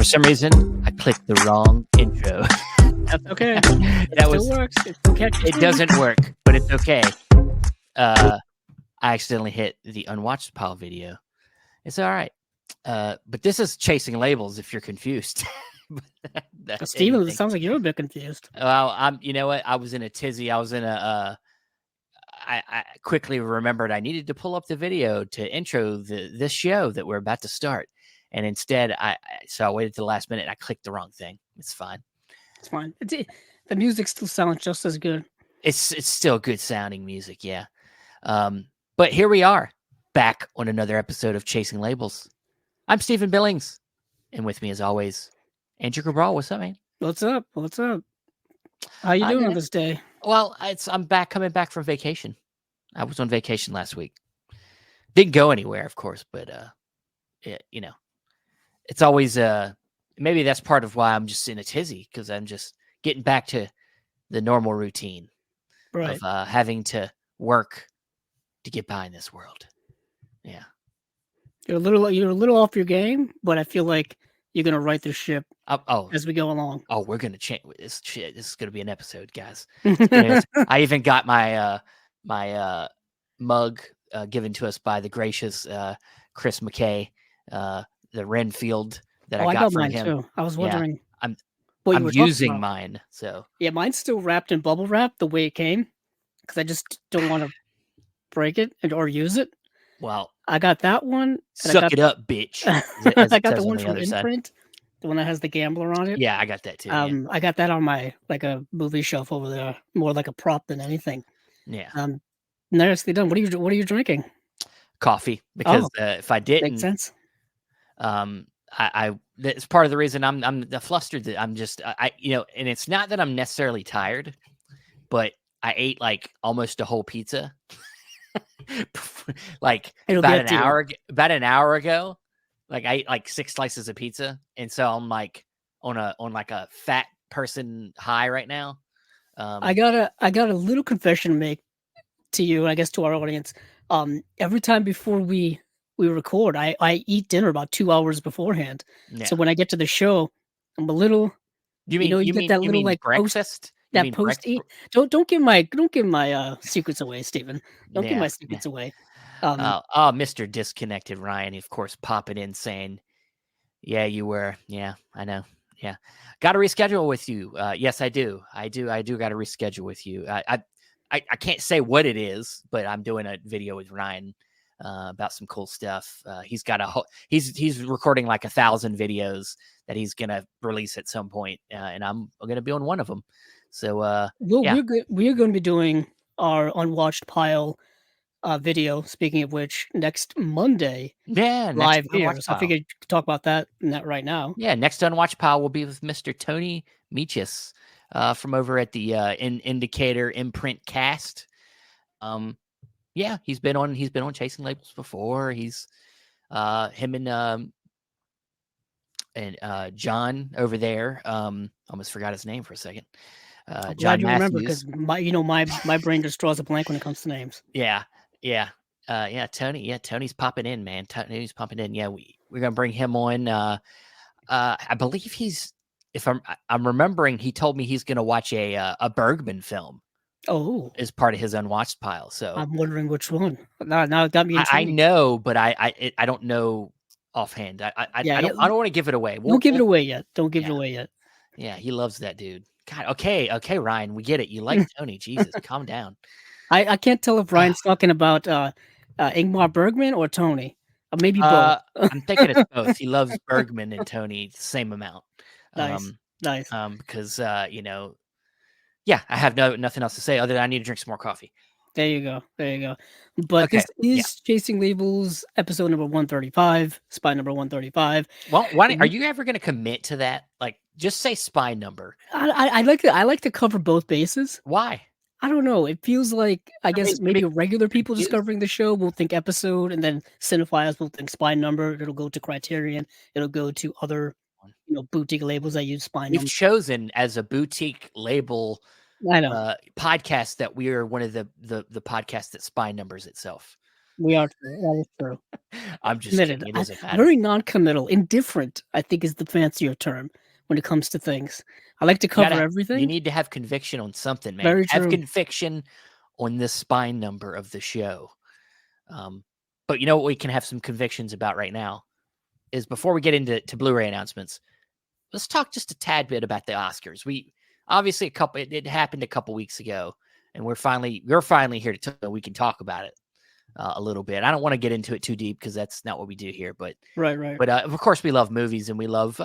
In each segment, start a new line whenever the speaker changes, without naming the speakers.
some reason, I clicked the wrong intro.
That's okay.
That
It still works.
It doesn't work, but it's okay. I accidentally hit the unwatched pile video. It's all right. But this is chasing labels. If you're confused,
Steven, it sounds like you're a bit confused.
Well, you know what? I was in a tizzy. I was in a. I quickly remembered I needed to pull up the video to intro this show that we're about to start, and instead, I waited to the last minute. And I clicked the wrong thing. It's fine.
It's fine. The music still sounds just as good.
It's still good sounding music, yeah. But here we are, back on another episode of Chasing Labels. I'm Stephen Billings, and with me, as always, Andrew Cabral. What's up, man?
What's up? How you doing on this day?
Well, I'm coming back from vacation. I was on vacation last week. Didn't go anywhere, of course, but it's always maybe that's part of why I'm just in a tizzy, because I'm just getting back to the normal routine of having to work to get by in this world. Yeah,
you're a little off your game, but I feel like you're gonna right the ship as we go along.
Oh, we're gonna change this shit. This is gonna be an episode, guys. I even got my my mug given to us by the gracious Chris McKay, the Renfield that I got from
mine
him.
Too. I was wondering.
Yeah, I'm using mine. So
yeah, mine's still wrapped in bubble wrap the way it came, because I just don't want to break it or use it.
Well,
I got that one.
Suck it up, bitch.
I got the one from Imprint, the one that has the gambler on it.
Yeah, I got that too.
I got that on my a movie shelf over there, more like a prop than anything.
Yeah.
Nicely done. What are you drinking?
Coffee, because if I didn't,
makes sense.
It's part of the reason I'm flustered. That I'm just and it's not that I'm necessarily tired, but I ate like almost a whole pizza. Like about an hour ago, like I ate like 6 slices of pizza, and so I'm like on a fat person high right now.
I got a little confession to make to you, I guess to our audience. Every time before we record, I eat dinner about 2 hours beforehand. Yeah. So when I get to the show, I'm a little. You get that little like
breakfast.
Post eat. Don't give my secrets away, Stephen. Don't give my secrets away.
Mr. Disconnected Ryan, of course, popping in saying, "Yeah, you were. Yeah, I know. Yeah, got to reschedule with you. Yes, I do. I do got to reschedule with you. I can't say what it is, but I'm doing a video with Ryan about some cool stuff. He's got he's recording like 1,000 videos that he's gonna release at some point, and I'm gonna be on one of them. So
we're going to be doing our unwatched pile video. Speaking of which, next Monday, live here. So I figured talk about that right now.
Yeah, next unwatched pile will be with Mr. Tony Meachis from over at the Indicator Imprint cast. Yeah, he's been on Chasing Labels before. He's him and John over there. Almost forgot his name for a second. John Matthews.
Remember, because my brain just draws a blank when it comes to names.
Yeah. Tony. Yeah, Tony's popping in, man. Tony's popping in. Yeah, we're gonna bring him on. I believe if I'm remembering, he told me he's gonna watch a Bergman film.
Oh,
as part of his unwatched pile. So
I'm wondering which one. Now it got me intrigued.
I know, but I don't know offhand. I don't want to give it away.
Don't give it away yet. Don't give it away yet.
Yeah, he loves that dude. God, okay, Ryan, we get it. You like Tony. Jesus, calm down.
I can't tell if Ryan's talking about Ingmar Bergman or Tony. Maybe both.
I'm thinking it's both. He loves Bergman and Tony the same amount.
Nice.
Because yeah, I have nothing else to say other than I need to drink some more coffee.
There you go. But this is Chasing Labels, episode number 135, spy number 135.
Well, are you ever going to commit to that? Like, just say spy number.
I like to cover both bases.
Why?
I don't know. It feels like maybe regular people discovering the show will think episode, and then cinephiles will think spy number. It'll go to Criterion. It'll go to other boutique labels that use spy number.
We've chosen as a boutique label
podcast
that we are one of the podcasts that spy numbers itself.
We are true. That is true.
I'm just
Committed.
kidding. It doesn't matter.
Very non-committal. Indifferent, I think, is the fancier term when it comes to things. I like to cover everything.
You need to have conviction on something, man.
Very
Have
true.
conviction on the spine number of the show. But you know what we can have some convictions about right now is before we get into Blu-ray announcements, let's talk just a tad bit about the Oscars. We obviously it happened a couple weeks ago, and we're finally here to we can talk about it a little bit. I don't want to get into it too deep because that's not what we do here. But
right.
But of course, we love movies, and we love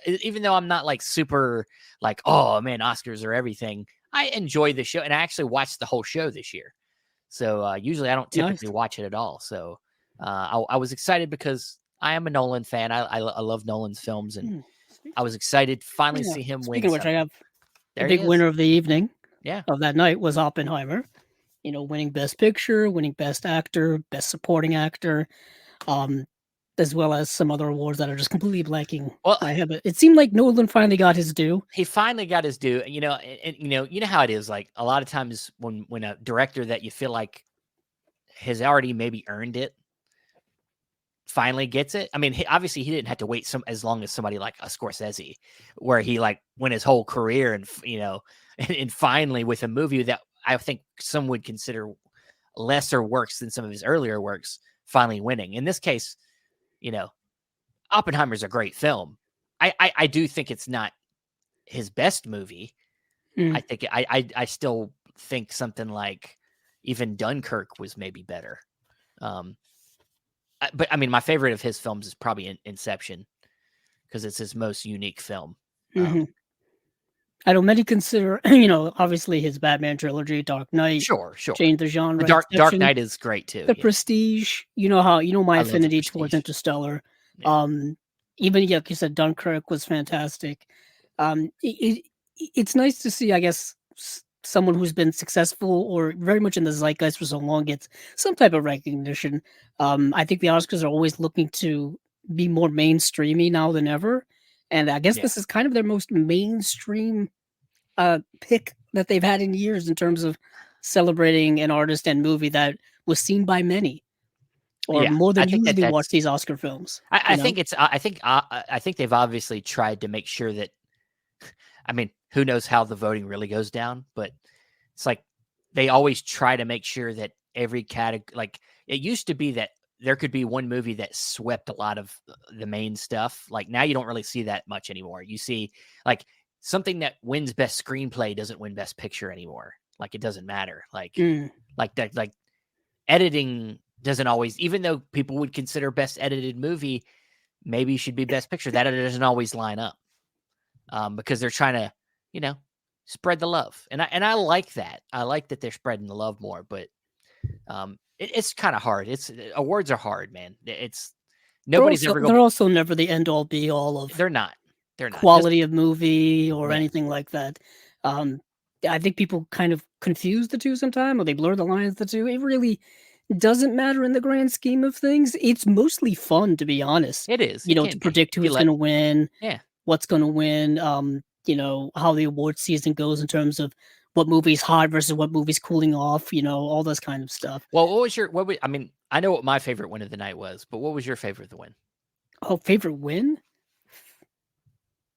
even though I'm not like super like, oh man, Oscars are everything. I enjoy the show, and I actually watched the whole show this year. So usually I don't typically watch it at all. So I was excited because I am a Nolan fan. I love Nolan's films, and I was excited to finally see him win.
Speaking of which, I have
the
big winner of the evening.
Yeah,
of that night was Oppenheimer. Winning Best Picture, winning Best Actor, Best Supporting Actor, as well as some other awards that are just completely blanking.
Well,
I have it. It seemed like Nolan finally got his due.
He finally got his due. And, you know how it is. Like a lot of times when a director that you feel like has already maybe earned it finally gets it. I mean, obviously he didn't have to wait as long as somebody like a Scorsese, where he like went his whole career and finally with a movie that I think some would consider lesser works than some of his earlier works, finally winning. In this case, Oppenheimer's a great film. I do think it's not his best movie. I think I still think something like even Dunkirk was maybe better. But I mean, my favorite of his films is probably Inception because it's his most unique film.
I know many consider, obviously his Batman trilogy, Dark Knight,
sure,
change the genre.
Dark Knight is great too.
The Prestige, my affinity towards Interstellar.
Yeah.
Even like you said, Dunkirk was fantastic. It's nice to see, I guess, someone who's been successful or very much in the zeitgeist for so long gets some type of recognition. I think the Oscars are always looking to be more mainstreamy now than ever. And I guess this is kind of their most mainstream pick that they've had in years in terms of celebrating an artist and movie that was seen by many, or more than usually watch these Oscar films.
I think they've obviously tried to make sure that. I mean, who knows how the voting really goes down, but it's like they always try to make sure that every category, like it used to be that there could be one movie that swept a lot of the main stuff. Like now you don't really see that much anymore. You see like something that wins best screenplay doesn't win best picture anymore. Like it doesn't matter. Like that, like editing doesn't always, even though people would consider best edited movie, maybe should be best picture. That doesn't always line up. Because they're trying to, spread the love. And I like that. I like that they're spreading the love more, but it's kind of hard. Awards are hard, man.
They're also never the end all be all of.
They're not
quality of movie or anything like that. I think people kind of confuse the two sometimes, or they blur the lines the two. It really doesn't matter in the grand scheme of things. It's mostly fun, to be honest.
It is.
To predict who's going to win.
Yeah.
What's going to win, how the award season goes in terms of what movie's hot versus what movie's cooling off, all this kind of stuff.
Well, I know what my favorite win of the night was, but what was your favorite win?
Oh, favorite win?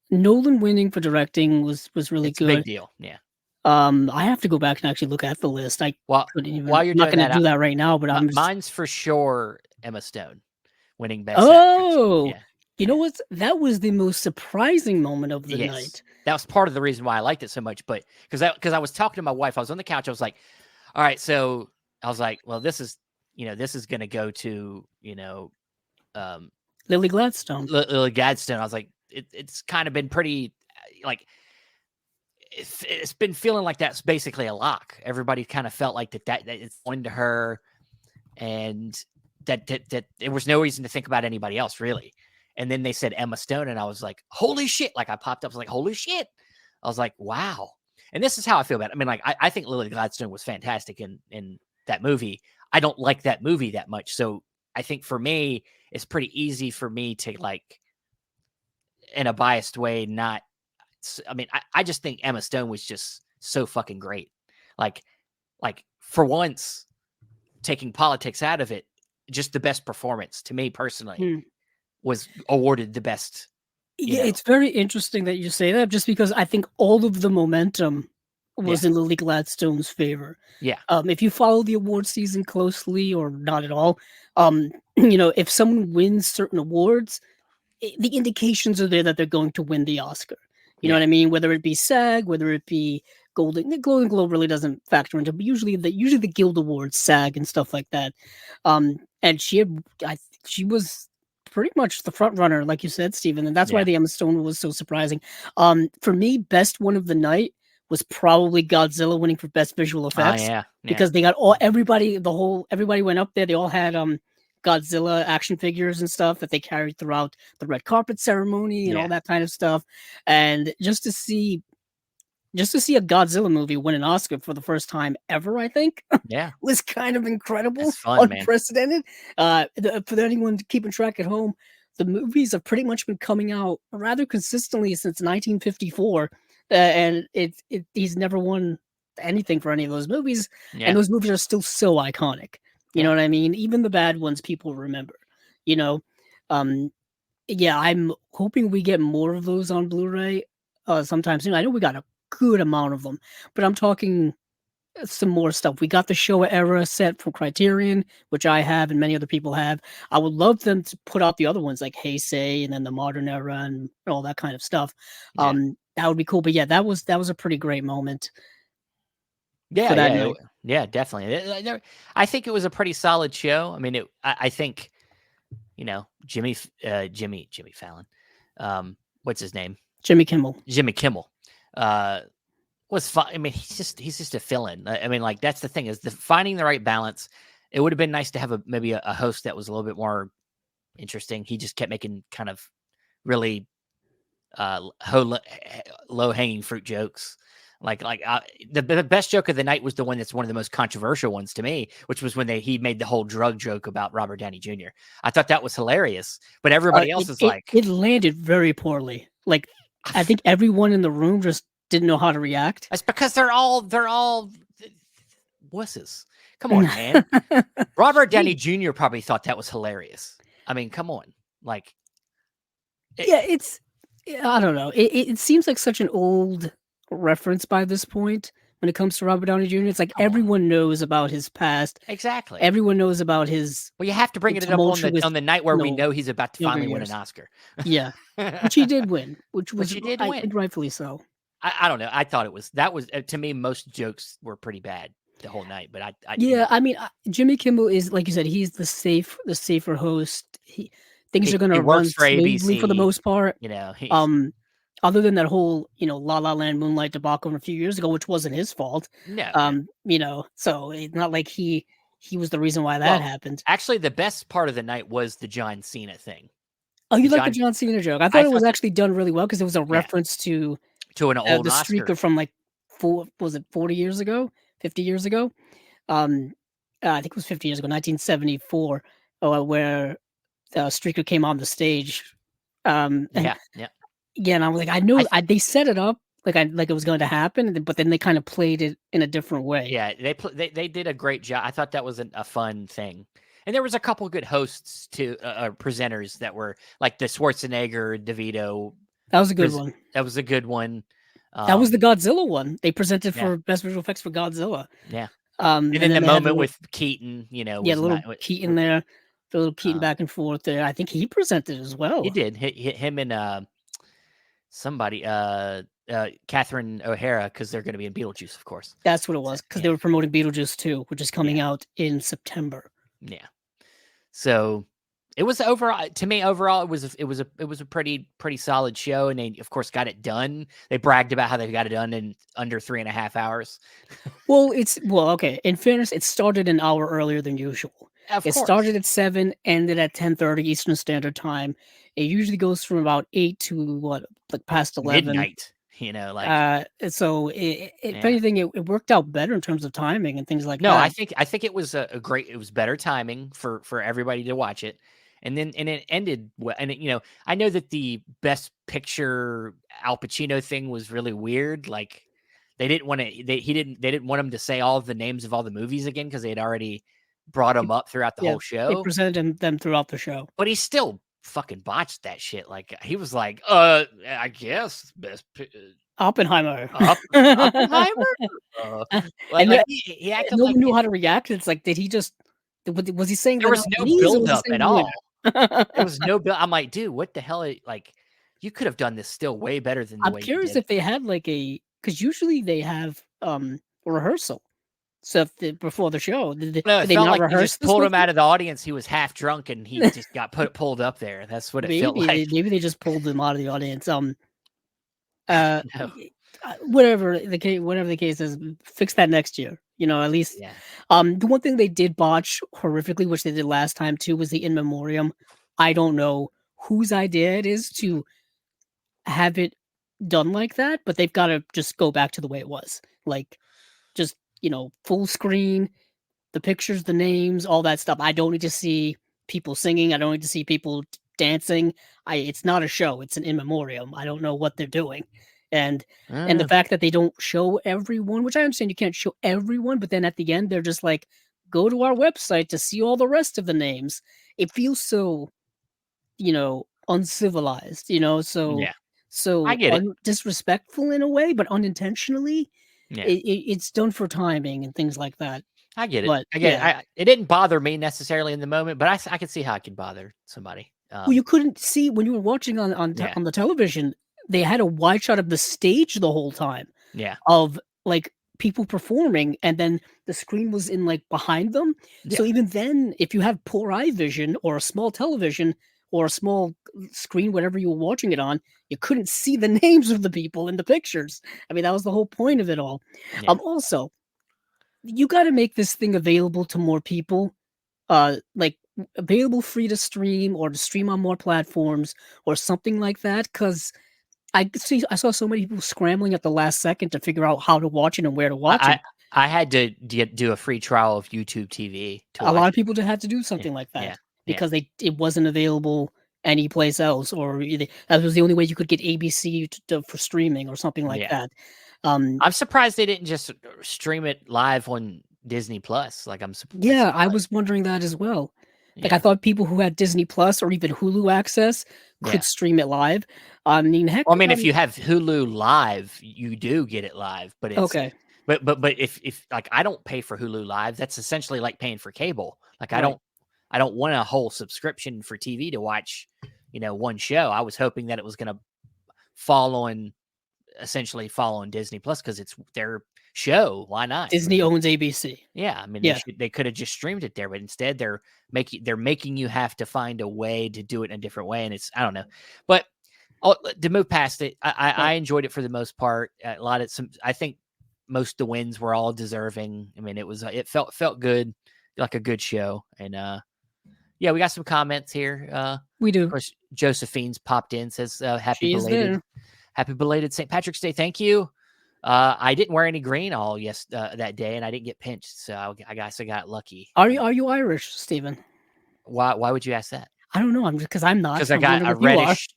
Nolan winning for directing was really good.
A big deal, yeah.
I have to go back and actually look at the list.
While you're
not going to do that right now, but
mine's for sure Emma Stone winning best
actress.
Yeah.
You know what? That was the most surprising moment of the night.
That was part of the reason why I liked it so much. But because I was talking to my wife, I was on the couch. I was like, all right. So I was like, well, this is going to go to,
Lily Gladstone.
Lily Gladstone. I was like, it's kind of been pretty like, it's been feeling like that's basically a lock. Everybody kind of felt like that it's going to her, and that there was no reason to think about anybody else really. And then they said Emma Stone, and I was like, holy shit. Like I popped up, I was like, holy shit. I was like, wow. And this is how I feel about it. I mean, like, I think Lily Gladstone was fantastic in that movie. I don't like that movie that much. So I think for me, it's pretty easy for me to like, in a biased way, I just think Emma Stone was just so fucking great. Like for once, taking politics out of it, just the best performance to me personally was awarded the best.
Yeah, it's very interesting that you say that, just because I think all of the momentum was in Lily Gladstone's favor.
Yeah.
If you follow the award season closely or not at all, if someone wins certain awards, the indications are there that they're going to win the Oscar. You know what I mean? Whether it be SAG, whether it be the Golden Globe really doesn't factor into, but usually the Guild Awards, SAG, and stuff like that. And she was pretty much the front runner, like you said, Stephen, and that's why the Emma Stone was so surprising. For me, best one of the night was probably Godzilla winning for best visual effects. Because they got everybody went up there. They all had Godzilla action figures and stuff that they carried throughout the red carpet ceremony and all that kind of stuff. And just to see a Godzilla movie win an Oscar for the first time ever, I think, was kind of incredible,
fun,
unprecedented. For anyone keeping track at home, the movies have pretty much been coming out rather consistently since 1954, and he's never won anything for any of those movies, and those movies are still so iconic. You know what I mean? Even the bad ones people remember, I'm hoping we get more of those on Blu-ray sometime soon. I know we got a good amount of them, but I'm talking some more stuff. We got the Showa era set from Criterion, which I have and many other people have. I would love them to put out the other ones like Heisei and then the modern era and all that kind of stuff. That would be cool. But that was a pretty great moment.
Yeah, definitely. I think it was a pretty solid show. I mean, I think, Jimmy Fallon, what's his name?
Jimmy Kimmel.
Was fun. I mean, he's just a fill-in. I mean, like, that's the thing, is finding the right balance. It would have been nice to have maybe a host that was a little bit more interesting. He just kept making kind of really low-hanging fruit jokes. The best joke of the night was the one that's one of the most controversial ones to me, which was when he made the whole drug joke about Robert Downey Jr. I thought that was hilarious, but everybody else
it landed very poorly. Like, I think everyone in the room just didn't know how to react.
That's because they're all wusses. Come on, man. Robert Downey Jr. probably thought that was hilarious. I mean, come on. Like,
I don't know. It seems like such an old reference by this point when it comes to Robert Downey Jr. It's like everyone knows about his past.
Exactly.
Everyone knows about his.
Well, you have to bring it up on the night where we know he's about to finally win an Oscar.
Yeah, which he did win. Which he did win. I think rightfully so.
I don't know. I thought that was to me, most jokes were pretty bad the whole night, but
I mean, Jimmy Kimmel is, like you said, he's the safer host. Things are going to run smoothly for the most part. Other than that whole, La La Land Moonlight debacle a few years ago, which wasn't his fault.
No.
So it's not like he was the reason why that happened.
Actually, the best part of the night was the John Cena thing.
Oh, you like the John Cena joke? I thought it was actually done really well because it was a reference to
an old
the streaker from like 40 years ago, 50 years ago. I think it was 50 years ago, 1974, where Streaker came on the stage. Yeah, and I was like, I know they set it up like it was going to happen, but then they kind of played it in a different way.
Yeah, they did a great job. I thought that was a fun thing, and there was a couple good hosts to presenters that were like the Schwarzenegger, DeVito.
That was a good one.
That was a good one.
That was the Godzilla one. They presented for best visual effects for Godzilla.
Yeah. And then the moment with Keaton,
Keaton there, the little Keaton back and forth there. I think he presented as well.
He did. Him and somebody, Catherine O'Hara, because they're going to be in Beetlejuice, of course.
That's what it was, because they were promoting Beetlejuice 2, which is coming out in September.
Yeah. So it was overall it was a pretty solid show, and they of course got it done. They bragged about how they got it done in under 3.5 hours.
Okay. In fairness, it started an hour earlier than usual. It started at 7, ended at 10:30 Eastern Standard Time. It usually goes from about 8 to past 11
midnight.
So if anything, it worked out better in terms of timing and things like that.
No, I think it was it was better timing for everybody to watch it. And it ended well. And I know that the Best Picture Al Pacino thing was really weird. Like, they didn't want to. They didn't want him to say all of the names of all the movies again because they had already brought him up throughout the whole show.
They presented them throughout the show.
But he still fucking botched that shit. Like, he was like, I guess best
Oppenheimer.
Oppenheimer?
He acted no one knew how to react. It's like, did he just... Was he saying
there was no build-up at all? There was no build. I'm like, dude, what the hell? Like, you could have done this still way better than the way you did.
I'm curious if they had like because usually they have a rehearsal. So before the show, did
no, it
they
felt
not
like
rehearse?
You just pulled him out of the audience. He was half drunk and he just got pulled up there. That's what it felt like.
Maybe they just pulled him out of the audience.
No.
Whatever the case is, fix that next year. You know, at least.
Yeah.
The one thing they did botch horrifically, which they did last time too, was the in memoriam. I don't know whose idea it is to have it done like that, but they've got to just go back to the way it was. Like, just, full screen, the pictures, the names, all that stuff. I don't need to see people singing. I don't need to see people dancing. It's not a show. It's an in memoriam. I don't know what they're doing. And the fact that they don't show everyone, which I understand you can't show everyone, but then at the end, they're just like, go to our website to see all the rest of the names. It feels so, uncivilized, so
I get it.
Disrespectful in a way, but unintentionally. Yeah. It's done for timing and things like that.
I get it. But, it didn't bother me necessarily in the moment, but I can see how it could bother somebody.
Well, you couldn't see when you were watching on the television. They had a wide shot of the stage the whole time.
Yeah.
Of like people performing, and then the screen was in like behind them. Yeah. So even then, if you have poor eye vision or a small television or a small screen, whatever you were watching it on, you couldn't see the names of the people in the pictures. I mean, that was the whole point of it all. Yeah. Also, you got to make this thing available to more people, like available free to stream or to stream on more platforms or something like that. Because I saw so many people scrambling at the last second to figure out how to watch it and where to watch it.
I had to do a free trial of YouTube TV.
A lot of people had to do something like that because it wasn't available anyplace else, or that was the only way you could get ABC for streaming or something like that.
I'm surprised they didn't just stream it live on Disney Plus. Like, I'm surprised.
Yeah, I was wondering that as well. Like, I thought people who had Disney Plus or even Hulu access could stream it live. I mean, heck.
Well, I mean, if you have Hulu Live, you do get it live. But it's okay. But if like, I don't pay for Hulu Live, that's essentially like paying for cable. Like, I don't want a whole subscription for TV to watch, one show. I was hoping that it was going to essentially fall on Disney Plus because it's their show. Why not?
Disney owns ABC.
Yeah, I mean, they could have just streamed it there, but instead they're making you have to find a way to do it in a different way, and I don't know. But to move past it, I enjoyed it for the most part. I think most of the wins were all deserving. I mean, it felt good, like a good show, and we got some comments here.
We do.
Of course, Josephine's popped in, says happy belated St. Patrick's Day. Thank you. I didn't wear any green that day, and I didn't get pinched, so I guess I got lucky.
Are you Irish, Stephen?
Why would you ask that?
I don't know. Because I'm not.
Because I got a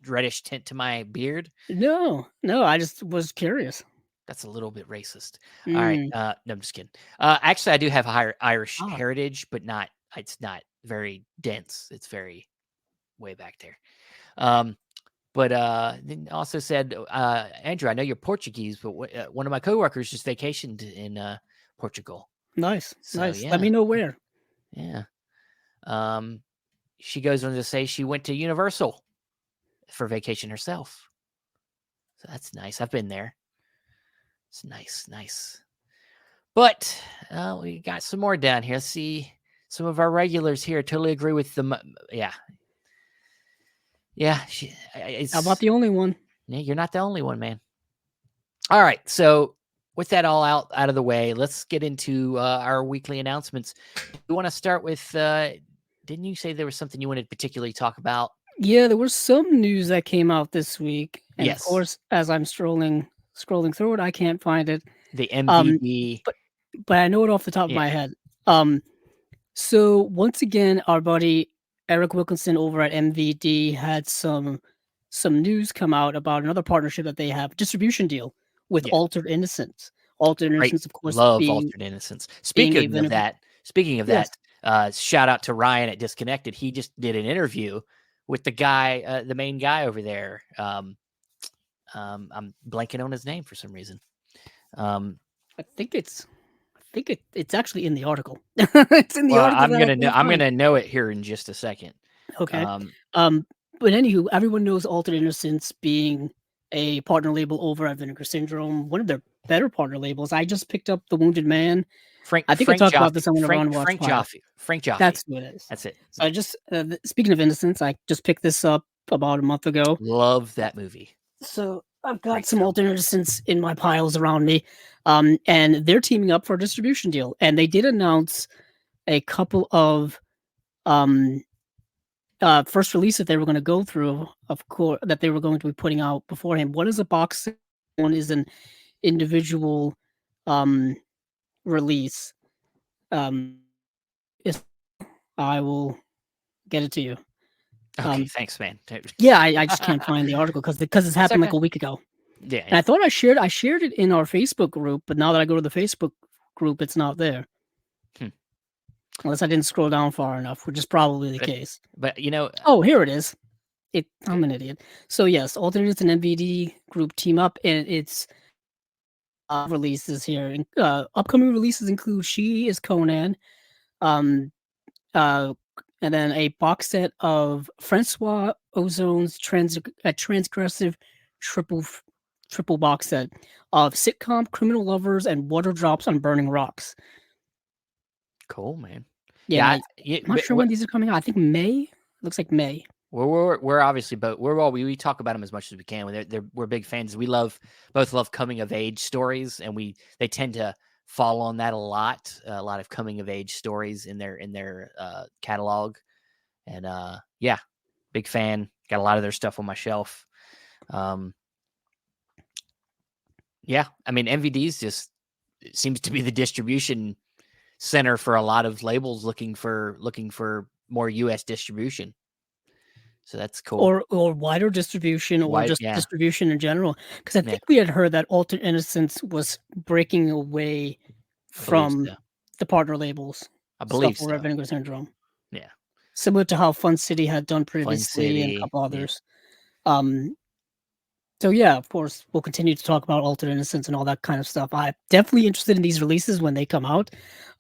reddish tint to my beard.
No, I just was curious.
That's a little bit racist. All right, no, I'm just kidding. Actually, I do have a Irish heritage, but it's not very dense. It's very way back there. But then also said, Andrew, I know you're Portuguese, but one of my coworkers just vacationed in Portugal.
Nice. Yeah. Let me know where.
Yeah. She goes on to say she went to Universal for vacation herself. So that's nice. I've been there. It's nice. But we got some more down here. Let's see. Some of our regulars here totally agree with them. Yeah. Yeah,
I'm not the only one.
Yeah, you're not the only one, man. All right, so with that all out of the way, let's get into our weekly announcements. You want to start with? Didn't you say there was something you wanted to particularly talk about?
Yeah, there was some news that came out this week, and
yes.
Of course, as I'm scrolling through it, I can't find it.
The MVD,
but I know it off the top of my head. So once again, our buddy Eric Wilkinson over at MVD had some news come out about another partnership that they have, distribution deal with Altered Innocence. Altered Innocence, of course,
love Altered Innocence. Speaking of that, shout out to Ryan at Disconnected. He just did an interview with the guy, the main guy over there. I'm blanking on his name for some reason.
I think it's actually in the article. It's in the article.
I'm gonna know it here in just a second.
Okay. But anywho, everyone knows Altered Innocence being a partner label over at Vinegar Syndrome, one of their better partner labels. I just picked up The Wounded Man. I think I talked about this on one of our Unwatched
Frank Jaffe.
That's who it is.
That's it.
So I just speaking of Innocence, I just picked this up about a month ago.
Love that movie.
So I've got some Altered Innocence in my piles around me, and they're teaming up for a distribution deal. And they did announce a couple of first release that they were going to go through, of course, that they were going to be putting out beforehand. One is a box set, one is an individual release. I will get it to you.
Okay, thanks, man.
Yeah, I just can't find the article because it's happened like a week ago.
Yeah,
and I thought I shared it in our Facebook group, but now that I go to the Facebook group, it's not there. Unless I didn't scroll down far enough, which is probably the case.
But you know,
oh, here it is. I'm an idiot. So yes, Alternates and MVD group team up, and it's releases here. Upcoming releases include She Is Conan, and then a box set of Francois Ozon's transgressive triple box set of sitcom Criminal Lovers and Water Drops on Burning Rocks.
Cool, man.
Yeah, I'm not sure when these are coming out. I think May. Looks like May.
We're obviously both. We talk about them as much as we can. We're big fans. We both love coming of age stories, and they tend to fall on that a lot. A lot of coming of age stories in their catalog, and yeah, big fan. Got a lot of their stuff on my shelf. Yeah, I mean MVD's just seems to be the distribution center for a lot of labels looking for more US distribution. So that's cool.
Or wider distribution, or distribution in general. Because I think we had heard that Altered Innocence was breaking away from the partner labals.
I believe so.
Vinegar Syndrome.
Yeah.
Similar to how Fun City had done previously and a couple others. So yeah, of course, we'll continue to talk about Altered Innocence and all that kind of stuff. I'm definitely interested in these releases when they come out.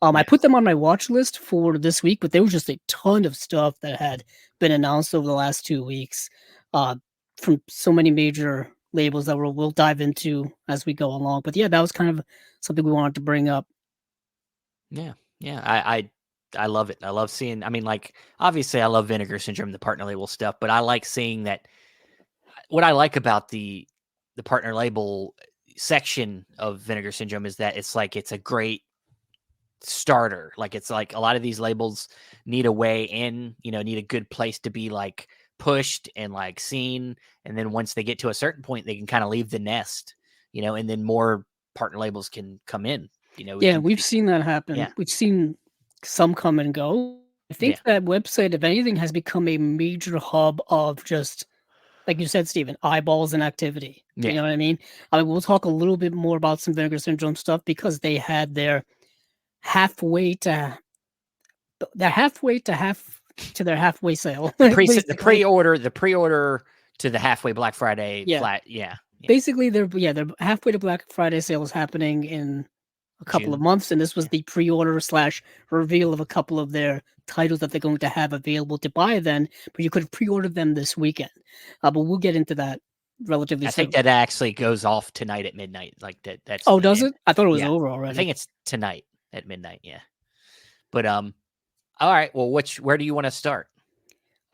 I put them on my watch list for this week, but there was just a ton of stuff that had been announced over the last 2 weeks from so many major labels that we'll dive into as we go along. But yeah, that was kind of something we wanted to bring up.
Yeah, I love it. I love seeing. I mean, like obviously, I love Vinegar Syndrome, the partner label stuff, but I like seeing that. What I like about the partner label section of Vinegar Syndrome is that it's a great starter. Like it's like a lot of these labels need a way in, need a good place to be like pushed and like seen. And then once they get to a certain point, they can kind of leave the nest, and then more partner labels can come in.
We've seen that happen. Yeah. We've seen some come and go. I think that website, if anything, has become a major hub of just, like you said, Steven, eyeballs and activity. Yeah. You know what I mean? We'll talk a little bit more about some Vinegar Syndrome stuff because they had their halfway to their halfway sale.
The pre-order to the halfway Black Friday flat. Yeah.
Basically, their halfway to Black Friday sale is happening in a couple of months, and this was the pre-order / reveal of a couple of their titles that they're going to have available to buy then, but you could pre-order them this weekend. But we'll get into that relatively soon.
I think that actually goes off tonight at midnight. Like that. That's
does it? I thought it was over already.
I think it's tonight at midnight. Yeah. But all right. Well, where do you want to start?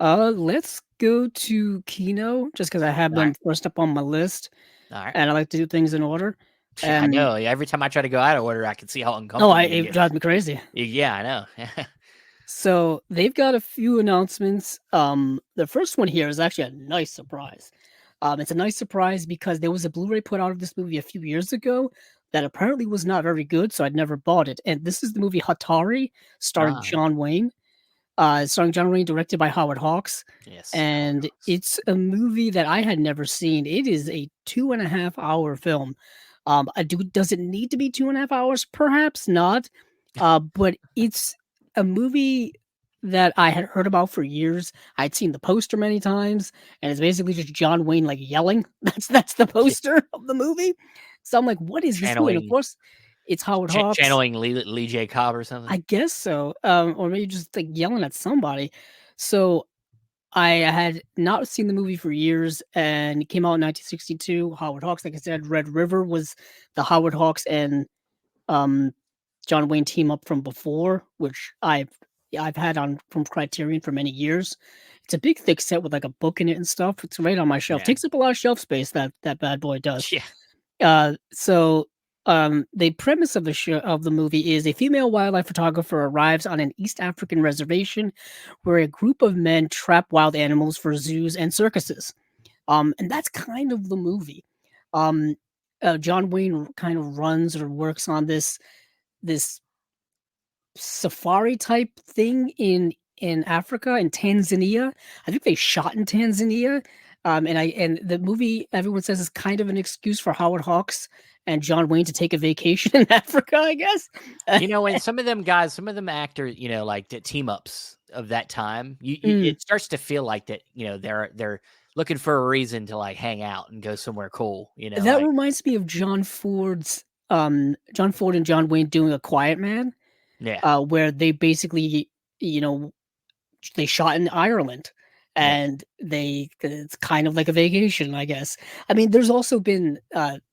Let's go to Kino, just because I have them first up on my list.
All right.
And I like to do things in order.
I know. Every time I try to go out of order, I can see how uncomfortable.
It drives me crazy.
Yeah, I know.
So they've got a few announcements. The first one here is actually a nice surprise. It's a nice surprise because there was a Blu-ray put out of this movie a few years ago that apparently was not very good, so I'd never bought it. And this is the movie Hatari, starring John Wayne. Directed by Howard Hawks.
Yes.
And it's a movie that I had never seen. It is a 2.5 hour film. Does it need to be 2.5 hours? Perhaps not. But it's a movie that I had heard about for years. I'd seen the poster many times, and it's basically just John Wayne like yelling. That's the poster of the movie. So I'm like, what is this movie? And of
channeling
course, it's Howard Hawks.
channeling Lee J. Cobb or something.
I guess so, or maybe just like yelling at somebody. So I had not seen the movie for years, and it came out in 1962. Howard Hawks, like I said, Red River was the Howard Hawks and um, John Wayne team up from before, which I've had on from Criterion for many years. It's a big thick set with like a book in it and stuff. It's right on my shelf.
Yeah.
Takes up a lot of shelf space, that bad boy does.
Yeah.
So the premise of the movie is a female wildlife photographer arrives on an East African reservation where a group of men trap wild animals for zoos and circuses. And that's kind of the movie. John Wayne kind of runs or works on this safari type thing in Africa, in Tanzania. I think they shot in Tanzania. And the movie, everyone says, is kind of an excuse for Howard Hawks and John Wayne to take a vacation in Africa, I guess.
And some of them guys, some of them actors, like the team ups of that time, it starts to feel like that, they're looking for a reason to like hang out and go somewhere cool.
That reminds me of John Ford and John Wayne doing A Quiet Man.
Yeah.
Where they basically, they shot in Ireland, and it's kind of like a vacation, I guess. I mean, there's also been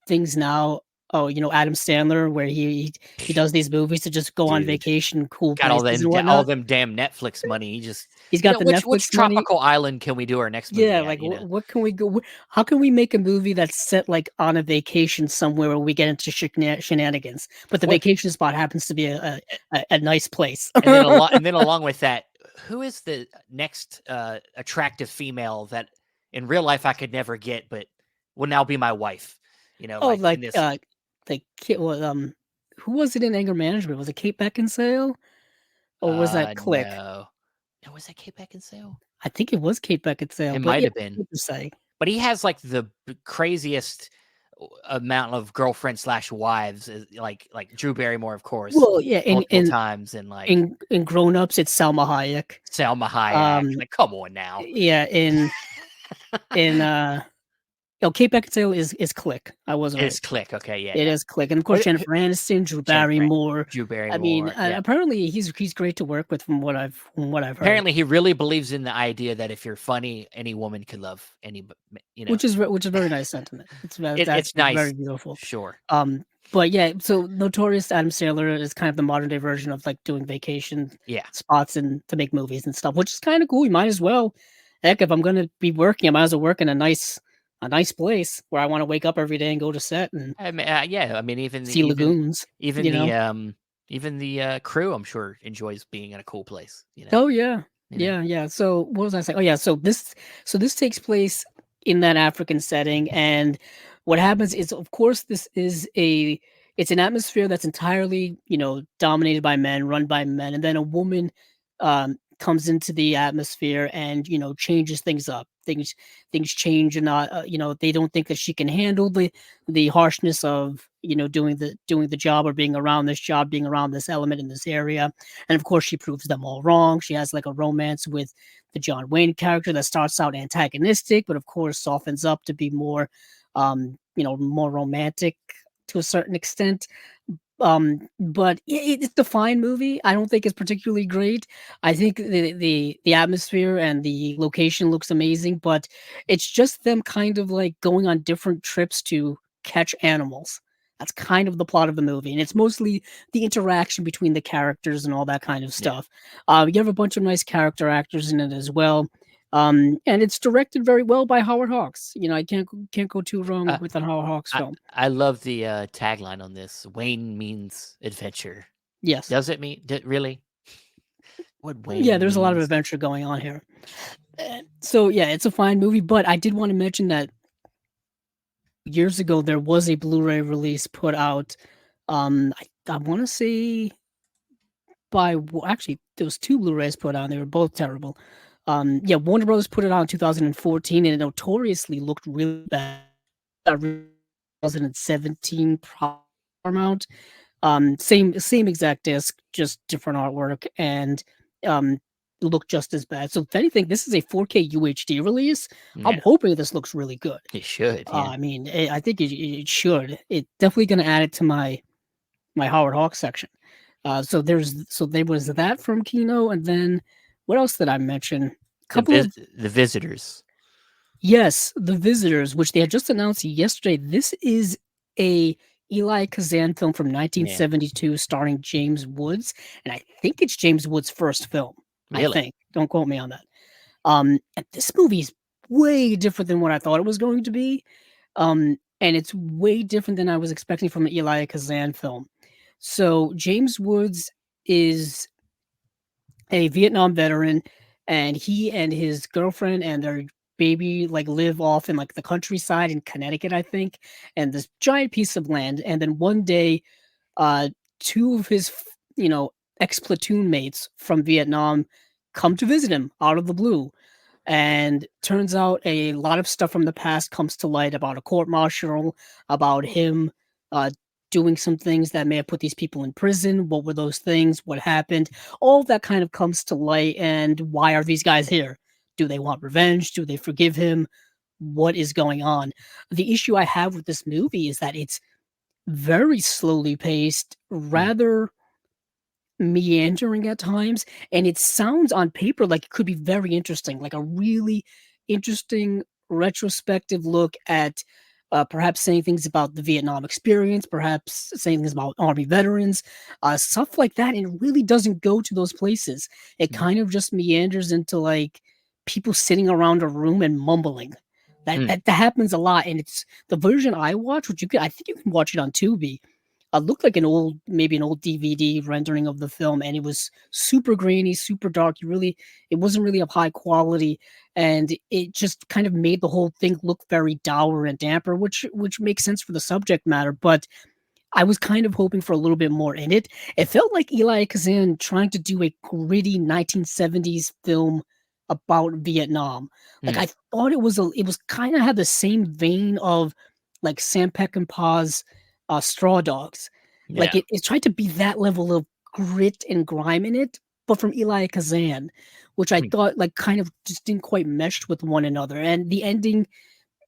things now. Oh, Adam Sandler, where he does these movies to just go on vacation, cool places and whatnot.
All them damn Netflix money.
He's got the Netflix
which
money.
tropical island can we do our next movie?
Yeah, like what can we go? How can we make a movie that's set like on a vacation somewhere where we get into shenanigans, but the vacation spot happens to be a nice place.
and then along with that, who is the next attractive female that in real life I could never get, but will now be my wife?
Who was it in Anger Management? Was it Kate Beckinsale, or was that Click?
No, was that Kate Beckinsale?
I think it was Kate Beckinsale.
It might have been. But he has like the craziest amount of girlfriends / wives, like Drew Barrymore, of course.
Well, yeah, in
times and like
in Grown Ups, it's Salma Hayek.
Like, come on now.
Yeah, in Kate Beckinsale is Click. I wasn't.
It's Click. Okay, yeah,
it is Click, and of course Jennifer Aniston, Drew Barrymore.
I mean,
apparently he's great to work with from what I've heard.
Apparently, he really believes in the idea that if you're funny, any woman could love any.
Which is a very nice sentiment. It's nice, very beautiful.
Sure.
But yeah, so notorious Adam Sandler is kind of the modern day version of like doing vacation spots and to make movies and stuff, which is kind of cool. You might as well. Heck, if I'm gonna be working, I might as well work in a nice place where I want to wake up every day and go to set and
even
see lagoons.
Even the crew, I'm sure, enjoys being in a cool place.
Oh yeah, yeah. So what was I saying? Oh yeah, so this takes place in that African setting, and what happens is, of course, it's an atmosphere that's entirely dominated by men, run by men, and then a woman comes into the atmosphere and changes things up. Things change, and they don't think that she can handle the harshness of doing the job, or being around this job, being around this element in this area. And of course she proves them all wrong. She has like a romance with the John Wayne character that starts out antagonistic, but of course softens up to be more more romantic to a certain extent. But it's a fine movie. I don't think it's particularly great. I think the atmosphere and the location looks amazing, but it's just them kind of like going on different trips to catch animals. That's kind of the plot of the movie, and it's mostly the interaction between the characters and all that kind of stuff. You have a bunch of nice character actors in it as well. And it's directed very well by Howard Hawks. I can't go too wrong with a Howard Hawks film.
I love the tagline on this. Wayne means adventure.
Yes.
Does it mean really? What Wayne?
Yeah, there's a lot of adventure going on here. So yeah, it's a fine movie. But I did want to mention that years ago there was a Blu-ray release put out. I want to say actually there was 2 Blu-rays put out. They were both terrible. Warner Brothers put it out in 2014, and it notoriously looked really bad. 2017 Paramount Same exact disc, just different artwork, and look just as bad. So if anything, this is a 4K UHD release.
Yeah,
I'm hoping this looks really good.
it should. Yeah.
I mean, I think it should. It's definitely going to add it to my Howard Hawks section. So there was that from Kino, and then what else did I mention?
The Visitors.
Yes, The Visitors, which they had just announced yesterday. This is a Eli Kazan film from 1972 starring James Woods, and I think it's James Woods' first film.
Really?
I think. Don't quote me on that. And this movie is way different than what I thought it was going to be. And it's way different than I was expecting from an Eli Kazan film. So James Woods is a Vietnam veteran, and he and his girlfriend and their baby live off in the countryside in Connecticut, I think, and this giant piece of land. And then one day, two of his ex-platoon mates from Vietnam come to visit him out of the blue. And turns out a lot of stuff from the past comes to light about a court-martial, about him doing some things that may have put these people in prison. What were those things? What happened? All that kind of comes to light. And why are these guys here? Do they want revenge? Do they forgive him? What is going on? The issue I have with this movie is that it's very slowly paced, rather meandering at times, and it sounds on paper like it could be very interesting, like a really interesting retrospective look at perhaps saying things about the Vietnam experience, perhaps saying things about Army veterans, stuff like that. And it really doesn't go to those places. It kind of just meanders into people sitting around a room and mumbling. That happens a lot, and it's the version I watch, which I think you can watch it on Tubi. Looked like maybe an old DVD rendering of the film, and it was super grainy, super dark. It wasn't really of high quality, and it just kind of made the whole thing look very dour and damper, which makes sense for the subject matter. But I was kind of hoping for a little bit more in it. It felt like Eli Kazan trying to do a gritty 1970s film about Vietnam. I thought it was kind of had the same vein of Sam Peckinpah's Straw Dogs.
Yeah.
It tried to be that level of grit and grime in it, but from Eli Kazan, which I thought kind of just didn't quite mesh with one another. And the ending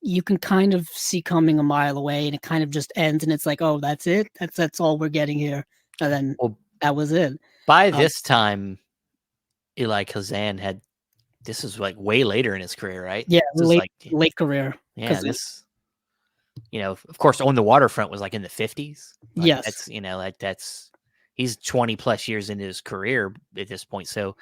you can kind of see coming a mile away, and it kind of just ends, and it's like, oh, that's it. That's all we're getting here. And then that was it.
By this time, Eli Kazan this is way later in his career, right?
Yeah, late career.
Yeah, this, of course, On the Waterfront was in the 50s.
Yes.
That's he's 20 plus years into his career at this point. So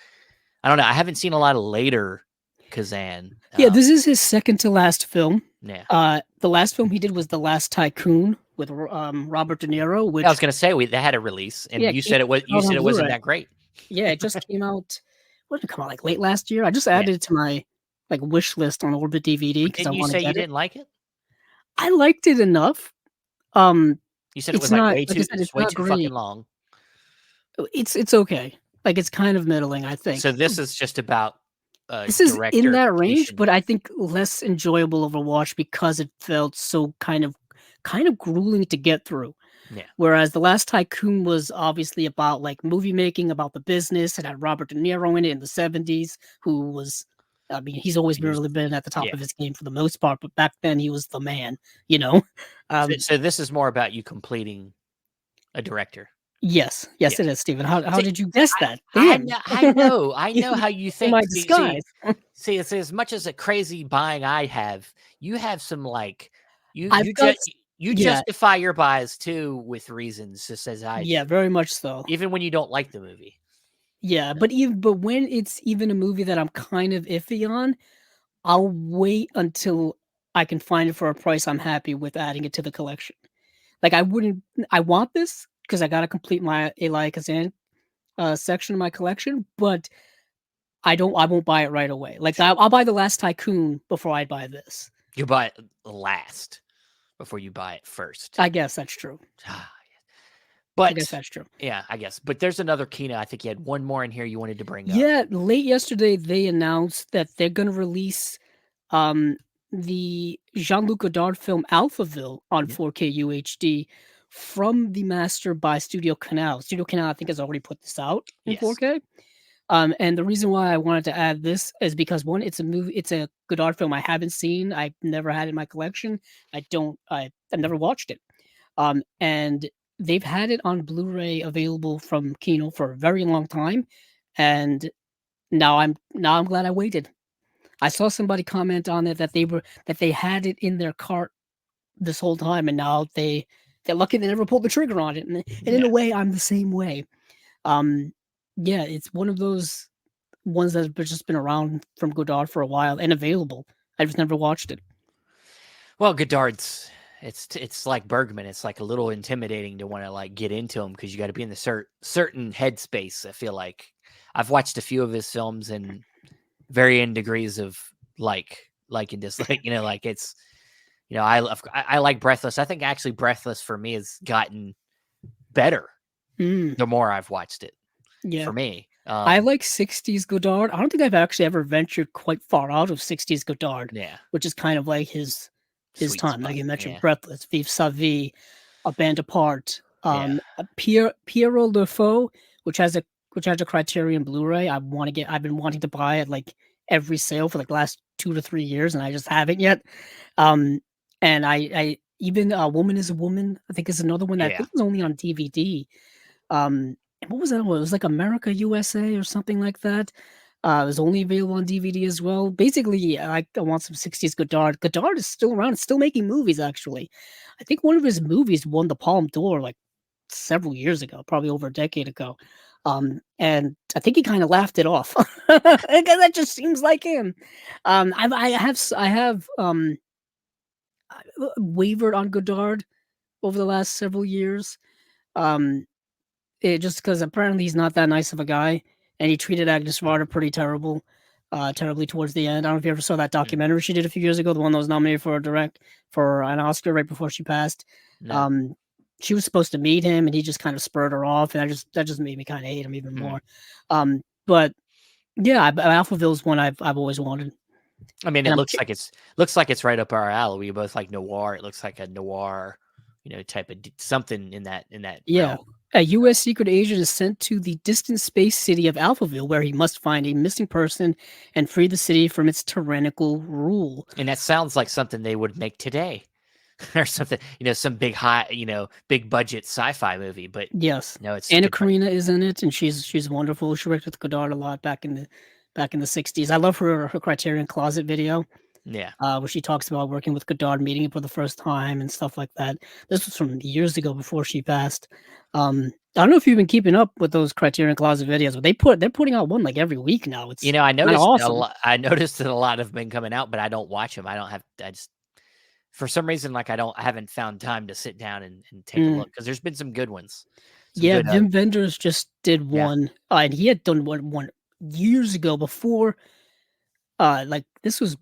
I don't know. I haven't seen a lot of later Kazan.
Yeah, this is his second to last film.
Yeah.
The last film he did was The Last Tycoon with Robert De Niro. Which
I was going to say they had a release, and you said it wasn't that great.
Yeah, it just came out. What did it come out late last year? I just added it to my wish list on Orbit DVD because I want to get it.
Didn't you say you didn't like it?
I liked it enough. You
said it was way too fucking long.
It's okay. It's kind of middling, I think.
So this is just about
this is in that range, but I think less enjoyable of a watch because it felt so kind of grueling to get through.
Yeah.
Whereas The Last Tycoon was obviously about movie making, about the business. It had Robert De Niro in it in the 70s, who was, I mean, he's always really been at the top of his game for the most part, but back then he was the man,
So this is more about you completing a director.
Yes, it is, Stephen. How did you guess that?
I know how you think.
My disguise.
See, it's as much as a crazy buying I have. You have some you justify your buys too with reasons, just as I.
Yeah, very much so.
Even when you don't like the movie.
Yeah, but when it's even a movie that I'm kind of iffy on, I'll wait until I can find it for a price I'm happy with adding it to the collection. I want this because I got to complete my Eli Kazan section of my collection, but I won't buy it right away. I'll buy The Last Tycoon before I buy this.
You buy it last before you buy it first.
I guess that's true.
But
I guess that's true.
Yeah, I guess. But there's another Kino. I think you had one more in here you wanted to bring up.
Yeah, late yesterday they announced that they're going to release the Jean-Luc Godard film Alphaville on 4K UHD, from the master by Studio Canal. Studio Canal, I think, has already put this out in
Yes.
4K. And the reason why I wanted to add this is because one, it's a Godard film I haven't seen. I've never had it in my collection. I've never watched it. And they've had it on Blu-ray available from Kino for a very long time, and now I'm glad I waited. I saw somebody comment on it that they had it in their cart this whole time, and now they're lucky they never pulled the trigger on it. And in a way, I'm the same way. Yeah, it's one of those ones that have just been around from Godard for a while and available. I just never watched it.
Well, Godard's it's like Bergman. It's like a little intimidating to want to like get into him because you got to be in the certain headspace. I feel like I've watched a few of his films and varying degrees of like and dislike. You know, like it's I like Breathless. I think actually Breathless for me has gotten better the more I've watched it.
Yeah,
for me.
I like 60s Godard. I don't think I've actually ever ventured quite far out of 60s Godard.
Yeah.
Which is kind of like his
Sweet
time.
spot.
Like you mentioned,
Yeah.
Breathless, Vive sa vie, A Band Apart, Pierrot Le Faux, which has a Criterion Blu-ray. I've been wanting to buy at like every sale for like the last 2 to 3 years, and I just haven't yet. And I even Woman is a Woman, I think, is another one that I think was only on DVD. What was that one? It was like America USA or something like that. It was only available on DVD as well. Basically, I want some 60s Godard. Godard is still around. It's still making movies, actually. I think one of his movies won the Palme d'Or like several years ago, probably over a decade ago. And I think he kind of laughed it off because that just seems like him. I have wavered on Godard over the last several years. Just because apparently he's not that nice of a guy, and he treated Agnes Varda pretty terribly towards the end. I don't know if you ever saw that documentary she did a few years ago, the one that was nominated for an Oscar right before she passed.
No.
She was supposed to meet him, and he just kind of spurred her off, and that just made me kind of hate him even more. But yeah, Alphaville is one I've always wanted.
I mean, it looks like it's right up our alley. We both like noir. It looks like a noir, type of something in that.
Yeah.
realm.
A U.S. secret agent is sent to the distant space city of Alphaville, where he must find a missing person and free the city from its tyrannical rule.
And that sounds like something they would make today, or something. Some big big budget sci-fi movie. But
yes,
no, it's
Anna Karina is in it, and she's wonderful. She worked with Godard a lot back in the 60s. I love her Criterion Closet video.
Yeah.
Where she talks about working with Godard, meeting him for the first time and stuff like that. This was from years ago before she passed. I don't know if you've been keeping up with those Criterion Closet videos, but they're putting out one like every week now. It's
I noticed
awesome.
I noticed that a lot have been coming out, but I don't watch them. I just for some reason I haven't found time to sit down and take a look because there's been some good ones.
Wim Wenders just did one, and he had done one years ago before. Like this was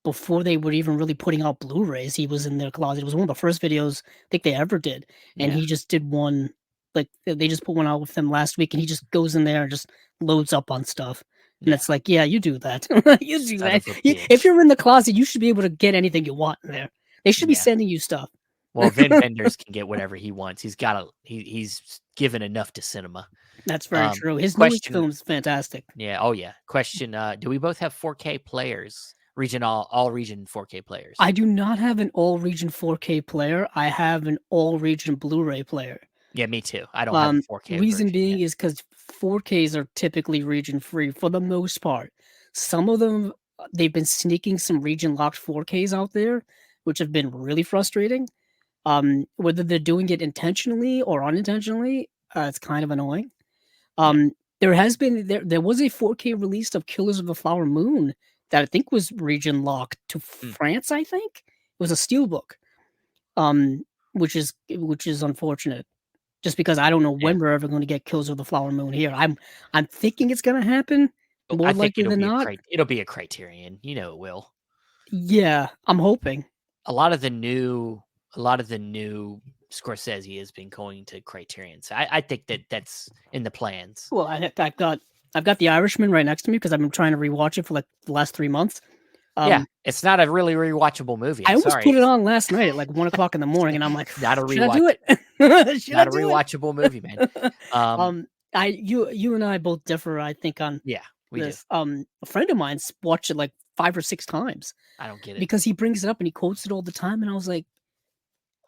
before they were even really putting out Blu-rays. He was in their closet. It was one of the first videos I think they ever did, and he just did one. Like they just put one out with them last week, and he just goes in there and just loads up on stuff. And it's like, yeah, you do that. You do that. If you're in the closet, you should be able to get anything you want in there. They should be sending you stuff.
Well, Vin Wenders can get whatever he wants. He's given enough to cinema.
That's very true. His newest film is fantastic.
Yeah. Oh yeah. Question: do we both have 4K players? All region 4K players.
I do not have an all region 4K player. I have an all region Blu-ray player.
Yeah, me too. I don't have a 4K.
Reason being is because 4Ks are typically region free for the most part. Some of them, they've been sneaking some region locked 4Ks out there, which have been really frustrating. Whether they're doing it intentionally or unintentionally, it's kind of annoying. There was a 4K release of Killers of the Flower Moon that I think was region locked to France. I think it was a steelbook, which is unfortunate. Just because I don't know when we're ever going to get Killers of the Flower Moon here. I'm thinking it's going to happen. More likely than not,
it'll be a Criterion. It will.
Yeah, I'm hoping.
A lot of the new Scorsese has been going to Criterion, so I think that's in the plans.
Well, I've got The Irishman right next to me because I've been trying to rewatch it for like the last 3 months.
It's not a really rewatchable movie.
I almost put it on last night at like 1:00 in the morning, and I'm like,
not a
rewatch. Should I do it?
Not a rewatchable movie, man.
You and I both differ, I think, on
we
this.
do.
A friend of mine's watched it like 5 or 6 times
I don't get it.
because he brings it up and he quotes it all the time, and I was like,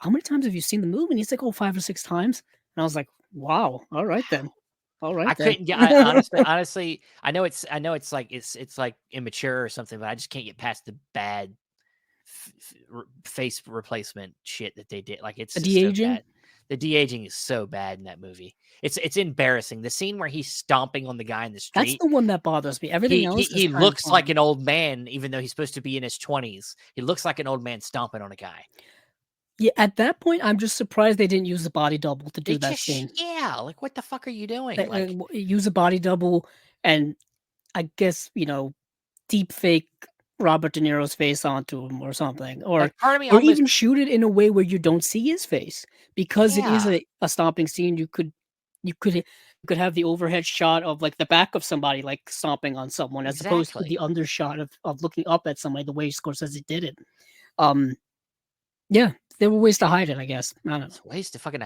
"How many times have you seen the movie?" And he's like, "Oh, 5 or 6 times." And I was like, "Wow, all right then. All
I
right then."
couldn't get. I honestly, I know it's like it's like immature or something, but I just can't get past the bad face replacement shit that they did. Like, it's
The
just so
de-aging?
bad. The de-aging is so bad in that movie. It's embarrassing. The scene where he's stomping on the guy in the
That's
street.
the one that bothers me. Everything else is
He
kind of
looks like
fine.
an old man, even though he's supposed to be in his 20s. He looks like an old man stomping on a guy.
Yeah, at that point, I'm just surprised they didn't use the body double to do that scene.
Yeah, like, what the fuck are you doing? Like,
Use a body double and I guess, deep fake Robert De Niro's face onto him or something, or
part of me
or
almost,
even shoot it in a way where you don't see his face because it is
yeah,
a stomping scene. You could have the overhead shot of like the back of somebody like stomping on someone as opposed to the
exactly.
undershot of looking up at somebody the way Scorsese did it. Um, yeah, there were ways to hide it, I guess. I don't know.
It's ways to fucking.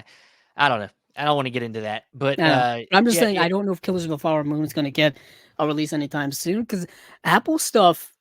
I don't know. I don't want to get into that, but
Yeah, I'm just saying
yeah,
I don't know if Killers of the Flower Moon is going to get a release anytime soon because Apple stuff.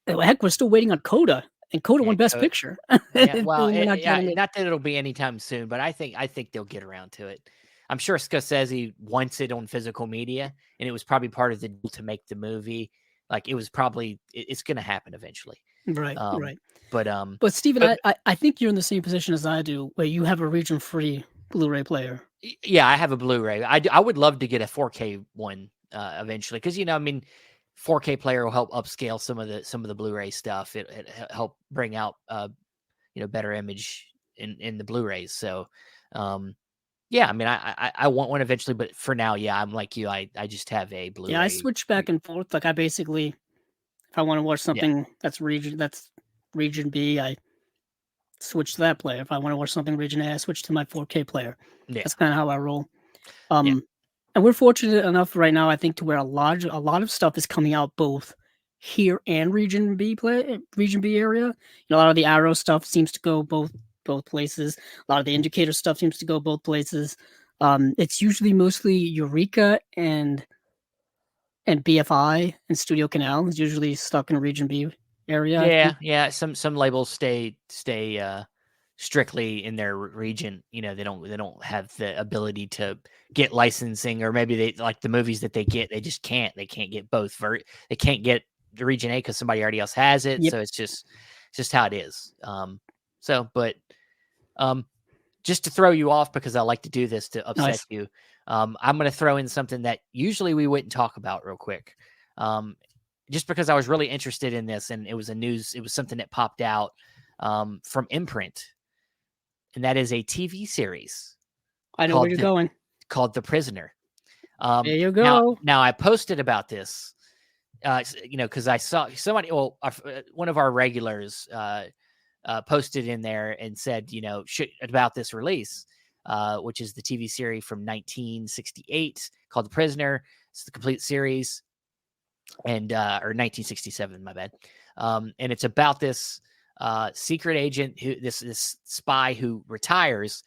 Heck, we're still waiting on Coda, and Coda
yeah,
won Best Picture.
yeah. Well,
We're not getting it.
not that it'll be anytime soon, but I think they'll get around to it. I'm sure Scorsese wants it on physical media, and it was probably part of the deal to make the movie. Like, it was probably it's going to happen eventually.
Right, right.
But
But Steven, I think you're in the same position as I do, where you have a region-free Blu-ray player.
yeah, I have a Blu-ray. I would love to get a 4K one eventually, because I mean, 4K player will help upscale some of the Blu-ray stuff. It help bring out better image in the Blu-rays. So yeah, I mean, I want one eventually, but for now, yeah, I'm like you. I just have a Blu-ray.
Yeah, I switch back and forth. Like I basically, if I want to watch something that's region B, I switch to that player. If I want to watch something region A, I switch to my 4K player.
Yeah.
That's kind of how I roll.
Yeah.
And we're fortunate enough right now, I think, to where a lot of stuff is coming out both here and region B area. A lot of the Arrow stuff seems to go both places. A lot of the Indicator stuff seems to go both places. It's usually mostly Eureka and BFI and Studio Canal is usually stuck in region B area.
Yeah, yeah. Some labels stay strictly in their region. They don't have the ability to get licensing, or maybe they like the movies that they get. They just can't. They can't get both. They can't get the region A because somebody already else has it.
Yep.
So it's just how it is. Just to throw you off, because I like to do this to upset you. I'm going to throw in something that usually we wouldn't talk about real quick. Just because I was really interested in this, and it was something that popped out from Imprint, and that is a TV series.
I know where you're going.
Called The Prisoner.
There you go.
Now I posted about this, because I saw somebody, one of our regulars posted in there and said, about this release, which is the TV series from 1968 called The Prisoner. It's the complete series. And or 1967, my bad. And it's about this secret agent this spy who retires,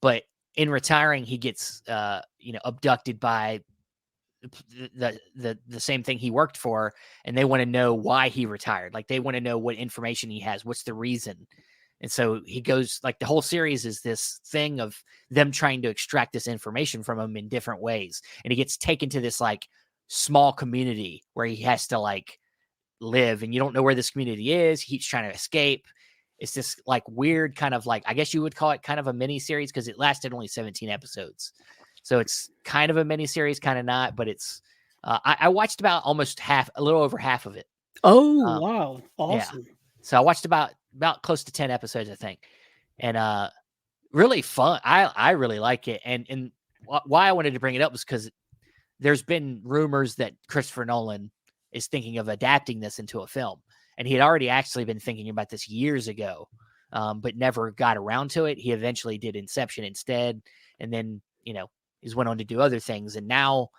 but in retiring he gets abducted by the same thing he worked for, and they want to know why he retired. Like, they want to know what information he has, what's the reason. And so he goes, like, the whole series is this thing of them trying to extract this information from him in different ways, and he gets taken to this like small community where he has to like live, and you don't know where this community is. He keeps trying to escape. It's this like weird kind of like, I guess you would call it kind of a mini series, because it lasted only 17 episodes. So it's kind of a mini series, kind of not, but it's I watched about a little over half of it.
Oh, wow. Awesome.
Yeah. So I watched about close to 10 episodes, I think. And really fun. I really like it. And why I wanted to bring it up was because there's been rumors that Christopher Nolan is thinking of adapting this into a film. And he had already actually been thinking about this years ago, but never got around to it. He eventually did Inception instead. And then, he's went on to do other things. And now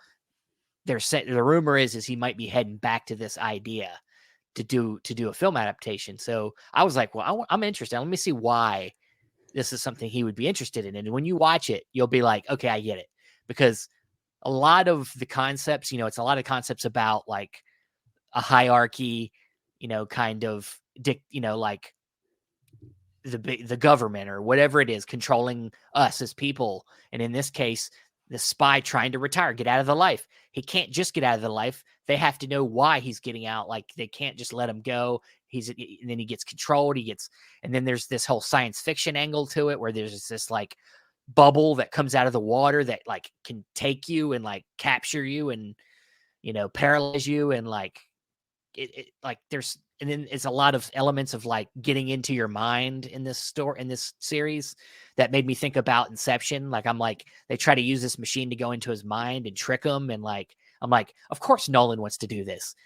the rumor is he might be heading back to this idea to do a film adaptation. So I was like, well, I'm interested. Let me see why this is something he would be interested in. And when you watch it, you'll be like, okay, I get it. Because a lot of the concepts, it's a lot of concepts about like a hierarchy, kind of like the government or whatever it is controlling us as people. And in this case, the spy trying to retire, get out of the life. He can't just get out of the life. They have to know why he's getting out. Like they can't just let him go. And then he gets controlled. And then there's this whole science fiction angle to it where there's this like bubble that comes out of the water that like can take you and like capture you and, paralyze you. And like, and then it's a lot of elements of like getting into your mind in this series that made me think about Inception. Like I'm like, they try to use this machine to go into his mind and trick him. And like, I'm like, of course Nolan wants to do this.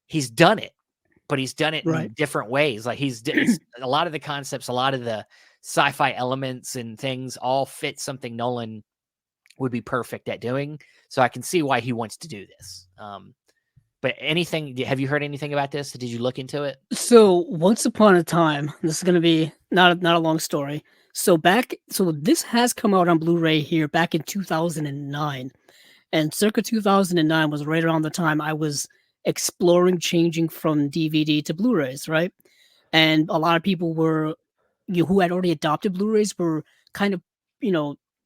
He's done it, but he's done it in different ways. Like a lot of the concepts, a lot of the sci-fi elements and things all fit something Nolan would be perfect at doing. So I can see why he wants to do this. But have you heard anything about this? Did you look into it?
So once upon a time, this is going to be not a long story. So this has come out on Blu-ray here back in 2009. And circa 2009 was right around the time I was exploring changing from DVD to Blu-rays, right? And a lot of people who had already adopted Blu-rays were kind of,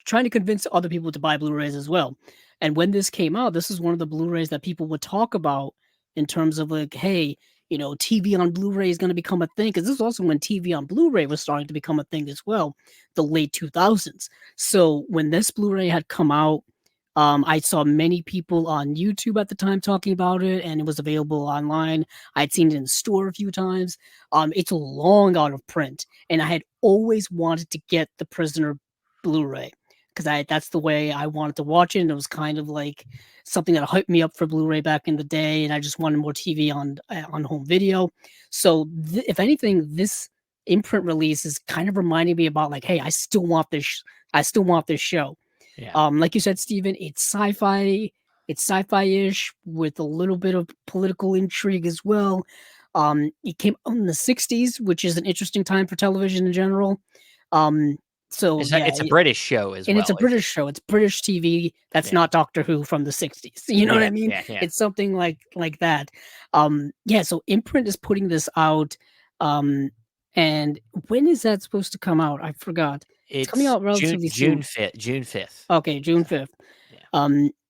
trying to convince other people to buy Blu-rays as well. And when this came out, this is one of the Blu-rays that people would talk about in terms of like, hey, TV on Blu-ray is going to become a thing. Because this is also when TV on Blu-ray was starting to become a thing as well, the late 2000s. So when this Blu-ray had come out, I saw many people on YouTube at the time talking about it, and it was available online. I'd seen it in the store a few times. It's long out of print, and I had always wanted to get the Prisoner Blu-ray because that's the way I wanted to watch it. And it was kind of like something that hyped me up for Blu-ray back in the day, and I just wanted more TV on home video. So if anything, this Imprint release is kind of reminding me about like, hey, I still want this. I still want this show.
Yeah.
Like you said, Steven, it's sci-fi. It's sci-fi-ish with a little bit of political intrigue as well. It came out in the 60s, which is an interesting time for television in general. So
it's a British show as well.
And it's a British show. It's British TV. That's not Doctor Who from the 60s. You know what I mean?
Yeah.
It's something like that. So Imprint is putting this out. And when is that supposed to come out? I forgot. It's coming out relatively
soon. June 5th.
Okay, June 5th.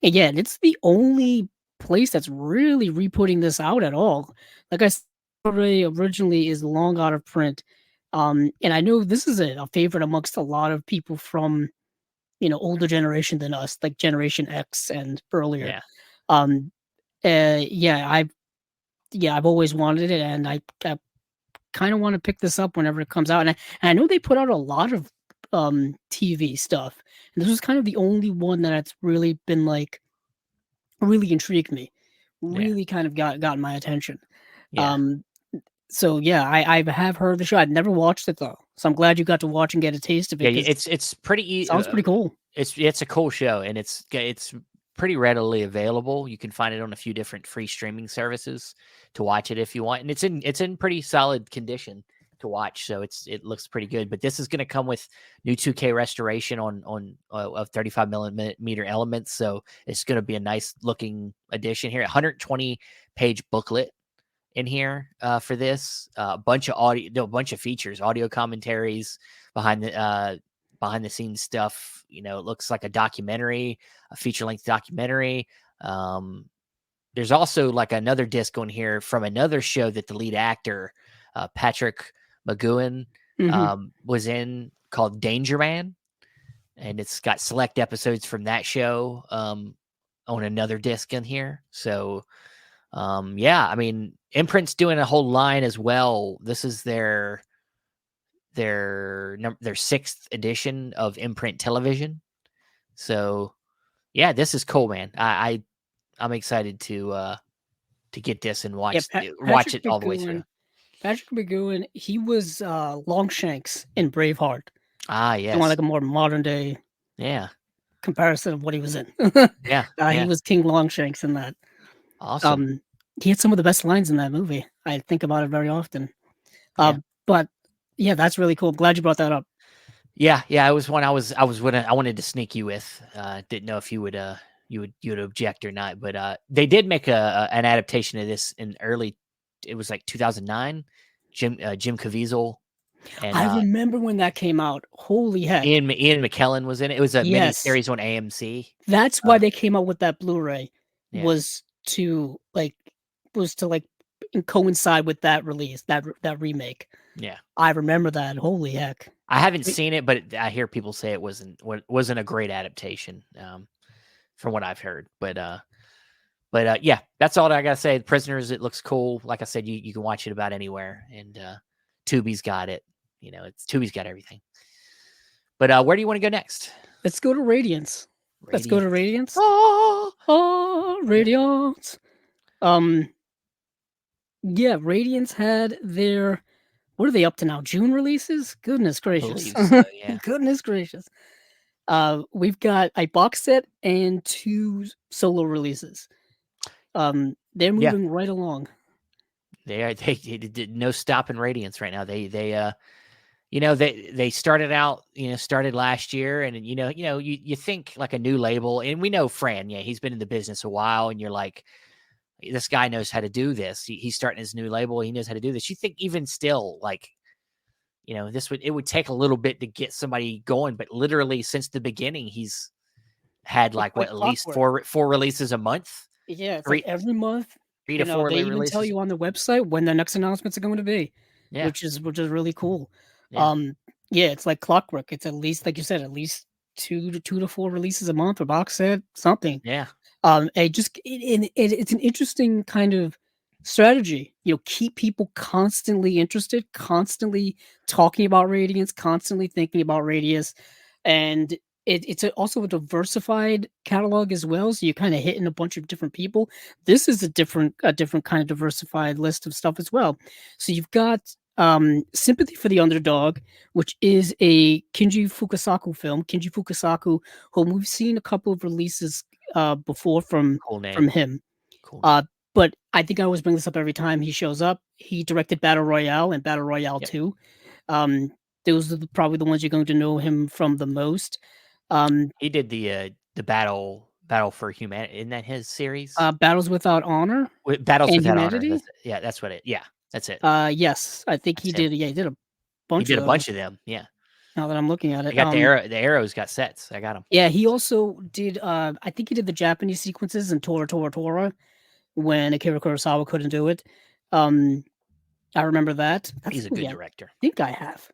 Again, it's the only place that's really re-putting this out at all. Like I said, originally is long out of print. And I know this is a favorite amongst a lot of people from, older generation than us, like Generation X and earlier. I've always wanted it, and I kind of want to pick this up whenever it comes out. And I know they put out a lot of TV stuff, and this was kind of the only one that's really been like really intrigued me, really kind of gotten my attention. I have heard of the show. I'd never watched it though, so I'm glad you got to watch and get a taste of it.
Yeah, it's pretty easy.
Sounds pretty cool.
It's a cool show, and it's pretty readily available. You can find it on a few different free streaming services to watch it if you want, and it's in pretty solid condition to watch, so it looks pretty good. But this is going to come with new 2K restoration on of 35 millimeter elements, so it's going to be a nice looking addition here. 120 page booklet in here for this, a bunch of audio, a bunch of features, audio commentaries, behind the scenes stuff. It looks like a documentary, a feature length documentary. There's also like another disc on here from another show that the lead actor, Patrick McGowan, was in, called Danger Man, and it's got select episodes from that show on another disc in here. So I mean, Imprint's doing a whole line as well. This is their 6th edition of Imprint television. So this is cool, man. I'm excited to get this and watch it all the way through.
Patrick McGowan, he was Longshanks in Braveheart.
Ah, yes.
I want like a more modern day comparison of what he was in. He was King Longshanks in that.
Awesome.
He had some of the best lines in that movie. I think about it very often. But that's really cool. I'm glad you brought that up.
Yeah, it was one I wanted to sneak you with. Didn't know if you would object or not, but they did make an adaptation of this in early. It was like 2009. Jim Caviezel and
I remember when that came out. Holy heck!
Ian McKellen was in it. It was a mini
Yes,
series on AMC.
that's why they came out with that Blu-ray.
Yeah,
Was to like coincide with that release, that remake.
yeah.
I remember that. Holy heck!
I haven't seen it, but I hear people say it wasn't a great adaptation, from what I've heard. But yeah, that's all I gotta say. The Prisoners, it looks cool. Like I said, you can watch it about anywhere, and Tubi's got it. Tubi's got everything. But where do you want to go next?
Let's go to Radiance. Let's go to Radiance.
Oh,
Radiance. Yeah, Radiance had their, what are they up to now? June releases? Goodness gracious.
So, yeah.
Goodness gracious. We've got a box set and 2 solo releases. They're moving right along.
They did no stopping Radiance right now. They started last year, and you think like a new label, and we know Fran, he's been in the business a while, and you're like, this guy knows how to do this. He's starting his new label. He knows how to do this. You think even still, like, it would take a little bit to get somebody going, but literally since the beginning, he's had like at least four releases a month.
Yeah, it's like every month.
3 to 4
they even
releases.
tell you on the website when the next announcements are going to be, which is really cool. Yeah. It's like clockwork. It's at least, like you said, at least 2 to 4 releases a month or box set, something.
Yeah.
It's an interesting kind of strategy. Keep people constantly interested, constantly talking about Radiance, constantly thinking about Radius, and it's also a diversified catalog as well. So you're kind of hitting a bunch of different people. This is a different kind of diversified list of stuff as well. So you've got Sympathy for the Underdog, which is a Kinji Fukasaku film. Kinji Fukasaku, whom we've seen a couple of releases before from him.
Cool.
But I think I always bring this up every time he shows up. He directed Battle Royale and Battle Royale 2. Those are probably the ones you're going to know him from the most.
He did the Battle for Humanity. Isn't that his series?
Battles Without Honor.
Battles
and
Without
Humanity?
Honor. That's what it. Yeah, that's it.
Yes, I think he did. Yeah, he did a bunch.
He did a bunch of them. Yeah.
Now that I'm looking at it,
I got the arrows got sets. I got them.
Yeah, he also did. I think he did the Japanese sequences in Tora when Akira Kurosawa couldn't do it. I remember that.
He's a good director.
I think I have.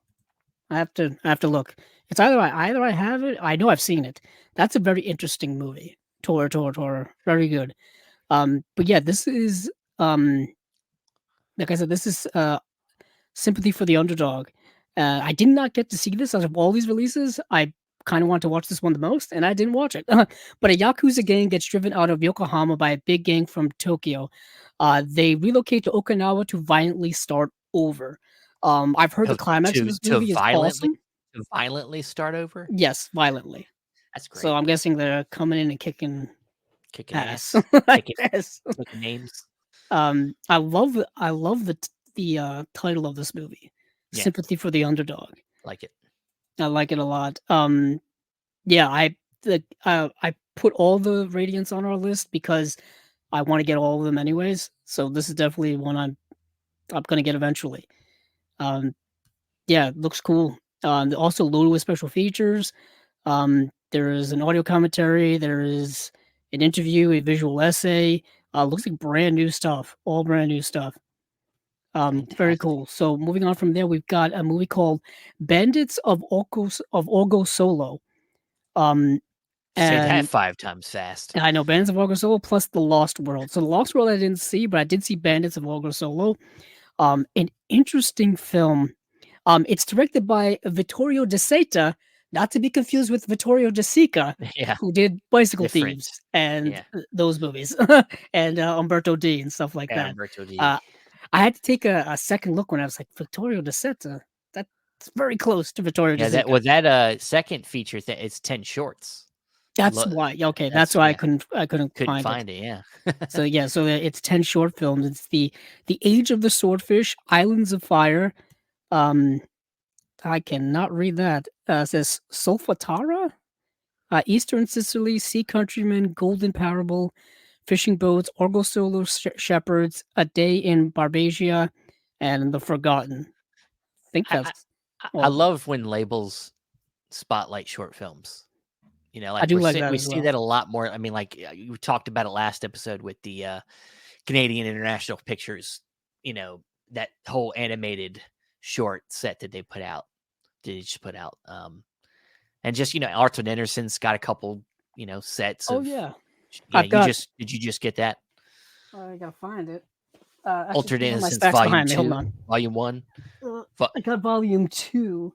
I have to look. It's either I have it. I know I've seen it. That's a very interesting movie. Tora. Very good. But yeah, this is like I said, this is Sympathy for the Underdog. I did not get to see this out of all these releases. I kind of want to watch this one the most, and I didn't watch it. But a Yakuza gang gets driven out of Yokohama by a big gang from Tokyo. They relocate to Okinawa to violently start over. I've heard the climax of this movie is awesome.
To violently start over?
Yes, violently.
That's great.
So I'm guessing they're coming in and kicking ass.
Kicking names.
I love the title of this movie.
Yeah.
Sympathy for the Underdog.
Like it.
I like it a lot. Yeah, I put all the Radiance on our list because I want to get all of them anyways. So this is definitely one I'm gonna get eventually. Yeah, it looks cool. Also loaded with special features. There is an audio commentary. There is an interview, a visual essay. Looks like brand new stuff. All brand new stuff. Very cool. So moving on from there, we've got a movie called Bandits of Orgonsolo.
Say that 5 times fast.
I know, Bandits of Orgonsolo plus The Lost World. So The Lost World I didn't see, but I did see Bandits of Orgonsolo. An interesting film. It's directed by Vittorio De Seta, not to be confused with Vittorio De Sica, who did Bicycle Thieves and those movies, and Umberto D and stuff like that.
Umberto D.
I had to take a second look when I was like, Vittorio De Seta. That's very close to Vittorio De Sica.
That second feature it's 10 shorts.
That's why. Okay, that's why I couldn't find
it. Yeah.
So it's 10 short films. It's the Age of the Swordfish, Islands of Fire, I cannot read that. It says Solfatara, Eastern Sicily, Sea Countrymen, Golden Parable, Fishing Boats, Orgonsolo Shepherds, A Day in Barbagia, and The Forgotten. I think
I,
that's
I
all.
love when labels spotlight short films. You know,
I
like
do like that
we
as
see
well.
that a lot more. I mean, like you talked about it last episode with the Canadian International Pictures. You know, that whole animated short set that they put out. Did just put out. And just Arthur Anderson's got a couple sets
Oh
of.
yeah,
Yeah,
I've got.
did you just get that?
I gotta find it. Actually,
Altered
it's on my
Innocence
stacks
Volume
behind me. Hold
2,
on.
Volume 1.
I got volume 2.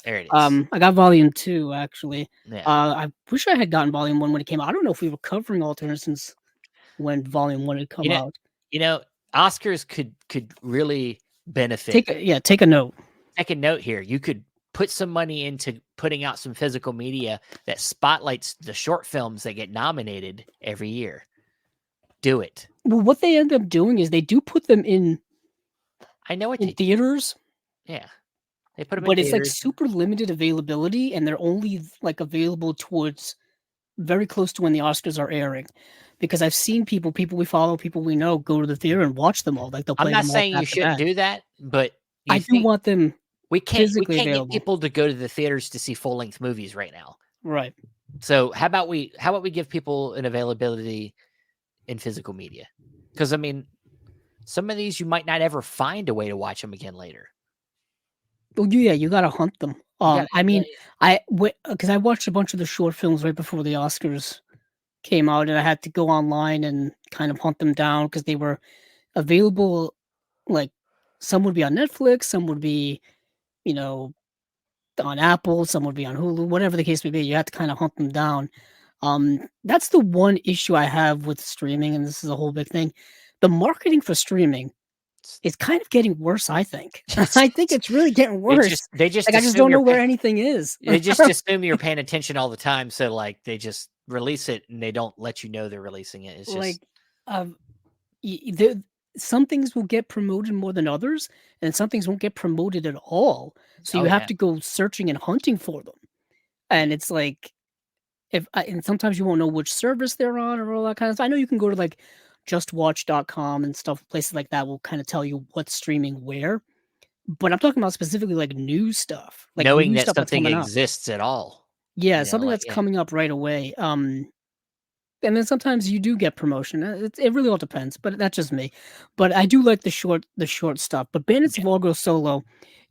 There it is.
I got volume 2 actually.
Yeah.
I wish I had gotten volume 1 when it came out. I don't know if we were covering Alternatives when volume 1 had come out.
Oscars could really benefit.
Take a note.
Take a note here. You could put some money into putting out some physical media that spotlights the short films that get nominated every year. Do it.
Well, what they end up doing is they do put them in.
I know it
in theaters.
Yeah, they put them
but
in
it's
theaters.
like super limited availability, and they're only like available towards very close to when the Oscars are airing. Because I've seen people we follow, people we know, go to the theater and watch them all. Like they'll play
I'm not
them all
saying you
back to
shouldn't
back.
do that, but
I do want them
we can't
physically
get
available.
people to go to the theaters to see full length movies right now.
Right.
So how about we give people an availability in physical media? Because I mean, some of these you might not ever find a way to watch them again later.
Well, yeah, you gotta hunt them. I mean, because I watched a bunch of the short films right before the Oscars came out, and I had to go online and kind of hunt them down because they were available. Like some would be on Netflix, some would be, on Apple, some would be on Hulu, whatever the case may be. You have to kind of hunt them down. That's the one issue I have with streaming, and this is a whole big thing. The marketing for streaming is kind of getting worse, I think. I think it's really getting worse.
They just
I just don't know where anything is.
They just assume you're paying attention all the time, so like they just release it and they don't let you know they're releasing it. It's
like,
just
some things will get promoted more than others, and some things won't get promoted at all. So you have to go searching and hunting for them, and it's like, and sometimes you won't know which service they're on or all that kind of stuff. I know you can go to like justwatch.com and stuff, places like that will kind of tell you what's streaming where. But I'm talking about specifically like new stuff, like
knowing
new
that
stuff that's
something
coming up.
exists at all.
Yeah, something that's coming up right away. And then sometimes you do get promotion. It really all depends, but that's just me. But I do like the short stuff. But Bandits of Orgonsolo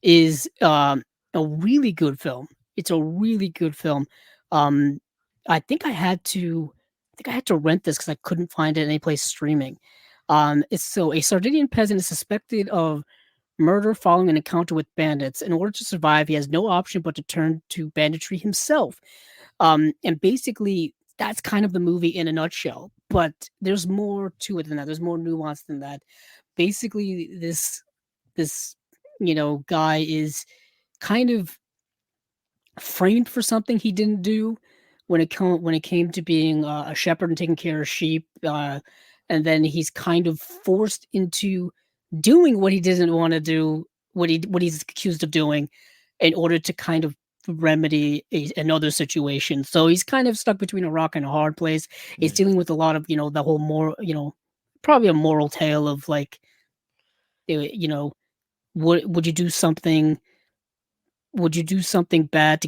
is a really good film. It's a really good film. I think I had to rent this because I couldn't find it any place streaming. It's so a Sardinian peasant is suspected of murder following an encounter with bandits. In order to survive, he has no option but to turn to banditry himself. And basically, that's kind of the movie in a nutshell. But there's more to it than that. There's more nuance than that. Basically, this guy is kind of framed for something he didn't do when it came to being a shepherd and taking care of sheep. And then he's kind of forced into doing what he didn't want to do, what he's accused of doing, in order to kind of remedy another situation. So he's kind of stuck between a rock and a hard place. He's dealing with a lot of, the whole moral, probably a moral tale of like, would you do something? Would you do something bad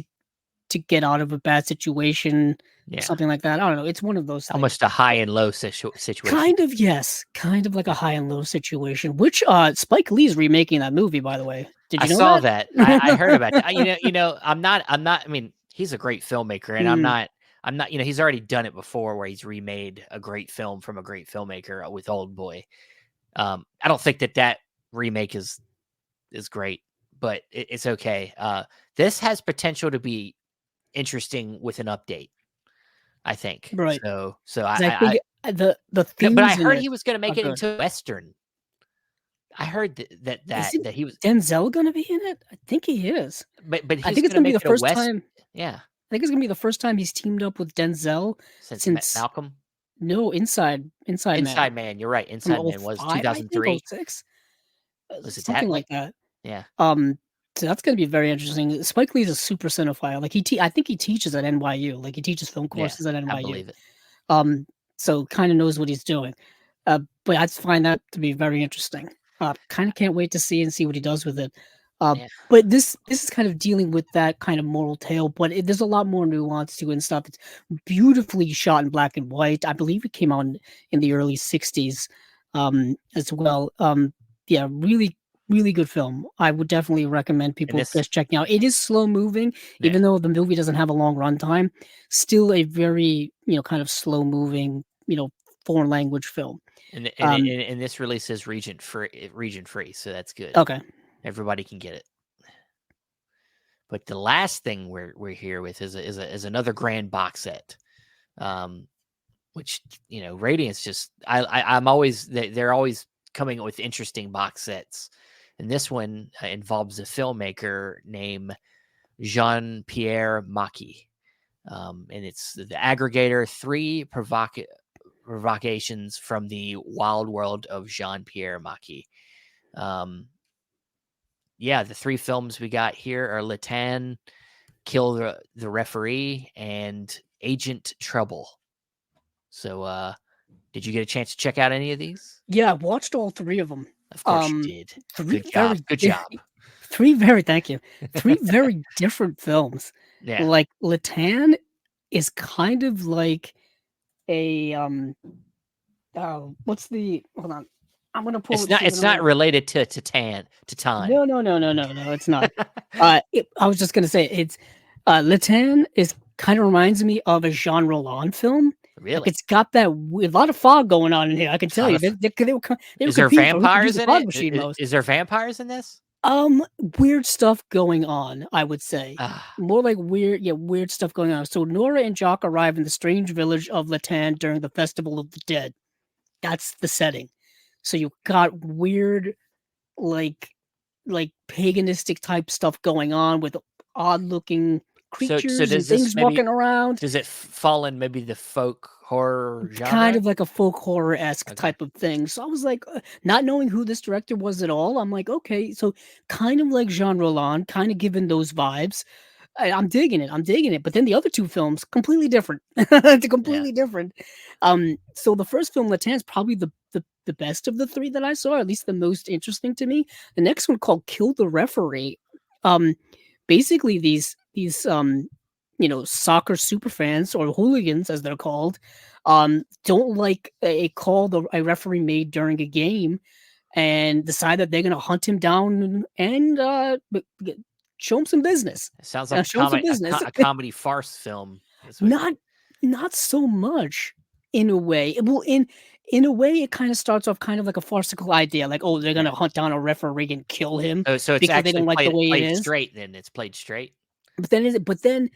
to get out of a bad situation?
Yeah.
Something like that. I don't know. It's one of those things.
Almost a high and low situation.
Kind of, yes. Kind of like a high and low situation, which Spike Lee's remaking that movie, by the way. Did you know
saw
that?
I heard about that. I'm not, I mean, he's a great filmmaker and I'm not, he's already done it before where he's remade a great film from a great filmmaker with Old Boy. I don't think that remake is great, but it's okay. This has potential to be interesting with an update, I think.
Right.
So
I think the themes.
But I heard he was going to make it into Western. I heard that he was
Denzel going to be in it. I think he is.
But
I think it's going to be the first time.
Yeah,
I think it's going to be the first time he's teamed up with Denzel since
Malcolm.
No, Inside
Man. You're right. Inside Man was 2003.
06.
Was it
something
that
like that.
Yeah.
So that's going to be very interesting. Spike Lee's a super cinephile. Like I think he teaches at NYU. Like he teaches film
Yeah,
courses at
I
NYU.
believe it.
So kind of knows what he's doing. But I find that to be very interesting. Kind of can't wait to see what he does with it.
Yeah.
But this is kind of dealing with that kind of moral tale, but there's a lot more nuance to it and stuff. It's beautifully shot in black and white. I believe it came out in the early '60s, as well. Yeah, really, really good film. I would definitely recommend
And
people
this,
just checking out. It is slow moving,
yeah.
even though the movie doesn't have a long runtime. Still a very kind of slow moving foreign language film.
And this release is region free, so that's good.
Okay.
Everybody can get it. But the last thing we're here with is another grand box set, which Radiance just I'm always they're always coming with interesting box sets, and this one involves a filmmaker named Jean-Pierre Mocky, and it's the aggregator 3 provocations from the wild world of Jean-Pierre Mocky. Yeah, the 3 films we got here are Latan, Kill the Referee, and Agent Trouble. So, did you get a chance to check out any of these?
Yeah, I watched all 3 of them.
Of course you did. Good job. Good job.
3 very thank you. 3 very different films.
Yeah.
Like Latan is kind of like a what's the hold on. I'm gonna pull
It's not related to Tan.
No, it's not. I was just gonna say it's Latan is kind of reminds me of a Jean Roland film.
Really?
Like it's got that a lot of fog going on in here. I can tell you.
Is there vampires in it? Is there vampires in this?
Weird stuff going on, I would say. More like weird stuff going on. So Nora and Jock arrive in the strange village of Latan during the Festival of the Dead. That's the setting. So you got weird, like paganistic type stuff going on with odd looking creatures and things walking around.
Does it fall in maybe the folk horror genre?
Kind of like a folk horror-esque type of thing. So I was like, not knowing who this director was at all, I'm like, okay, so kind of like Jean Roland, kind of given those vibes. I'm digging it. But then the other 2 films, completely different. It's completely different. So the first film, Latan, is probably the best of the 3 that I saw, at least the most interesting to me. The next one, called Kill the Referee, basically these soccer super fans, or hooligans as they're called, don't like a call a referee made during a game, and decide that they're going to hunt him down and show him some business.
It sounds like a comedy farce film.
Not so much in a way. Well, in a way, it kind of starts off kind of like a farcical idea, like, oh, they're going to hunt down a referee and kill him.
So it's actually they don't like the way it is. Straight, then it's played straight.
But it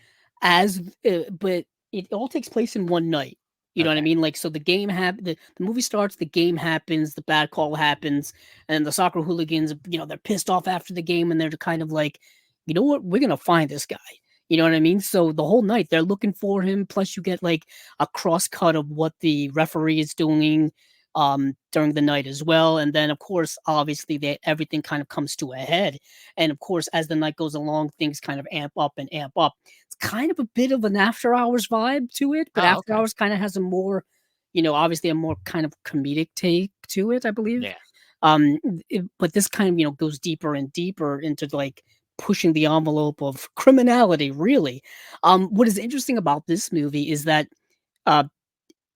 all takes place in one night. You know what I mean? Like, so the game the movie starts, the game happens, the bad call happens, and the soccer hooligans, they're pissed off after the game, and they're kind of like, you know what, we're gonna find this guy. You know what I mean? So the whole night they're looking for him. Plus, you get like a cross cut of what the referee is doing during the night as well. And then, of course, obviously, everything kind of comes to a head. And of course, as the night goes along, things kind of amp up and amp up. It's kind of a bit of an After Hours vibe to it, but After Hours kind of has a more, obviously a more kind of comedic take to it, I believe.
Yeah.
But this kind of, goes deeper and deeper into like pushing the envelope of criminality, really. What is interesting about this movie is that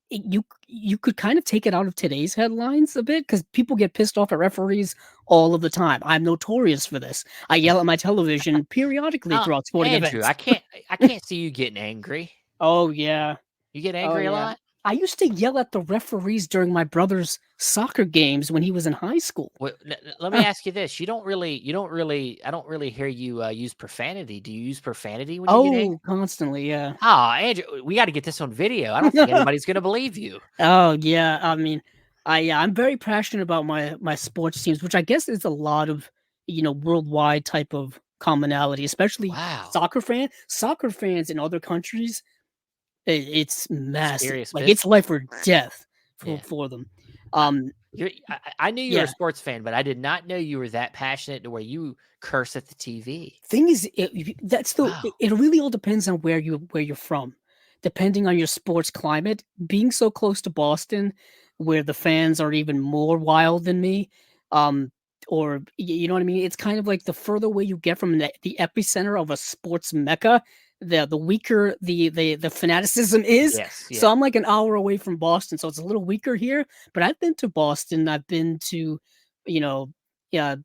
you could kind of take it out of today's headlines a bit, because people get pissed off at referees all of the time. I'm notorious for this. I yell at my television periodically throughout sporting
Andrew,
events.
I can't see you getting angry.
Oh yeah,
you get angry a lot.
I used to yell at the referees during my brother's soccer games when he was in high school.
Well, let me ask you this: I don't really hear you use profanity. Do you use profanity when you get angry?
Constantly, yeah.
Andrew, we got to get this on video. I don't think anybody's going to believe you.
Oh yeah, I mean, I'm very passionate about my sports teams, which I guess is a lot of worldwide type of commonality, especially soccer fans in other countries. It's massive. Like it's life or death for them.
I knew you were a
Yeah.
sports fan, but I did not know you were that passionate to where you curse at the TV.
Thing is,
Wow.
it really all depends on where you're from. Depending on your sports climate, being so close to Boston, where the fans are even more wild than me, um, or you know what I mean. It's kind of like the further away you get from the epicenter of a sports mecca, the weaker the fanaticism is.
Yes. Yeah.
So I'm like an hour away from Boston, so it's a little weaker here. But I've been to Boston. I've been to, you know, yeah,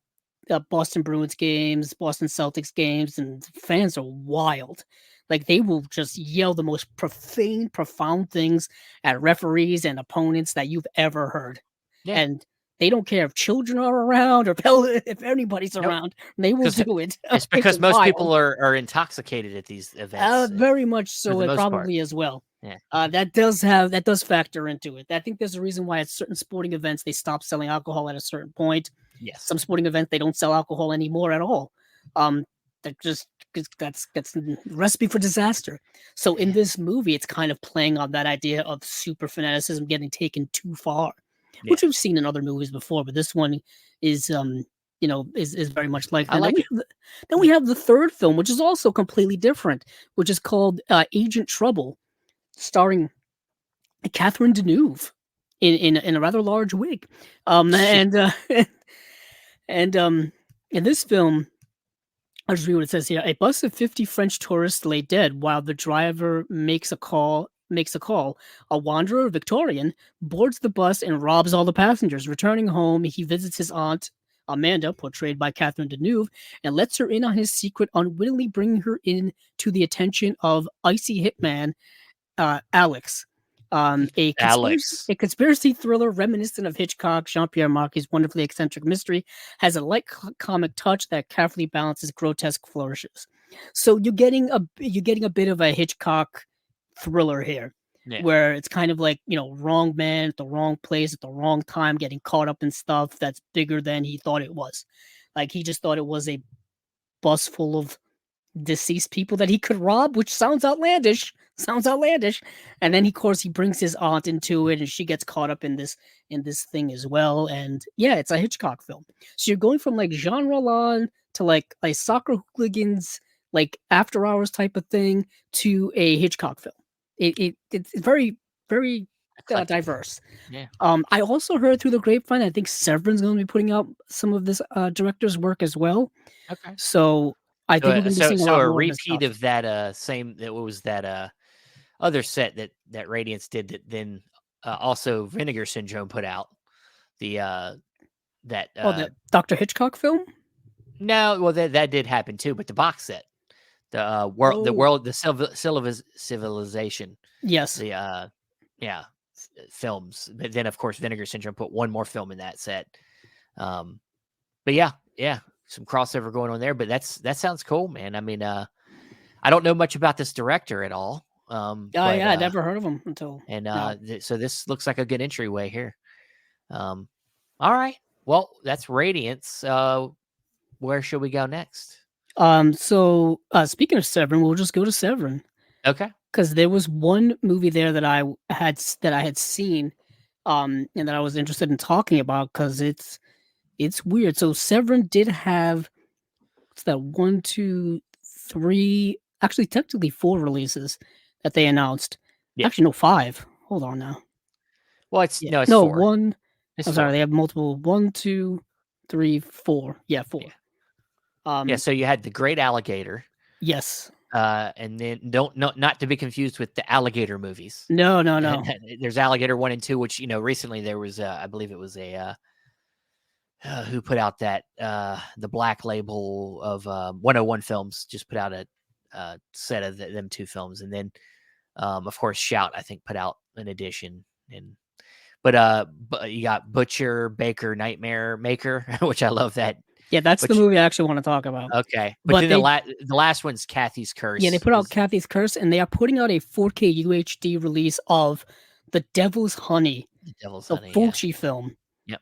Boston Bruins games, Boston Celtics games, and fans are wild. Like they will just yell the most profane, profound things at referees and opponents that you've ever heard.
Yeah.
And they don't care if children are around or if anybody's
Nope.
around. They will do it.
It's because most people are intoxicated at these events.
Very much
For
so.
the
It
most part.
probably as well.
Yeah.
That does factor into it. I think there's a reason why at certain sporting events they stop selling alcohol at a certain point.
Yes.
Some sporting events they don't sell alcohol anymore at all. That just that's recipe for disaster. So in this movie, it's kind of playing on that idea of super fanaticism getting taken too far, which we've seen in other movies before. But this one is is very much like that.
I like it.
Then we have the third film, which is also completely different, which is called Agent Trouble, starring Catherine Deneuve in a rather large wig. And in this film, I'll just read what it says here. A bus of 50 French tourists lay dead while the driver makes a call. A wanderer, Victorian, boards the bus and robs all the passengers. Returning home, he visits his aunt, Amanda, portrayed by Catherine Deneuve, and lets her in on his secret, unwittingly bringing her in to the attention of icy hitman Alex.
Alex.
A conspiracy thriller reminiscent of Hitchcock, Jean-Pierre Mocky's wonderfully eccentric mystery, has a light comic touch that carefully balances grotesque flourishes. So you're getting a bit of a Hitchcock thriller here, where it's kind of like, wrong man at the wrong place at the wrong time, getting caught up in stuff that's bigger than he thought it was. Like he just thought it was a bus full of deceased people that he could rob, which sounds outlandish. And then, of course, he brings his aunt into it, and she gets caught up in this thing as well. And yeah, it's a Hitchcock film. So you're going from like Jean Rollin to like a soccer hooligans, like After Hours type of thing, to a Hitchcock film. It's very, very diverse.
Yeah.
I also heard through the grapevine, I think Severin's going to be putting out some of this director's work as well.
Okay.
So I think we're going to be seeing a lot
a
more
repeat of that same that was that other set that Radiance did that then also Vinegar Syndrome put out the
the Dr. Hitchcock film.
No, well that did happen too, but the box set, the civilization.
Yes.
The films, but then of course Vinegar Syndrome put one more film in that set. But yeah, some crossover going on there, but that sounds cool, man. I mean, I don't know much about this director at all.
I never heard of him until.
And so this looks like a good entryway here. All right, well, that's Radiance. Where should we go next?
So speaking of Severin, we'll just go to Severin.
Okay.
Because there was one movie there that I had seen, and that I was interested in talking about because it's weird. So Severin did have what's that 1, 2, 3, actually technically 4 releases that they announced. Yeah. Actually, no, 5. Hold on now.
Well, it's 4.
1. I'm sorry, they have multiple. 1, 2, 3, 4. Yeah, 4.
Yeah. So you had The Great Alligator.
Yes.
And then not to be confused with the Alligator movies.
No.
There's Alligator 1 and 2, which recently there was I believe it was a who put out that the Black Label of 101 Films just put out a set of them 2 films, and then of course Shout I think put out an edition, but you got Butcher, Baker, Nightmare Maker, which I love that.
Yeah, that's the movie I actually want to talk about.
Okay, but then the last one's Kathy's Curse.
Yeah, they put out Kathy's Curse, and they are putting out a 4K UHD release of The Devil's Honey, the Fulci film.
Yep.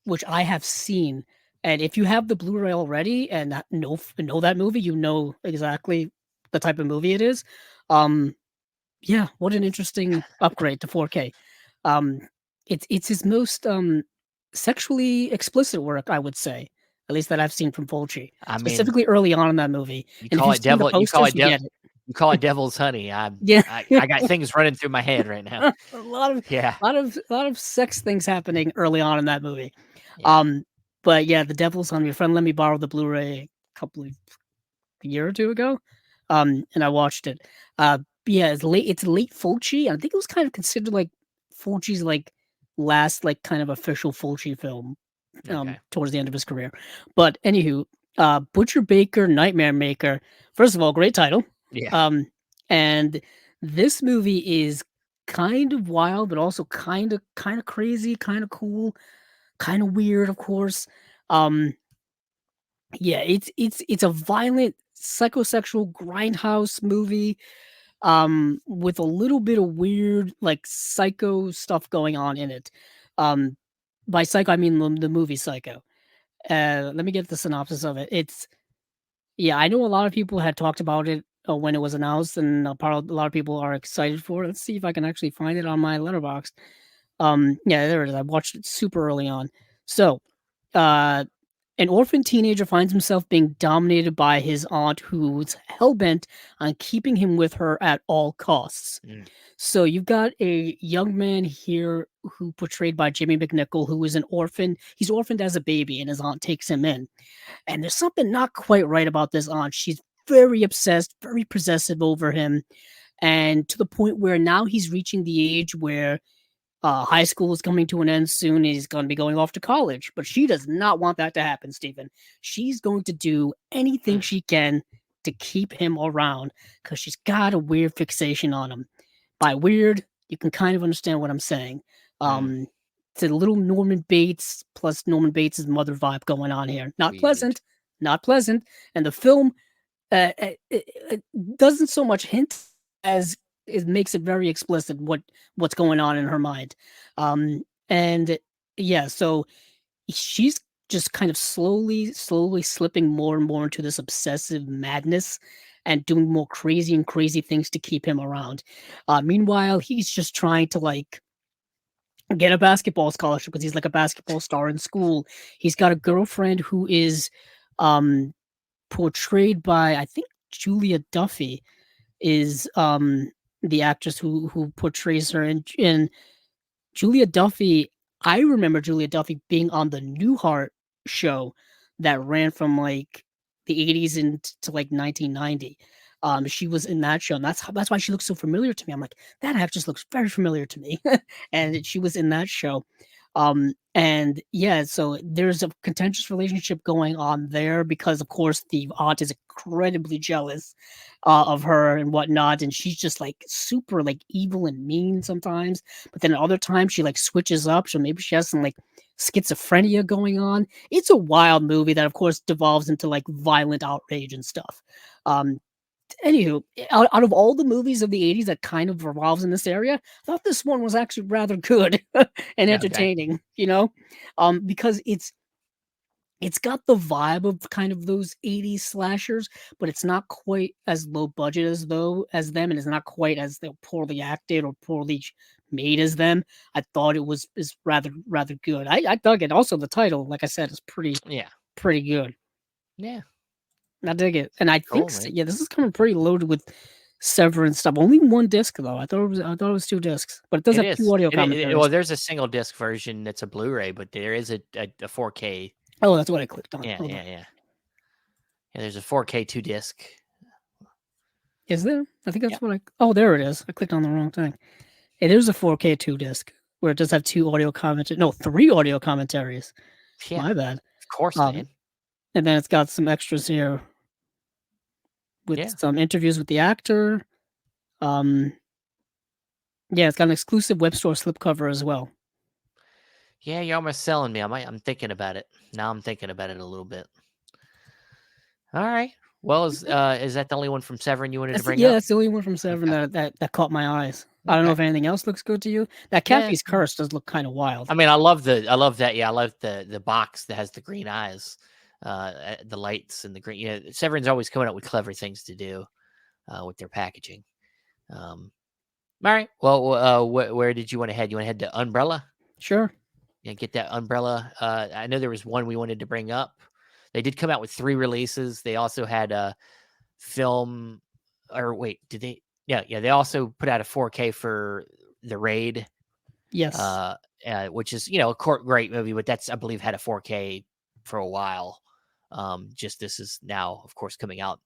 Which I have seen, and if you have the Blu-ray already and know that movie, you know exactly the type of movie it is. Yeah, what an interesting upgrade to 4K. it's his most sexually explicit work, I would say, at least that I've seen from Fulci,
I mean,
specifically early on in that movie.
you
And if
call
you've
it
seen the
devil.
posters, you get it.
You call it Devil's Honey.
Yeah,
I got things running through my head right now.
a lot of
Yeah.
sex things happening early on in that movie.
Yeah.
But yeah, The Devil's Honey. My friend let me borrow the Blu-ray a year or two ago, and I watched it. Yeah, it's late Fulci. I think it was kind of considered like Fulci's like last like kind of official Fulci film,
Okay.
towards the end of his career. But anywho, Butcher Baker, Nightmare Maker. First of all, great title.
Yeah.
And this movie is kind of wild, but also kind of crazy, kind of cool, kind of weird, of course. Yeah, it's a violent psychosexual grindhouse movie, with a little bit of weird like psycho stuff going on in it. By psycho I mean the movie Psycho. Let me get the synopsis of it. Yeah, I know a lot of people had talked about it when it was announced, and a lot of people are excited for it. Let's see if I can actually find it on my letterbox. Yeah, there it is. I watched it super early on. So, uh, an orphan teenager finds himself being dominated by his aunt, who's hellbent on keeping him with her at all costs.
Mm.
So you've got a young man here who portrayed by Jimmy McNichol, who is an orphan. He's orphaned as a baby, and his aunt takes him in. And there's something not quite right about this aunt. She's very obsessed, very possessive over him, and to the point where now he's reaching the age where high school is coming to an end soon. And he's going to be going off to college, but she does not want that to happen, Stephen. She's going to do anything she can to keep him around because she's got a weird fixation on him. By weird, you can kind of understand what I'm saying. It's a little Norman Bates plus Norman Bates' mother vibe going on here. Not
Weird.
pleasant, not pleasant. And the film it doesn't so much hint as it makes it very explicit what's going on in her mind. And yeah, so she's just kind of slowly slipping more and more into this obsessive madness and doing more crazy and crazy things to keep him around. Meanwhile, he's just trying to like get a basketball scholarship because he's like a basketball star in school. He's got a girlfriend who is portrayed by, I think, Julia Duffy is the actress who portrays her. And Julia Duffy, I remember Julia Duffy being on the Newhart show that ran from like the 80s into like 1990. She was in that show, and that's why she looks so familiar to me. I'm like, that actress looks very familiar to me. And she was in that show. And yeah, so there's a contentious relationship going on there because, of course, the aunt is incredibly jealous of her and whatnot, and she's just like super like evil and mean sometimes. But then at other times she like switches up, so maybe she has some like schizophrenia going on. It's a wild movie that, of course, devolves into like violent outrage and stuff. Anywho, out of all the movies of the 80s that kind of revolves in this area, I thought this one was actually rather good and entertaining, because it's got the vibe of kind of those 80s slashers, but it's not quite as low budget as them, and it's not quite as poorly acted or poorly made as them. I thought it is rather good. I dug it. Also, the title, like I said, is pretty good.
Yeah.
I dig it, and I think this is coming pretty loaded with Severin stuff. Only one disc though. I thought it was 2 discs, but it does have 2 audio commentaries.
Well, there's a single disc version that's a Blu-ray, but there is a 4K.
Oh, that's what I clicked on.
Yeah. There's a 4K 2 disc.
Is there? I think that's what I. Oh, there it is. I clicked on the wrong thing. It is a 4K 2 disc where it does have 2 audio commentaries. No, 3 audio commentaries.
Yeah,
my bad.
Of course, man.
And then it's got some extras here with some interviews with the actor. It's got an exclusive web store slipcover as well.
Yeah, you're almost selling me. I'm thinking about it. Now I'm thinking about it a little bit. All right. Well, is that the only one from Severin you wanted to bring up?
Yeah, that's the only one from Severin that caught my eyes. I don't know if anything else looks good to you. That Caffey's Curse does look kind of wild.
I mean, I love that. Yeah, I love the box that has the green eyes, the lights and the green. Severin's always coming up with clever things to do with their packaging. All right. Well, where did you want to head? You want to head to Umbrella?
Sure.
Yeah, get that umbrella. I know there was one we wanted to bring up. They did come out with 3 releases. They also had a film, or wait, did they? Yeah. They also put out a 4K for the Raid.
Yes.
Which is a great movie, but that's, I believe, had a 4K for a while. Just this is now, of course, coming out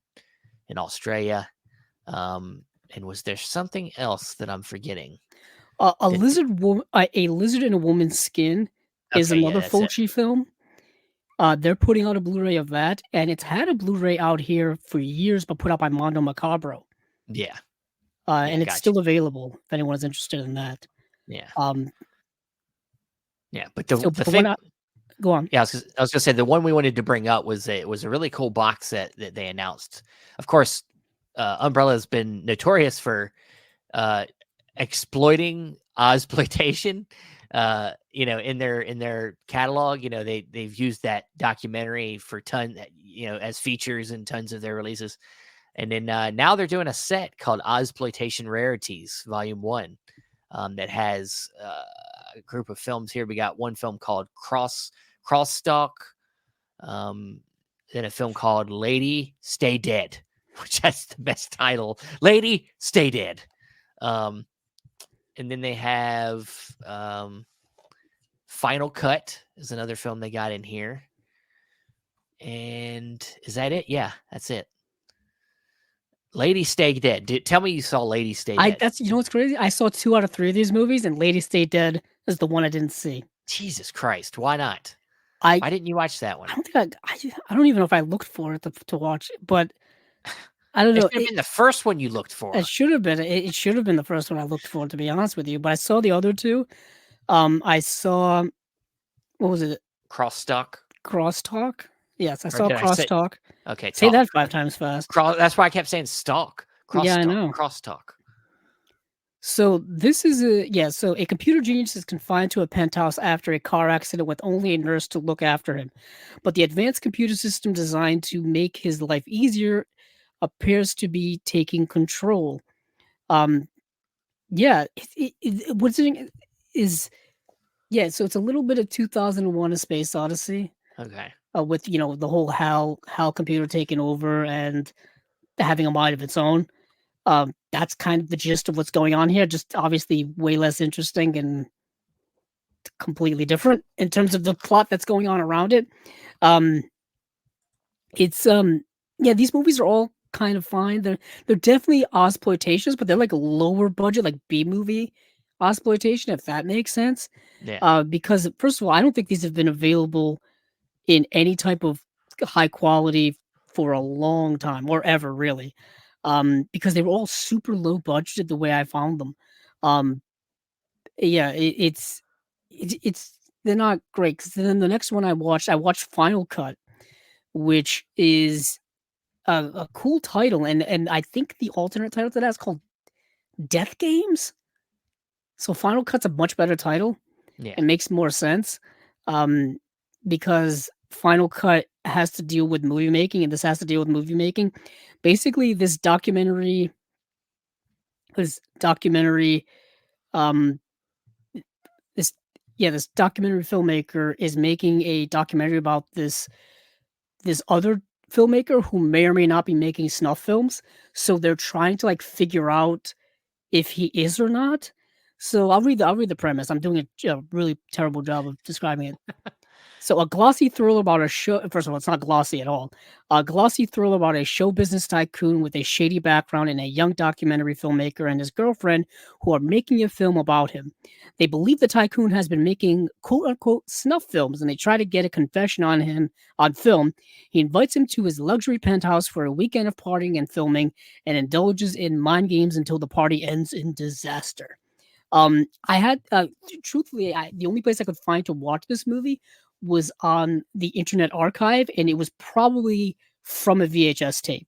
in Australia. And was there something else that I'm forgetting?
A lizard in a woman's skin is
Okay, yeah,
another
that's it.
Fulci film. They're putting out a Blu-ray of that, and it's had a Blu-ray out here for years, but put out by Mondo Macabro.
Yeah.
And it's
Gotcha.
still available if anyone is interested in that.
Yeah.
Um,
Yeah, but
so
the
the
thing.
one go on.
Yeah, I was gonna say the one we wanted to bring up was it was a really cool box set that they announced. Of course, Umbrella has been notorious for exploiting Ozploitation. In their catalog, they've used that documentary for as features in tons of their releases. And then now they're doing a set called Ozploitation Rarities Volume 1 that has a group of films here. We got one film called Crosstalk, then a film called Lady Stay Dead, which has the best title, Lady Stay Dead. And then they have Final Cut is another film they got in here. And is that it? Yeah, that's it. Lady Stay Dead. Tell me you saw Lady Stay Dead.
That's what's crazy? I saw 2 out of 3 of these movies, and Lady Stay Dead is the one I didn't see.
Jesus Christ! Why not? Why didn't you watch that one?
I don't think I don't even know if I looked for it to watch it, but I don't know.
It should have been the first one you looked for.
It should have been. It should have been the first one I looked for, to be honest with you. But I saw the other 2. I saw, what was it?
Crosstalk.
Yes, I saw Crosstalk.
Okay,
say that 5 times fast.
That's why I kept saying stalk. Crosstalk.
Yeah, I know.
Crosstalk.
So this is so a computer genius is confined to a penthouse after a car accident with only a nurse to look after him. But the advanced computer system designed to make his life easier appears to be taking control. Yeah, what's it is so it's a little bit of 2001: A Space Odyssey.
Okay.
With the whole HAL computer taking over and having a mind of its own. That's kind of the gist of what's going on here. Just obviously way less interesting and completely different in terms of the plot that's going on around it. It's these movies are all kind of fine. They're definitely Ozploitations, but they're like lower budget, like B movie Ozploitation, if that makes sense.
Yeah.
Because first of all, I don't think these have been available in any type of high quality for a long time, or ever really. Because they were all super low budgeted the way I found them. It's they're not great. Because then the next one I watched Final Cut, which is a cool title, and I think the alternate title to that is called Death Games. So Final Cut's a much better title.
Yeah.
It makes more sense. Because Final Cut has to deal with movie making, and this has to deal with movie making. Basically, this documentary this documentary filmmaker is making a documentary about this other filmmaker who may or may not be making snuff films. So they're trying to figure out if he is or not. So I'll read the premise. I'm doing a really terrible job of describing it. So a glossy thriller about a show. First of all, it's not glossy at all. A glossy thriller about a show business tycoon with a shady background and a young documentary filmmaker and his girlfriend who are making a film about him. They believe the tycoon has been making quote unquote snuff films, and they try to get a confession on him on film. He invites him to his luxury penthouse for a weekend of partying and filming, and indulges in mind games until the party ends in disaster. I had truthfully, the only place I could find to watch this movie was on the Internet Archive, and it was probably from a VHS tape.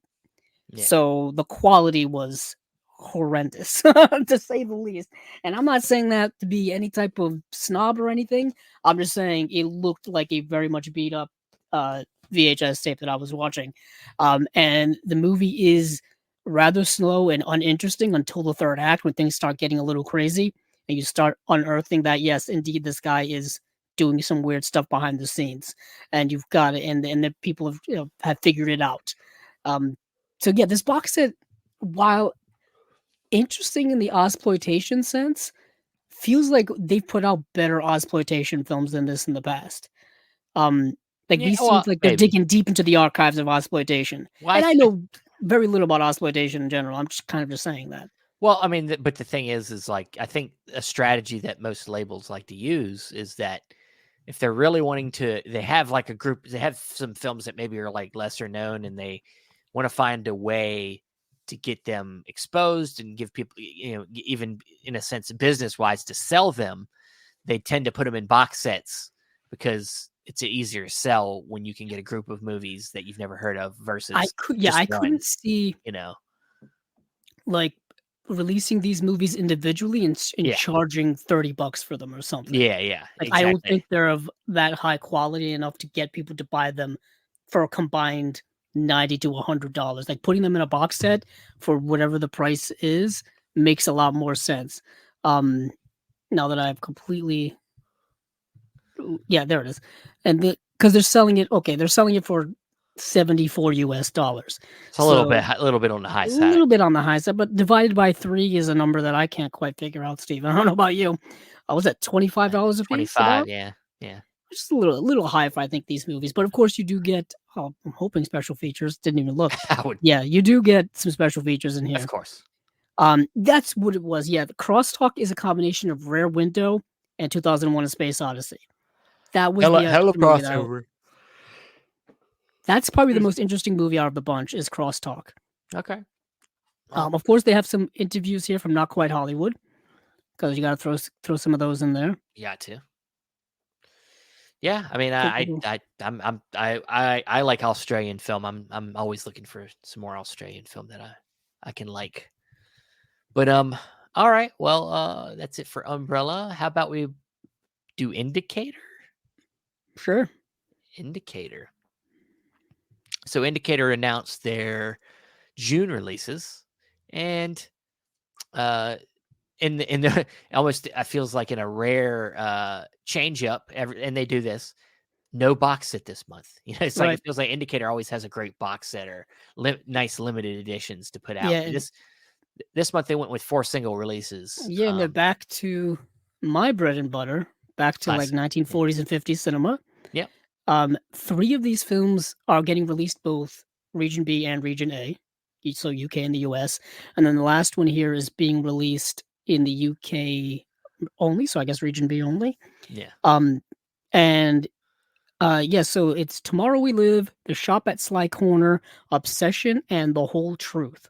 Yeah. So the quality was horrendous, to say the least. And I'm not saying that to be any type of snob or anything. I'm just saying it looked like a very much beat up VHS tape that I was watching. And the movie is rather slow and uninteresting until the third act, when things start getting a little crazy. and you start unearthing that, yes, indeed, this guy is doing some weird stuff behind the scenes, and you've got it, and the people have have figured it out. So yeah, this box set, while interesting in the Ozploitation sense, feels like they've put out better Ozploitation films than this in the past. Like
Yeah,
these seems
well,
like they're
maybe.
digging deep into the archives of Ozploitation,
Well,
and I know very little about Ozploitation in general. I'm just kind of just saying that.
well, I mean, but the thing is like I think a strategy that most labels like to use is that if they're really wanting to, they have like a group, they have some films that maybe are like lesser known, and they want to find a way to get them exposed and give people, even in a sense, business wise, to sell them. They tend to put them in box sets because it's easier to sell when you can get a group of movies that you've never heard of versus
I
one,
couldn't see like releasing these movies individually and charging $30 for them or something.
Yeah,
Like,
exactly.
I don't think they're of that high quality enough to get people to buy them for a combined $90 to $100. Like, putting them in a box set for whatever the price is makes a lot more sense. Now that I've completely, yeah, there it is, and because they're selling it, they're selling it for $74.
It's a little bit on the high side.
A little bit on the high side, but divided by 3 is a number that I can't quite figure out, Steve. I don't know about you. Was that $25 a piece?
25, yeah.
Just a little high for I think these movies, but of course you do get. I'm hoping special features. Didn't even look. Yeah, you do get some special features in here.
Of course.
That's what it was. Yeah, the Crosstalk is a combination of Rare Window and 2001: A Space Odyssey. That was the
crossover.
That's probably the most interesting movie out of the bunch is Crosstalk.
Okay.
Of course, they have some interviews here from Not Quite Hollywood because you got to throw some of those in there.
You got to. Yeah, I mean, I like Australian film. I'm always looking for some more Australian film that I can like. But all right, well, that's it for Umbrella. How about we do Indicator?
Sure.
Indicator. So Indicator announced their June releases, and in the almost it feels like in a rare change up, and they do this. No box set this month. It's like it feels like Indicator always has a great box set or nice limited editions to put out.
Yeah,
this month they went with 4 single releases.
Yeah, and they're back to my bread and butter, back to like 1940s and 50s cinema.
Yep.
3 of these films are getting released both Region B and Region A, so UK and the US, and then the last one here is being released in the UK only, so I guess Region B only.
Yeah.
And so it's Tomorrow We Live, The Shop at Sly Corner, Obsession, and The Whole Truth.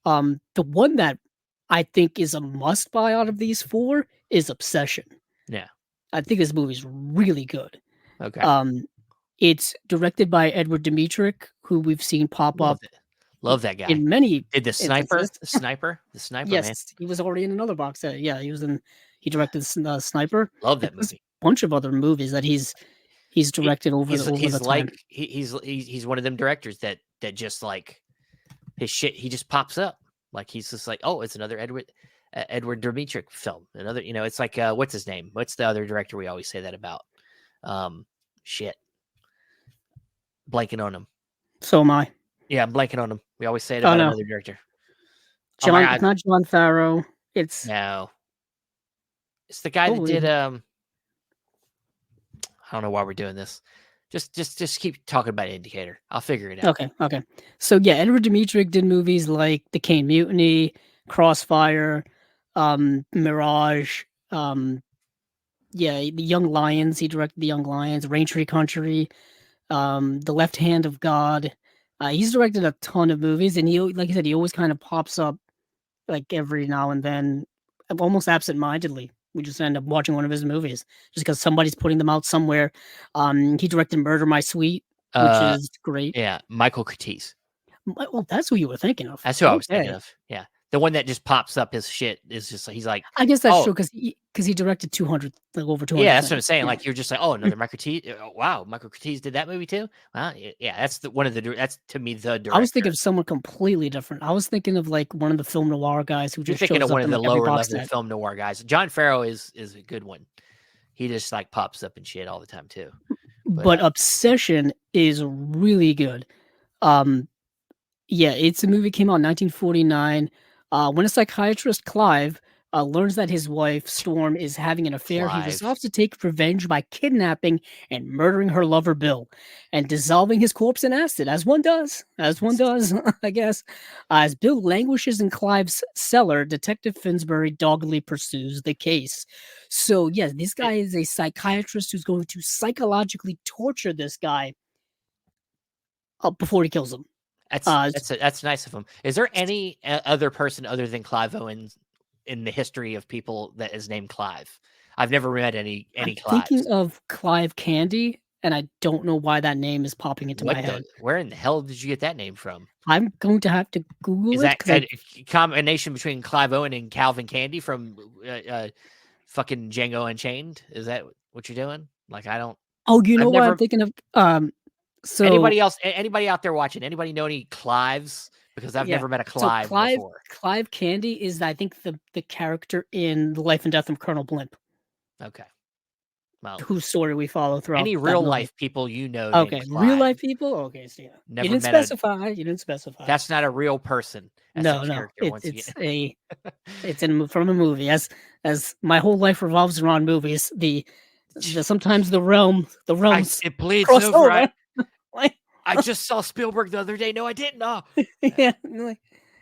The one that I think is a must buy out of these 4 is Obsession.
Yeah.
I think this movie's really good.
Okay.
It's directed by Edward Dmytryk, who we've seen pop up.
Love that guy.
In many
did the sniper,
instances.
the sniper.
Yes,
man.
He was already in another box set. Yeah, he directed Sniper.
Love that movie.
A bunch of other movies that he's directed over the time.
He's one of them directors that just like his shit, he just pops up. Like he's just like, oh, it's another Edward Dmytryk film. Another, it's like what's his name? What's the other director we always say that about? Shit. Blanking on him.
So am I.
Yeah, I'm blanking on him. We always say it about another director.
It's not John Farrow. It's
the guy that did I don't know why we're doing this. Just keep talking about Indicator. I'll figure it out.
Okay. So yeah, Edward Dmytryk did movies like The Caine Mutiny, Crossfire, Mirage, The Young Lions. He directed The Young Lions, Raintree Country, The Left Hand of God. He's directed a ton of movies, and he, like I said, he always kind of pops up like every now and then, almost absent-mindedly. We just end up watching one of his movies just because somebody's putting them out somewhere. He directed Murder My Sweet, which is great.
Yeah, Michael Curtiz.
Well, that's who you were thinking of.
That's who I was thinking of. Yeah, The one that just pops up his shit is just he's like,
I guess that's
oh
true because he directed 200, like over 200.
yeah, that's what I'm saying.
Yeah.
Like you're just like, oh, another Michael Criterion. Oh, wow, Michael Criterion did that movie too. Well, yeah, that's one of the that's to me the director.
I was thinking of someone completely different. I was thinking of like one of the film noir guys who
You're
just
thinking of
shows
one
up
of
in
the
like every
lower
box
level
set.
film noir guys. John Farrow is a good one. He just like pops up and shit all the time too.
But Obsession is really good. Yeah, it's a movie came out in 1949. When a psychiatrist, Clive, learns that his wife, Storm, is having an affair, he
Clive.
resolves to take revenge by kidnapping and murdering her lover, Bill, and dissolving his corpse in acid, as one does, I guess. As Bill languishes in Clive's cellar, Detective Finsbury doggedly pursues the case. So, yes, this guy is a psychiatrist who's going to psychologically torture this guy before he kills him.
That's nice of him. Is there any other person other than Clive Owen in the history of people that is named Clive? I've never met any Clives.
Thinking of Clive Candy, and I don't know why that name is popping into my head.
Where in the hell did you get that name from?
I'm going to have to Google
is
it.
Is that a combination between Clive Owen and Calvin Candy from fucking Django Unchained? Is that what you're doing? Like, I don't.
Oh, you know what I'm thinking of? So
anybody else? Anybody out there watching? Anybody know any Clives? Because I've never met a Clive before.
Clive Candy is, I think, the character in The Life and Death of Colonel Blimp.
Okay. Well,
whose story we follow throughout.
Any real life people you know?
Okay, real life people. Okay, so yeah.
Never
you didn't specify. You didn't specify.
That's not a real person. That's
no. It's from a movie. As my whole life revolves around movies. The sometimes the realms
it bleeds over. I just saw Spielberg the other day. No, I didn't. No.
Yeah,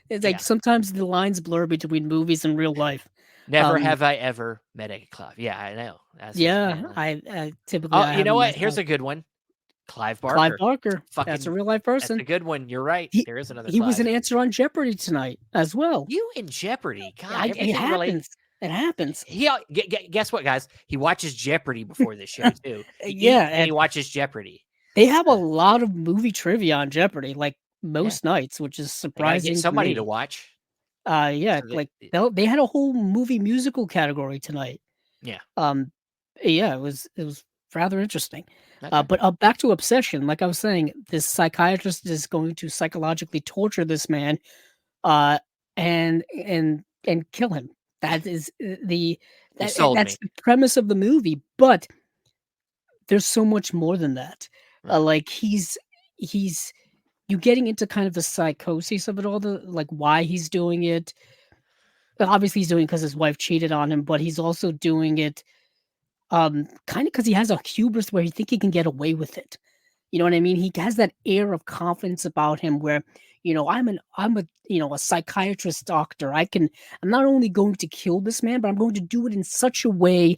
it's like sometimes the lines blur between movies and real life.
Never have I ever met a Clive. Yeah, I know.
I typically.
You know what? Here's a good one. Clive Barker.
Clive Barker. That's a real life person.
That's a good one. You're right. There is another.
He was an answer on Jeopardy tonight as well.
You in Jeopardy? God,
it happens. It happens.
Guess what, guys? He watches Jeopardy before this show too.
And
he watches Jeopardy.
They have a lot of movie trivia on Jeopardy, like most nights, which is surprising.
Get somebody to watch.
So they had a whole movie musical category tonight.
Yeah.
It was rather interesting. Okay. But back to Obsession, like I was saying, this psychiatrist is going to psychologically torture this man, and kill him. That is that's the premise of the movie. But there's so much more than that. Right. Like he's you getting into kind of the psychosis of it all, why he's doing it. Obviously, he's doing it because his wife cheated on him, but he's also doing it kind of because he has a hubris where he thinks he can get away with it. You know what I mean? He has that air of confidence about him where, I'm a psychiatrist doctor. I'm not only going to kill this man, but I'm going to do it in such a way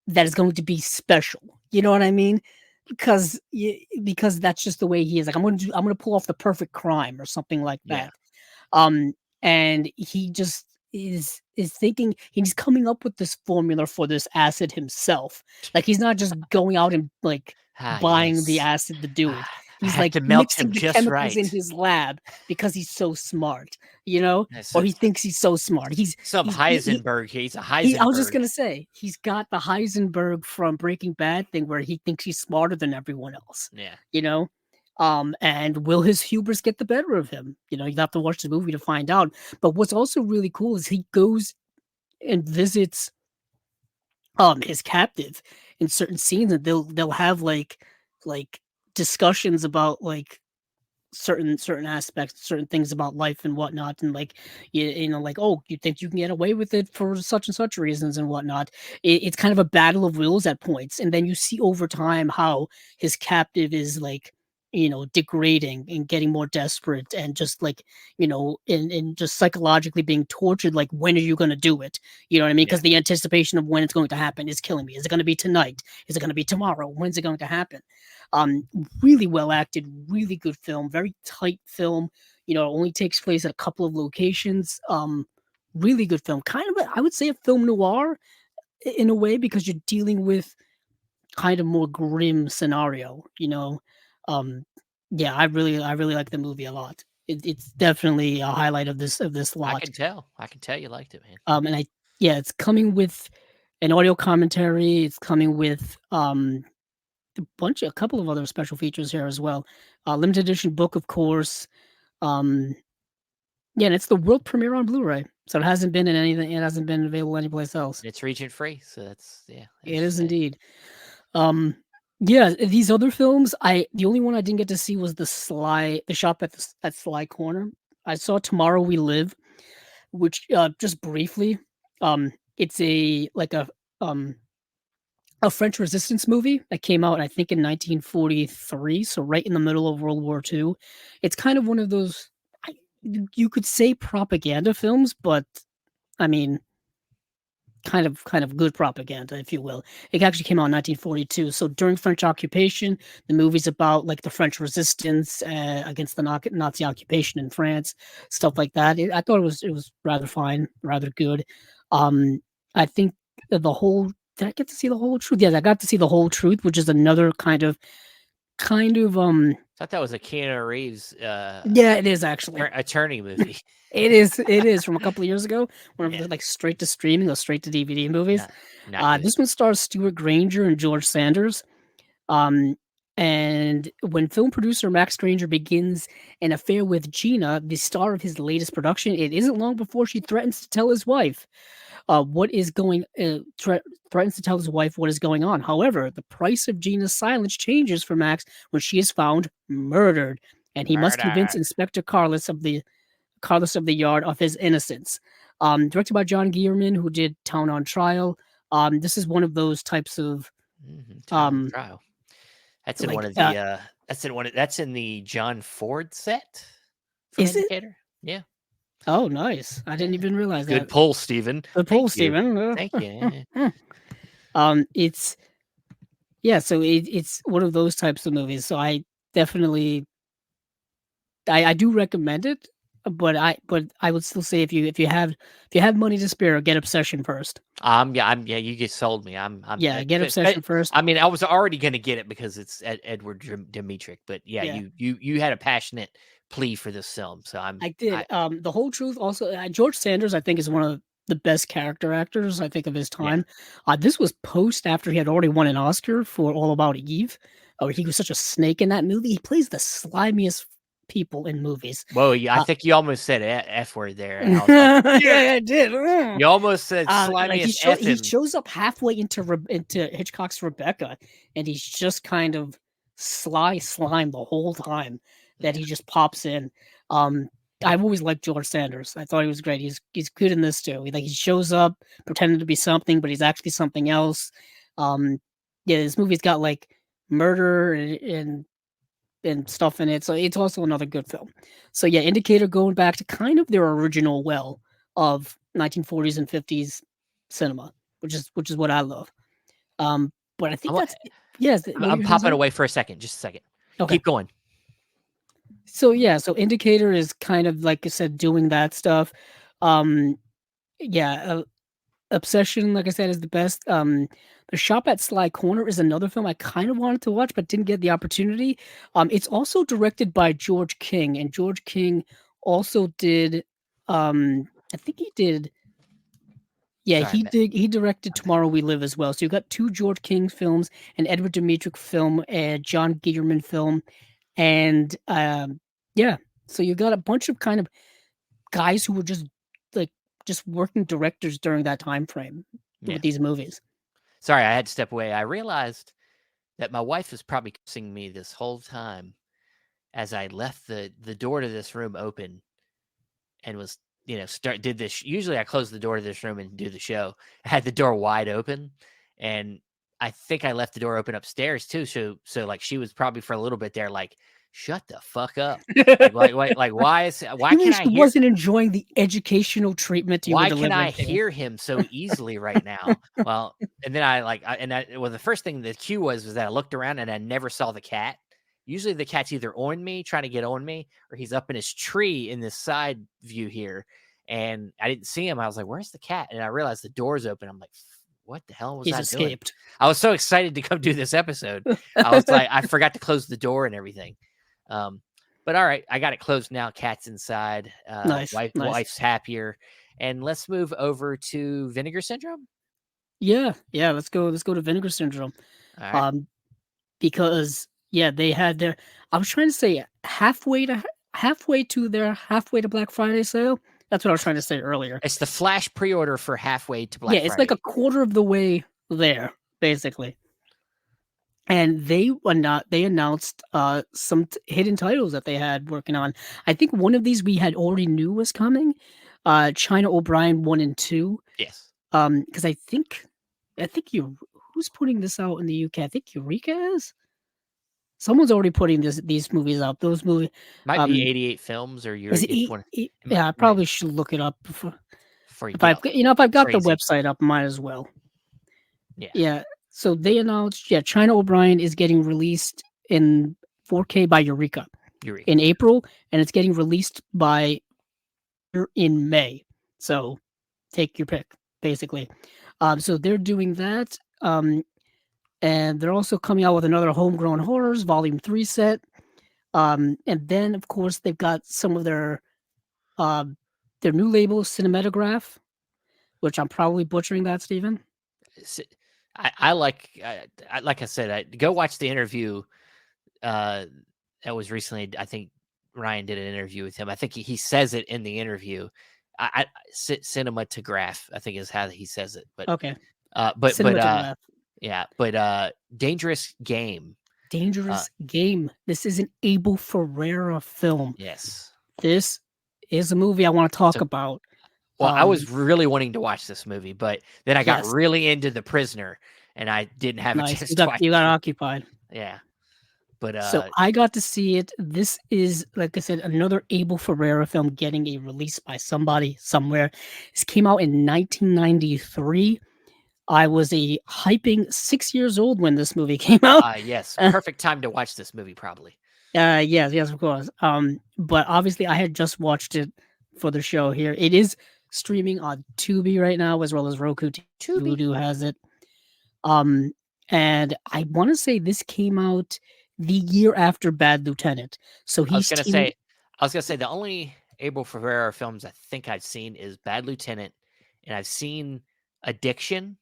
that is going to be special. You know what I mean? Because that's just the way he is. Like I'm going to pull off the perfect crime or something like that. And he just is thinking he's coming up with this formula for this acid himself. Like he's not just going out and buying the acid to do it. He's mixing the chemicals in his lab because he's so smart, or he thinks he's so smart. He's
Heisenberg. He's a Heisenberg.
I was just going to say, he's got the Heisenberg from Breaking Bad thing where he thinks he's smarter than everyone else.
Yeah.
And will his hubris get the better of him? You have to watch the movie to find out. But what's also really cool is he goes and visits his captive in certain scenes, and they'll have like discussions about certain aspects, certain things about life and whatnot, and oh, you think you can get away with it for such and such reasons and whatnot. It's kind of a battle of wills at points, and then you see over time how his captive is degrading and getting more desperate and just and just psychologically being tortured. Like, when are you going to do it? You know what I mean? Because the anticipation of when it's going to happen is killing me. Is it going to be tonight? Is it going to be tomorrow? When's it going to happen? Really well acted, really good film, very tight film. It only takes place at a couple of locations. Really good film. Kind of, I would say, a film noir in a way, because you're dealing with kind of more grim scenario, I really like the movie a lot. it's definitely a highlight of this lot.
I can tell you liked it, man.
And it's coming with an audio commentary. It's coming with a couple of other special features here as well. Limited edition book, of course. And it's the world premiere on Blu-ray, so it hasn't been in anything. It hasn't been available anyplace else.
It's region free, so that's
It is indeed. These other films, the only one I didn't get to see was the shop at Sly Corner. I saw Tomorrow We Live, which just briefly, it's a French resistance movie that came out, I think, in 1943, so right in the middle of World War II. It's kind of one of those, you could say propaganda films, but I mean, kind of good propaganda, if you will. It actually came out in 1942. So during French occupation, the movie's about like the French resistance against the Nazi occupation in France, stuff like that. I thought it was rather fine, rather good. I think did I get to see The Whole Truth? Yes, I got to see The Whole Truth, which is another kind of
I thought that was a Keanu Reeves
yeah, it is actually
attorney movie.
It is from a couple of years ago, one of the like straight to streaming or straight to DVD movies. This one stars Stuart Granger and George Sanders. And when film producer Max Granger begins an affair with Gina, the star of his latest production, it isn't long before she threatens to tell his wife threatens to tell his wife what is going on. However, the price of Gina's silence changes for Max when she is found murdered, and he must convince Inspector Carlos of the Yard of his innocence. Directed by John Guillermin, who did Town on Trial. This is one of those types of
Trial. That's in one of the that's in the John Ford set.
Is
Indicator?
It?
Yeah.
Oh, nice. I didn't even realize that.
Good pull, Stephen.
Good pull, Stephen.
Thank you.
It's one of those types of movies. So I definitely I do recommend it, but I would still say if you have money to spare, get Obsession first.
You just sold me.
Get Obsession first.
I mean, I was already going to get it because it's Edward Dmytryk, but you had a passionate plea for this film, so
I did. The Whole Truth also. George Sanders, I think, is one of the best character actors I think of his time. This was after he had already won an Oscar for All About Eve. He was such a snake in that movie. He plays the slimiest people in movies.
Whoa, I think you almost said F word there.
I did.
You almost said slimiest
he shows up halfway into Hitchcock's Rebecca, and he's just kind of slime the whole time that he just pops in. I've always liked George Sanders. I thought he was great. He's good in this too. He shows up pretending to be something, but he's actually something else. This movie's got like murder and stuff in it, so it's also another good film. So Indicator, going back to kind of their original well of 1940s and 50s cinema, which is what I love. But I think
I'm popping away for a second. Just a second. Okay. Keep going.
So Indicator is kind of, like I said, doing that stuff. Obsession, like I said, is the best. The Shop at Sly Corner is another film I kind of wanted to watch but didn't get the opportunity. It's also directed by George King, and George King also did I think he did he directed Tomorrow We Live as well. So you got two George King films, an Edward Dmytryk film, a John Guillermin film, and so you got a bunch of kind of guys who were just working directors during that time frame with these movies.
Sorry, I had to step away. I realized that my wife was probably kissing me this whole time as I left the door to this room open and was, did this. Usually I close the door to this room and do the show. I had the door wide open, and I think I left the door open upstairs too. So like she was probably for a little bit there, like, shut the fuck up. Why can I
wasn't enjoying the educational treatment you were delivering?
Why can I hear him so easily right now? Well, and then the first thing the cue was that I looked around and I never saw the cat. Usually the cat's either on me, trying to get on me, or he's up in his tree in this side view here. And I didn't see him. I was like, where's the cat? And I realized the door's open. I'm like, what the hell was I doing? I was so excited to come do this episode. I was like, I forgot to close the door and everything. But all right, I got it closed now. Cat's inside.
Nice.
Wife's happier. And let's move over to Vinegar Syndrome.
Yeah. Let's go to Vinegar Syndrome.
All right.
Because they had their. I was trying to say halfway to Black Friday sale. That's what I was trying to say earlier.
It's the flash pre-order for halfway to Black Friday.
It's like a quarter of the way there, basically. And they announced some hidden titles that they had working on. I think one of these we had already knew was coming. China O'Brien 1 and 2.
Yes.
Because I think who's putting this out in the UK? I think Eureka is. Someone's already putting these movies out. Those movies
might be 88 Films or
is it yeah, I probably should look it up if I've got the website up, might as well. Yeah. So they announced, China O'Brien is getting released in 4K by Eureka in April, and it's getting released in May. So take your pick, basically. So they're doing that. And they're also coming out with another Homegrown Horrors Volume 3 set. And then, of course, they've got some of their new label, Cinematograph, which I'm probably butchering that, Stephen.
I like I said, go watch the interview that was recently. I think Ryan did an interview with him. I think he says it in the interview. Cinematograph, I think is how he says it. But
okay,
but Dangerous Game.
Game. This is an Abel Ferrara film.
Yes,
this is a movie I want to talk about.
Well, I was really wanting to watch this movie, but then I got really into The Prisoner, and I didn't have a chance to watch it.
You got occupied.
Yeah. But
so I got to see it. This is, like I said, another Abel Ferrara film getting a release by somebody somewhere. This came out in 1993. I was a hyping 6 years old when this movie came out.
Yes, perfect time to watch this movie, probably.
Yes, of course. But obviously, I had just watched it for the show here. It is streaming on Tubi right now, as well as Roku. Tubi has it. And I want to say this came out the year after Bad Lieutenant. So I was
gonna say the only Abel Ferrara films I think I've seen is Bad Lieutenant, and I've seen Addiction.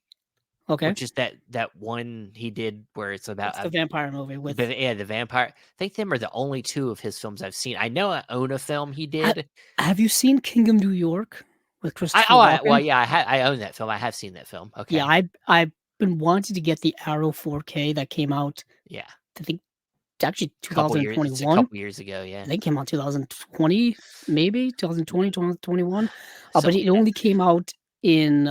Okay,
which is that one he did where it's about
the vampire movie with
the vampire. I think them are the only two of his films I've seen. I know I own a film he did.
Have you seen Kingdom New York with Christopher Walken?
I own that film. I have seen that film. Okay.
Yeah, I've been wanting to get the Arrow 4K that came out.
Yeah,
I think actually 2021.
A couple years ago. Yeah,
I think it came out 2020, maybe 2020, 2021. But it only came out in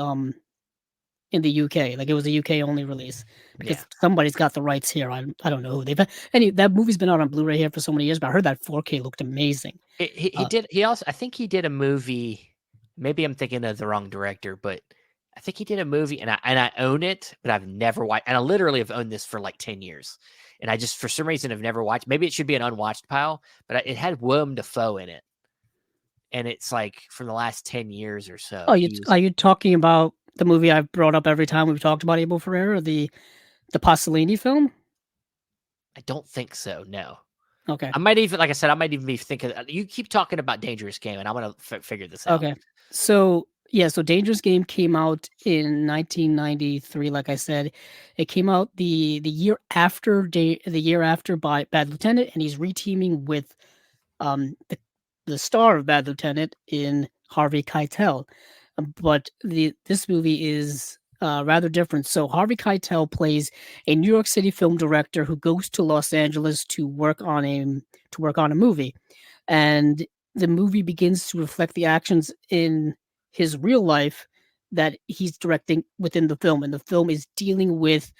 the UK. Like, it was a UK only release because somebody's got the rights here. I don't know who they've. That movie's been out on Blu-ray here for so many years, but I heard that 4K looked amazing.
He did. He also, I think he did a movie. Maybe I'm thinking of the wrong director, but I think he did a movie, and I own it, but I've never watched. And I literally have owned this for like 10 years, and I just for some reason have never watched. Maybe it should be an unwatched pile, but it had Willem Dafoe in it, and it's like from the last 10 years or so.
Are you talking about the movie I've brought up every time we've talked about Abel Ferrara, the Pasolini film?
I don't think so. No.
Okay.
I might even be thinking. You keep talking about Dangerous Game, and I'm gonna figure this out.
Okay. So Dangerous Game came out in 1993. Like I said, it came out the year after by Bad Lieutenant, and he's reteaming with the star of Bad Lieutenant in Harvey Keitel. But this movie is rather different. So Harvey Keitel plays a New York City film director who goes to Los Angeles to work on a movie, and the movie begins to reflect the actions in his real life that he's directing within the film, and the film is dealing with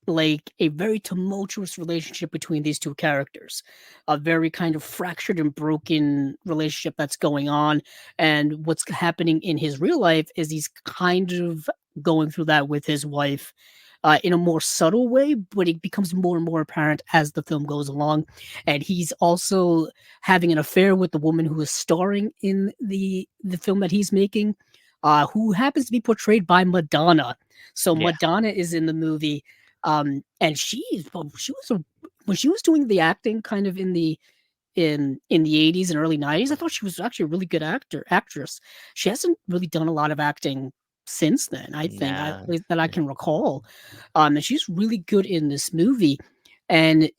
like a very tumultuous relationship between these two characters, a very kind of fractured and broken relationship that's going on. And what's happening in his real life is he's kind of going through that with his wife in a more subtle way, but it becomes more and more apparent as the film goes along. And he's also having an affair with the woman who is starring in the film that he's making, who happens to be portrayed by Madonna. So Madonna is in the movie. And she was a when she was doing the acting kind of in the 80s and early 90s, I thought she was actually a really good actress. She hasn't really done a lot of acting since then, I think, at
Nah.
least that I can recall. And she's really good in this movie. And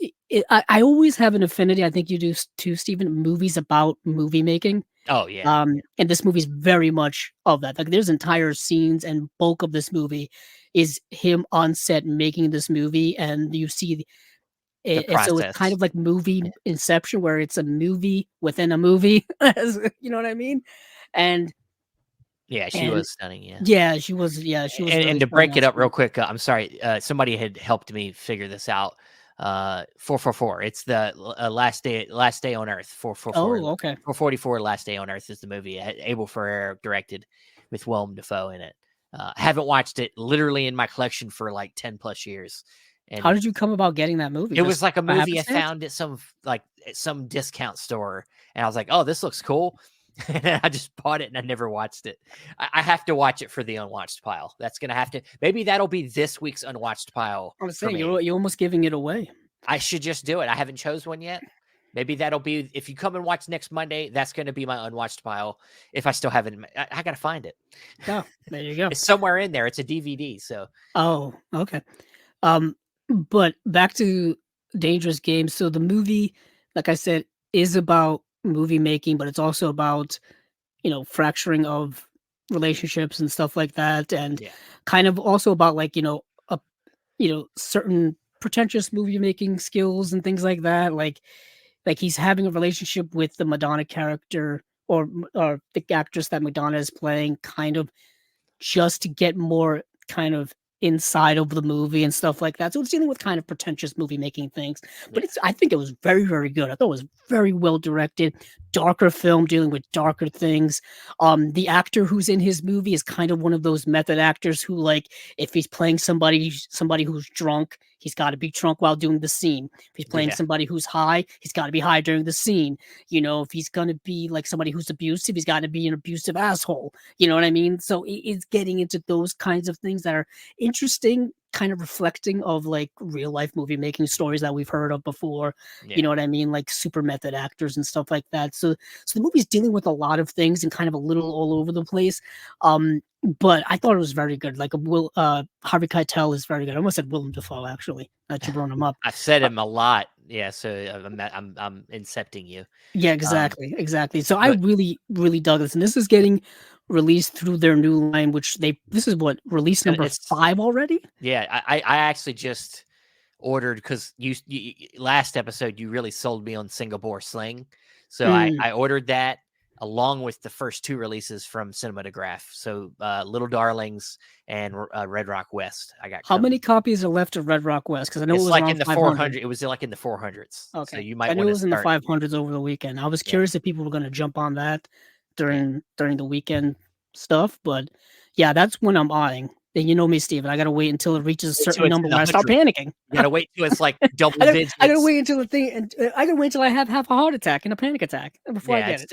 I always have an affinity, I think you do too, Stephen, movies about movie making.
Oh yeah.
And this movie is very much of that. Like there's entire scenes and bulk of this movie is him on set making this movie, and you see
The
and so it's kind
process.
of like movie
Yeah.
Inception, where it's a movie within a movie, you know what I mean? And
Yeah, she
and
was stunning. Yeah.
she was
And
really
to
stunning
break
on
it up real
screen.
quick, I'm sorry, somebody had helped me figure this out. 444. It's the last day on Earth. 444.
Oh, okay.
444. Last Day on Earth is the movie. Abel Ferrara directed, with Willem Dafoe in it. I haven't watched it literally in my collection for like 10 plus years,
How
and
did you come about getting that movie?
it was
Just
like a
by
movie I
happenstance?
found at some discount store, and I was like, "Oh, this looks cool." And I just bought it, and I never watched it. I have to watch it for the unwatched pile. That's gonna have to. Maybe that'll be this week's unwatched pile
I'm
for
saying
me.
you're almost giving it away.
I should just do it. I haven't chose one yet. Maybe that'll be, if you come and watch next Monday. That's going to be my unwatched pile. If I still haven't, I got to find it.
Oh, there you go.
It's somewhere in there. It's a DVD. So
Oh, okay. Um, but back to Dangerous Games. So the movie, like I said, is about movie making, but it's also about, fracturing of relationships and stuff like that, and
yeah,
kind of also about like, certain pretentious movie making skills and things like that. Like he's having a relationship with the Madonna character, or the actress that Madonna is playing, kind of just to get more kind of inside of the movie and stuff like that. So it's dealing with kind of pretentious movie making things. But
yeah,
I think it was very, very good. I thought it was very well directed, darker film dealing with darker things. The actor who's in his movie is kind of one of those method actors who, like, if he's playing somebody who's drunk, he's got to be drunk while doing the scene. If he's playing
yeah,
somebody who's high, he's got to be high during the scene. If he's gonna be like somebody who's abusive, he's got to be an abusive asshole. You know what I mean? So it's getting into those kinds of things that are interesting, kind of reflecting of like real life movie making stories that we've heard of before. You
yeah.
know what I mean? Like super method actors and stuff like that. So the movie's dealing with a lot of things and kind of a little all over the place. But I thought it was very good. Like Harvey Keitel is very good. I almost said Willem Dafoe actually. That you brought him up.
I've said
Uh,
him a lot. Yeah, so I'm incepting you.
Yeah,
Um,
exactly. So I
but
really, really dug this, and this is getting released through their new line, which this is what, release number
it's
5 already?
yeah. I actually just ordered, because last episode you really sold me on Singapore Sling, so
Mm.
I ordered that along with the first two releases from Cinematograph. So Little Darlings and Red Rock West. I got
How many
coming.
copies are left of Red Rock West? Because I know it
It's
was
like
around
in the
500.
400. It was like in the 400s. So
Okay.
you
I
might
knew
want
it
to
was in the
start.
500s over the weekend. I was
Yeah,
curious if people were gonna jump on that
yeah.
during the weekend stuff, but yeah, that's when I'm eyeing. And you know me, Steven, I gotta wait until it reaches a
Wait till
certain
it's
number
in the
where I start
hundreds.
panicking.
You gotta wait till it's like double
I gotta
digits.
wait until the thing, and I gotta wait until I have half a heart attack and a panic attack before I
Yeah,
get it.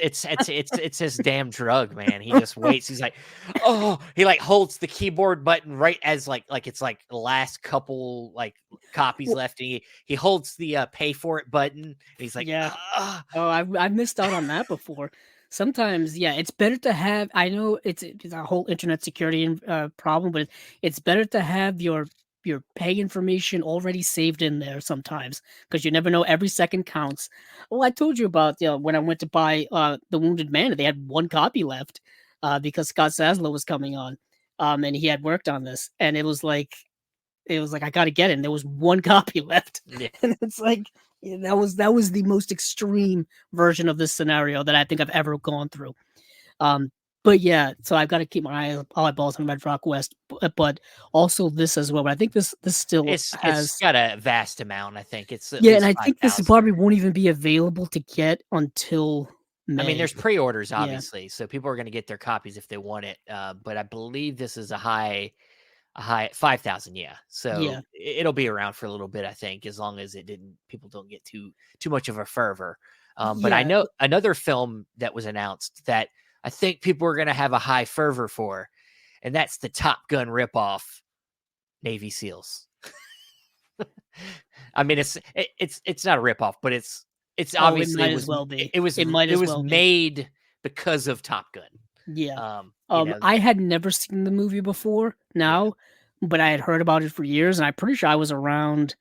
it's his damn drug, man. He just waits. He's like, oh, he like holds the keyboard button right as like it's like the last couple like copies
Well,
left. And he holds the pay for it button. And he's like,
yeah.
ah,
Oh, I've missed out on that before. Sometimes, yeah, it's better to have. I know it's a whole internet security problem, but it's better to have your pay information already saved in there sometimes, because you never know. Every second counts. Well, I told you about, when I went to buy the Wounded Man, they had one copy left because Scott Saslow was coming on, and he had worked on this, and it was like I got to get it. And there was one copy left,
yeah.
and it's like, yeah, that was the most extreme version of this scenario that I think I've ever gone through. Um, but yeah, so I've got to keep my eyeballs on Red Rock West, but also this as well. But I think this still
It's
has.
got a vast amount. I think it's at
Yeah, and
least
I
five
think this
thousand.
probably won't even be available to get until
I mean,
May.
there's pre-orders
Yeah,
obviously, so people are going to get their copies if they want it. But I believe this is a high 5,000. Yeah,
yeah,
so it'll be around for a little bit, I think, as long as people don't get too much of a fervor. But I
yeah.
know another film that was announced that I think people are going to have a high fervor for, and that's the Top Gun ripoff, Navy SEALs. I mean, it's not a ripoff, but it's
Oh, it
obviously
might as well be.
it was
It might
it
as
was
well be.
made because of Top Gun.
Yeah.
You know,
I had never seen the movie before now, but I had heard about it for years, and I'm pretty sure I was around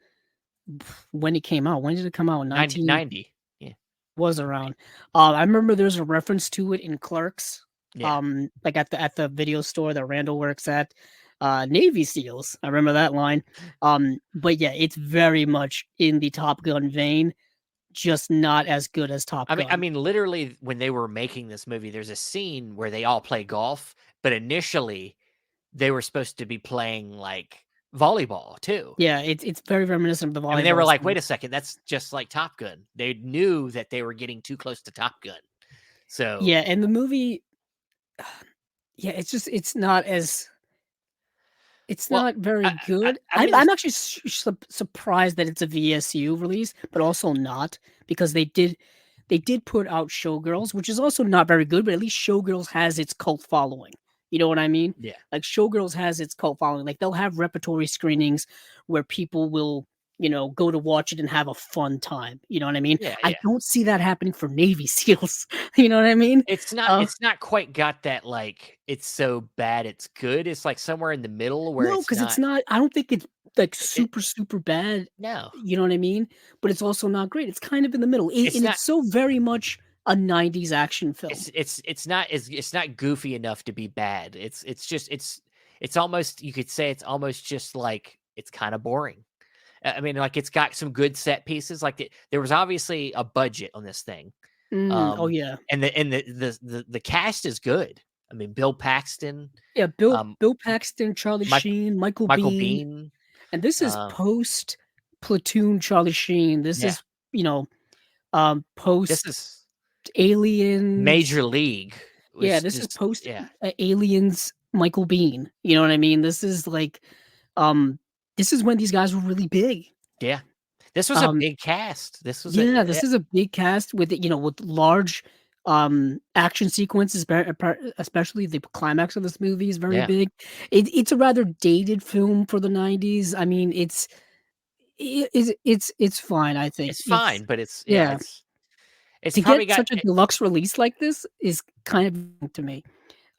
when it came out. When did it come out?
90. Yeah.
Was around. I remember there's a reference to it in Clerks.
Yeah.
Like at the video store that Randall works at. Navy SEALs. I remember that line. But yeah, it's very much in the Top Gun vein, just not as good as Top Gun.
I mean, literally, when they were making this movie, there's a scene where they all play golf, but initially they were supposed to be playing like volleyball too.
Yeah, it's very reminiscent of the volleyball.
I mean, they were like,
scene.
wait a second, that's just like Top Gun. They knew that they were getting too close to Top Gun. So
yeah, and the movie, yeah, it's not as. It's not very good. I'm actually surprised that it's a VSU release, but also not, because they did put out Showgirls, which is also not very good, but at least Showgirls has its cult following. You know what I mean?
Yeah.
Like Showgirls has its cult following. Like they'll have repertory screenings where people will, go to watch it and have a fun time. You know what I mean?
Yeah,
I don't see that happening for Navy SEALs. You know what I mean?
It's not quite got that, like, it's so bad it's good. It's like somewhere in the middle where
No, because it's not. I don't think it's like super bad.
No.
You know what I mean? But it's also not great. It's kind of in the middle, and it's so very much a '90s action film.
It's not goofy enough to be bad. It's almost, you could say it's almost just like it's kind of boring. I mean, like, it's got some good set pieces. Like, there was obviously a budget on this thing.
Oh yeah,
and the cast is good. I mean, Bill Paxton.
Yeah, Bill Paxton, Charlie Sheen, Michael Biehn. And this is post Platoon Charlie Sheen. This is, post
This is
Aliens.
Major League.
Yeah, this is post Aliens Michael Biehn. You know what I mean? This is like this is when these guys were really big.
Yeah. This was a big cast. This was
this is a big cast with with large action sequences, especially the climax of this movie is very big. It's a rather dated film for the 90s. I mean, it's fine, I think.
It's fine, but it's
to
probably
get such a deluxe release like this is kind of, to me.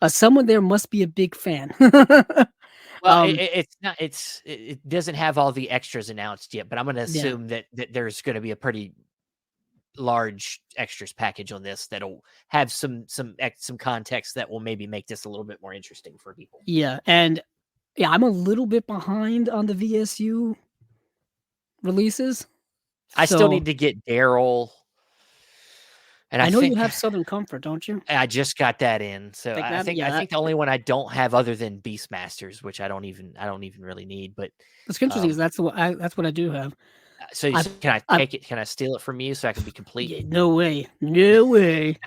Someone there must be a big fan.
Well, it's not. It doesn't have all the extras announced yet, but I'm going to assume that there's going to be a pretty large extras package on this that'll have some context that will maybe make this a little bit more interesting for people.
Yeah, and I'm a little bit behind on the VSU releases.
I still need to get Daryl. And
I know you have Southern Comfort, don't you?
I just got that in, so I think the only one I don't have other than Beastmasters, which I don't even really need. But
what's interesting is that's what I do have.
So can I take it? Can I steal it from you so I can be complete?
Yeah, no way, no way.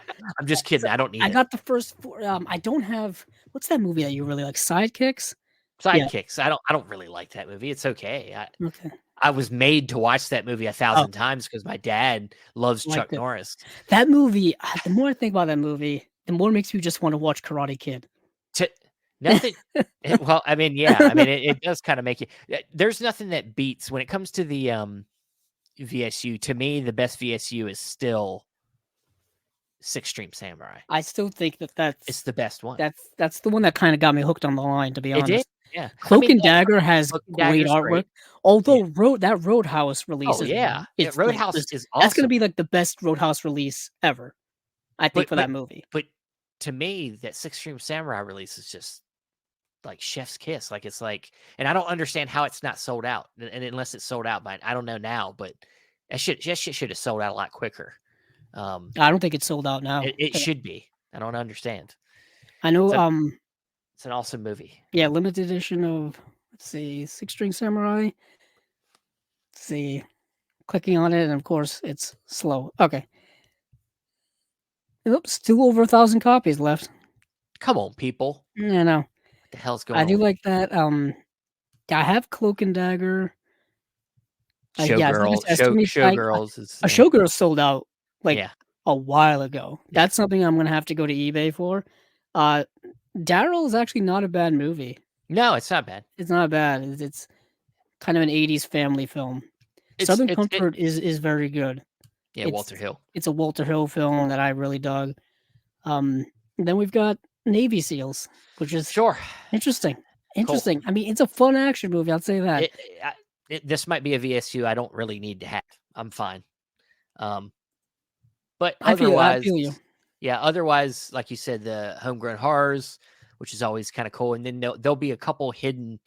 I'm just kidding. I don't need.
I got the first 4. I don't have. What's that movie that you really like? Sidekicks.
Sidekicks. Yeah. I don't really like that movie. It's okay.
Okay.
I was made to watch that movie 1,000 times because my dad loves Chuck Norris.
That movie, the more I think about that movie, the more it makes me just want to watch Karate Kid.
Nothing. Well, I mean, yeah. I mean, it does kind of make you. There's nothing that beats when it comes to the VSU. To me, the best VSU is still Six Stream Samurai.
I still think
it's the best one.
That's the one that kind of got me hooked on the line, to be honest.
It did. Yeah,
Cloak and Dagger has great artwork. Great. Although Roadhouse release is
Roadhouse is awesome.
That's going to be like the best Roadhouse release ever, I think, for that movie.
But to me, that Six Stream Samurai release is just like chef's kiss. Like, it's like, and I don't understand how it's not sold out. And unless it's sold out by, I don't know now, but that shit should have sold out a lot quicker.
I don't think it's sold out now.
It should be. I don't understand.
I know.
It's an awesome movie.
Yeah, limited edition of, let's see, Six String Samurai. Let's see, clicking on it, and of course, it's slow. Okay. Oops, still over 1,000 copies left.
Come on, people.
Yeah, I know. What
the hell's going on?
I do like that. I have Cloak and Dagger.
Showgirls is
a Showgirls sold out a while ago. That's something I'm gonna have to go to eBay for. Daryl is actually not a bad movie.
No, it's not bad.
It's not bad. It's kind of an 80s family film. Southern Comfort is very good.
Yeah, Walter Hill.
It's a Walter Hill film that I really dug. Then we've got Navy SEALs, which is
sure
interesting.
Cool.
I mean, it's a fun action movie. I'll say that.
This might be a VSU I don't really need to have. I'm fine. But
I
otherwise,
feel you.
Yeah. Otherwise, like you said, the homegrown horrors, which is always kind of cool, and then there'll be a couple hidden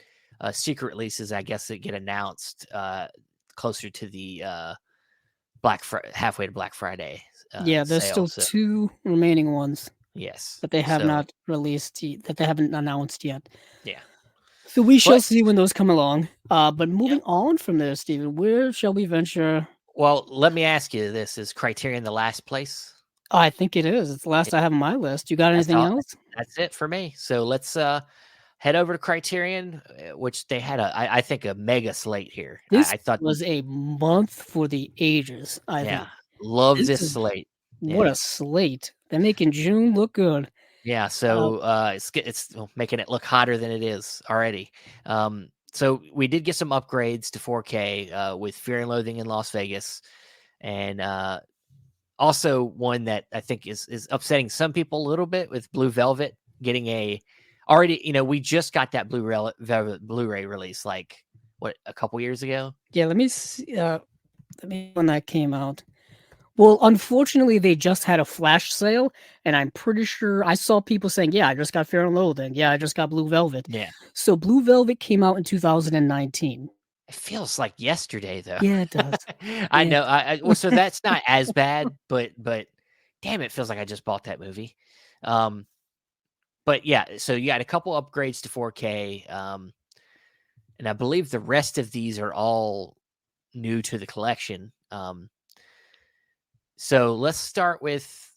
secret releases, I guess, that get announced closer to the halfway to Black Friday.
Yeah, there's still 2 remaining ones.
Yes,
that they have not released, that they haven't announced yet.
Yeah.
So we shall see when those come along. But moving on from there, Steven, where shall we venture?
Well, let me ask you this: is Criterion the last place?
Oh, I think it is. It's the last I have on my list. You got anything else?
That's it for me. So let's head over to Criterion, which they had I think a mega slate here.
This
I thought
was a month for the ages. I think.
Love this slate.
What a slate! They're making June look good.
Yeah, so it's making it look hotter than it is already. So we did get some upgrades to 4K with Fear and Loathing in Las Vegas, and also one that I think is upsetting some people a little bit with Blue Velvet getting we just got that Velvet Blu-ray release like a couple years ago.
Yeah, let me see. When that came out. Well, unfortunately, they just had a flash sale, and I'm pretty sure I saw people saying, "Yeah, I just got Fear and Loathing. Yeah, I just got Blue Velvet."
Yeah.
So Blue Velvet came out in 2019.
It feels like yesterday, though.
Yeah, it does.
I know. Well, so that's not as bad, but damn, it feels like I just bought that movie. But yeah, so you got a couple upgrades to 4K, and I believe the rest of these are all new to the collection. So let's start with.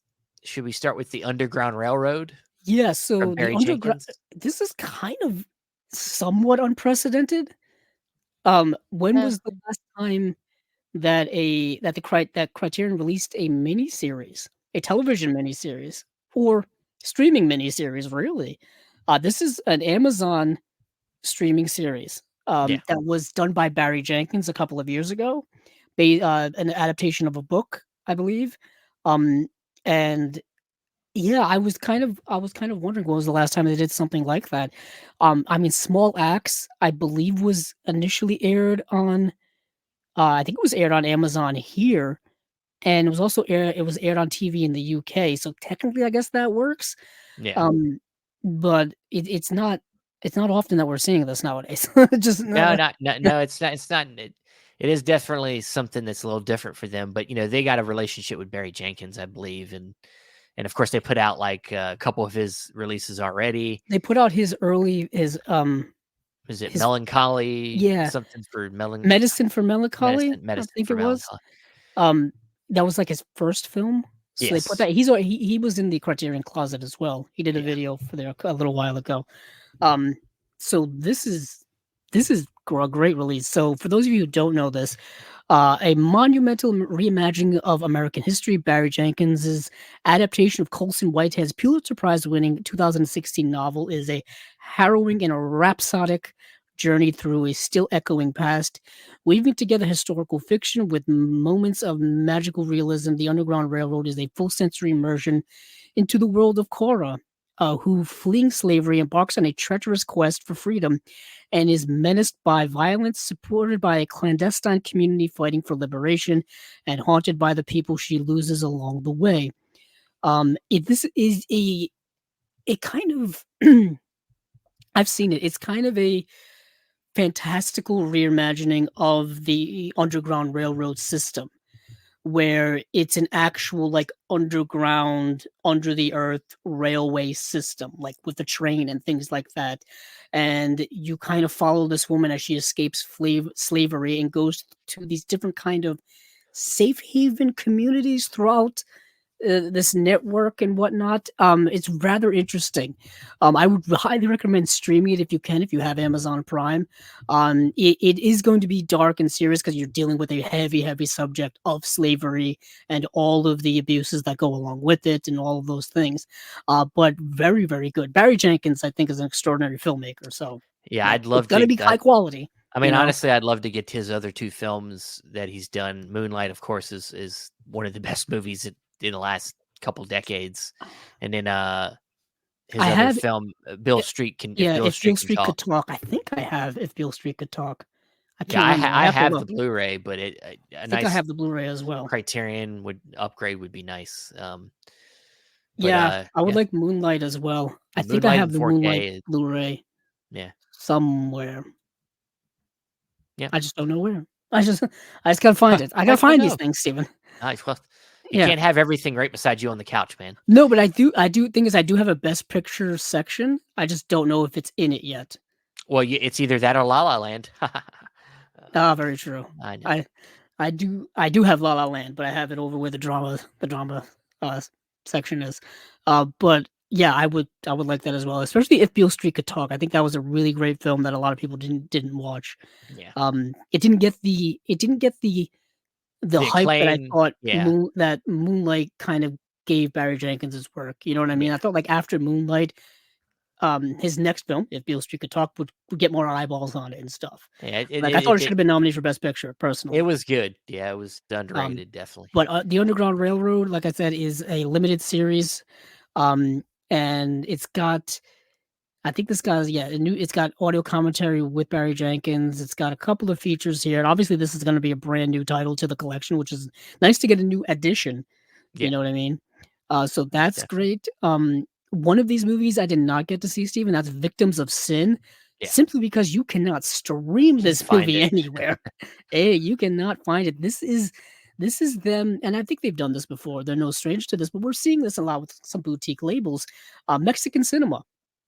Should we start with the Underground Railroad?
Yeah. So the Underground. This is kind of somewhat unprecedented. When was the last time that Criterion released a miniseries, a television miniseries, or streaming miniseries? Really, this is an Amazon streaming series that was done by Barry Jenkins a couple of years ago. An adaptation of a book, I believe. And yeah, I was kind of wondering when was the last time they did something like that. I mean, Small Axe, I believe, was initially aired on. I think it was aired on Amazon here, and it was also aired on TV in the UK. So technically, I guess that works.
Yeah.
But it's not often that we're seeing this nowadays. Just
no, it's not. It is definitely something that's a little different for them, but they got a relationship with Barry Jenkins, I believe, and of course they put out like a couple of his releases already.
They put out his
is it Melancholy?
Yeah,
something for
Medicine for Melancholy.
Medicine
I think
for
it was.
Melancholy.
That was like his first film. So
yes.
They put that. He was in the Criterion closet as well. He did a video for there a little while ago. So this is a great release. So for those of you who don't know this, a monumental reimagining of American history, Barry Jenkins' adaptation of Colson Whitehead's Pulitzer Prize-winning 2016 novel is a harrowing and a rhapsodic journey through a still echoing past, weaving together historical fiction with moments of magical realism. The Underground Railroad is a full sensory immersion into the world of Cora, who, fleeing slavery, embarks on a treacherous quest for freedom and is menaced by violence, supported by a clandestine community fighting for liberation, and haunted by the people she loses along the way. This is a kind of I've seen it. It's kind of a fantastical reimagining of the Underground Railroad system, where it's an actual like underground, under the earth railway system, like with the train and things like that. And you kind of follow this woman as she escapes slavery and goes to these different kind of safe haven communities throughout this network and whatnot. It's rather interesting. I would highly recommend streaming it if you can, if you have Amazon Prime. It is going to be dark and serious because you're dealing with a heavy subject of slavery and all of the abuses that go along with it and all of those things. But very, very good. Barry Jenkins, I think, is an extraordinary filmmaker. So
yeah, I'd love
it's to be high quality.
I mean, honestly, I'd love to get his other 2 films that he's done. Moonlight, of course, is one of the best movies in the last couple decades, and then his
I
other
have
film, Bill Street can if
yeah,
Bill
if
Street
Beale
can
Street
talk.
could talk. I think I have If Beale Street Could Talk. I
Yeah,
can't remember. I
I
have to
have the
look.
Blu-ray, but a
I think I
nice
have the Blu-ray as well.
Criterion upgrade would be nice. But
Yeah, I would
yeah,
like Moonlight as well. I think I
Moonlight in
have the Moonlight
4K.
Blu-ray
Yeah,
somewhere.
yeah.
I just don't know where. I just gotta find it. I
I
gotta
don't
find these
know.
things, Steven.
Nice. Well, you
Yeah.
can't have everything right beside you on the couch, man.
No, but I do thing is I do have a Best Picture section. I just don't know if it's in it yet.
Well, it's either that or La La Land.
Very true.
I know.
I do have La La Land, but I have it over where the drama uh section is. But yeah, I would like that as well, especially if Beale Street Could Talk. I think that was a really great film that a lot of people didn't watch.
Yeah.
It didn't get the
The
hype that I
acclaim.
thought
Yeah.
that Moonlight kind of gave Barry Jenkins's work. You know what I mean?
Yeah.
I thought like after Moonlight, his next film, if Beale Street Could Talk, would get more eyeballs on it and stuff.
Yeah.
Like I thought it should have been nominated for Best Picture, personally.
It was good. Yeah, it was underrated, definitely.
But the Underground Railroad, like I said, is a limited series, and it's got. I think this guy's it's got audio commentary with Barry Jenkins. It's got a couple of features here, and obviously this is going to be a brand new title to the collection, which is nice to get a new addition.
Yeah.
You know what I mean? So that's
Definitely.
great. One of these movies I did not get to see, Steven. That's Victims of Sin.
Yeah.
Simply because you cannot stream this
Find
movie
it.
anywhere. Hey, you cannot find it. This is them, and I think they've done this before. They're no strange to this, but we're seeing this a lot with some boutique labels. Mexican cinema.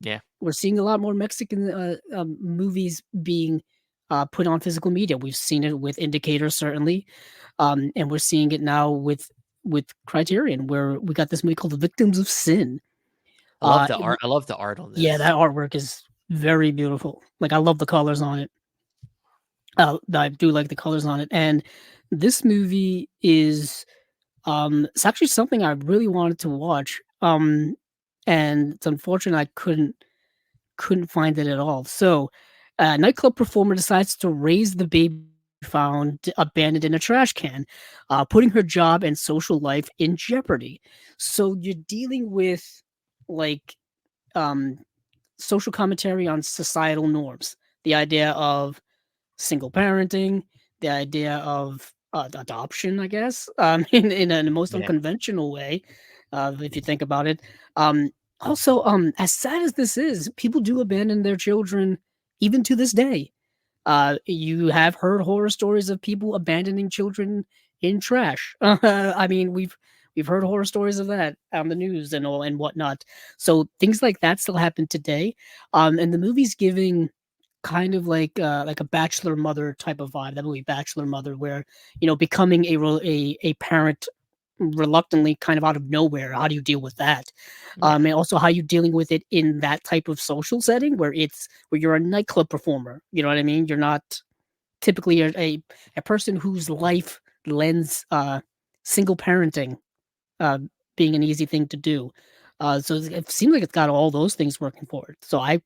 Yeah.
We're seeing a lot more Mexican movies being put on physical media. We've seen it with Indicator, certainly, and we're seeing it now with Criterion, where we got this movie called The Victims of Sin.
I love the art. I love the art on this.
Yeah, that artwork is very beautiful. Like I love the colors on it. I do like the colors on it, and this movie is it's actually something I really wanted to watch. And it's unfortunate I couldn't find it at all. So, a nightclub performer decides to raise the baby found abandoned in a trash can, putting her job and social life in jeopardy. So you're dealing with like social commentary on societal norms, the idea of single parenting, the idea of adoption, I guess, in a most unconventional way, if you think about it. Also, as sad as this is, people do abandon their children even to this day. You have heard horror stories of people abandoning children in trash. I mean, we've heard horror stories of that on the news and all and whatnot. So things like that still happen today. And the movie's giving kind of like a Bachelor Mother type of vibe. That movie Bachelor Mother, where becoming a parent reluctantly, kind of out of nowhere. How do you deal with that? And also how you dealing with it in that type of social setting where you're a nightclub performer. You know what I mean? You're not typically a person whose life lends single parenting being an easy thing to do. So it seems like it's got all those things working for it. So I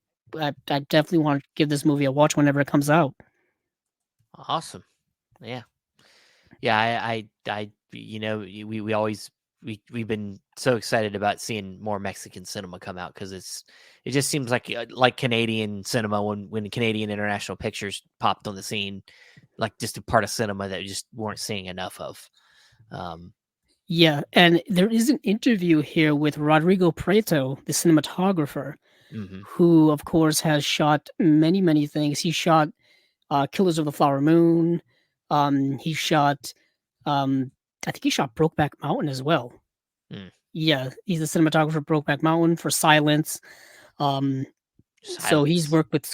definitely want to give this movie a watch whenever it comes out.
Awesome. Yeah. Yeah. We always, we've been so excited about seeing more Mexican cinema come out because it just seems like Canadian cinema when Canadian International Pictures popped on the scene, like just a part of cinema that we just weren't seeing enough of.
Yeah, and there is an interview here with Rodrigo Prieto, the cinematographer, who, of course, has shot many, many things. He shot Killers of the Flower Moon. He shot, I think he shot Brokeback Mountain as well. Yeah, he's the cinematographer for Brokeback Mountain, for Silence. So he's worked with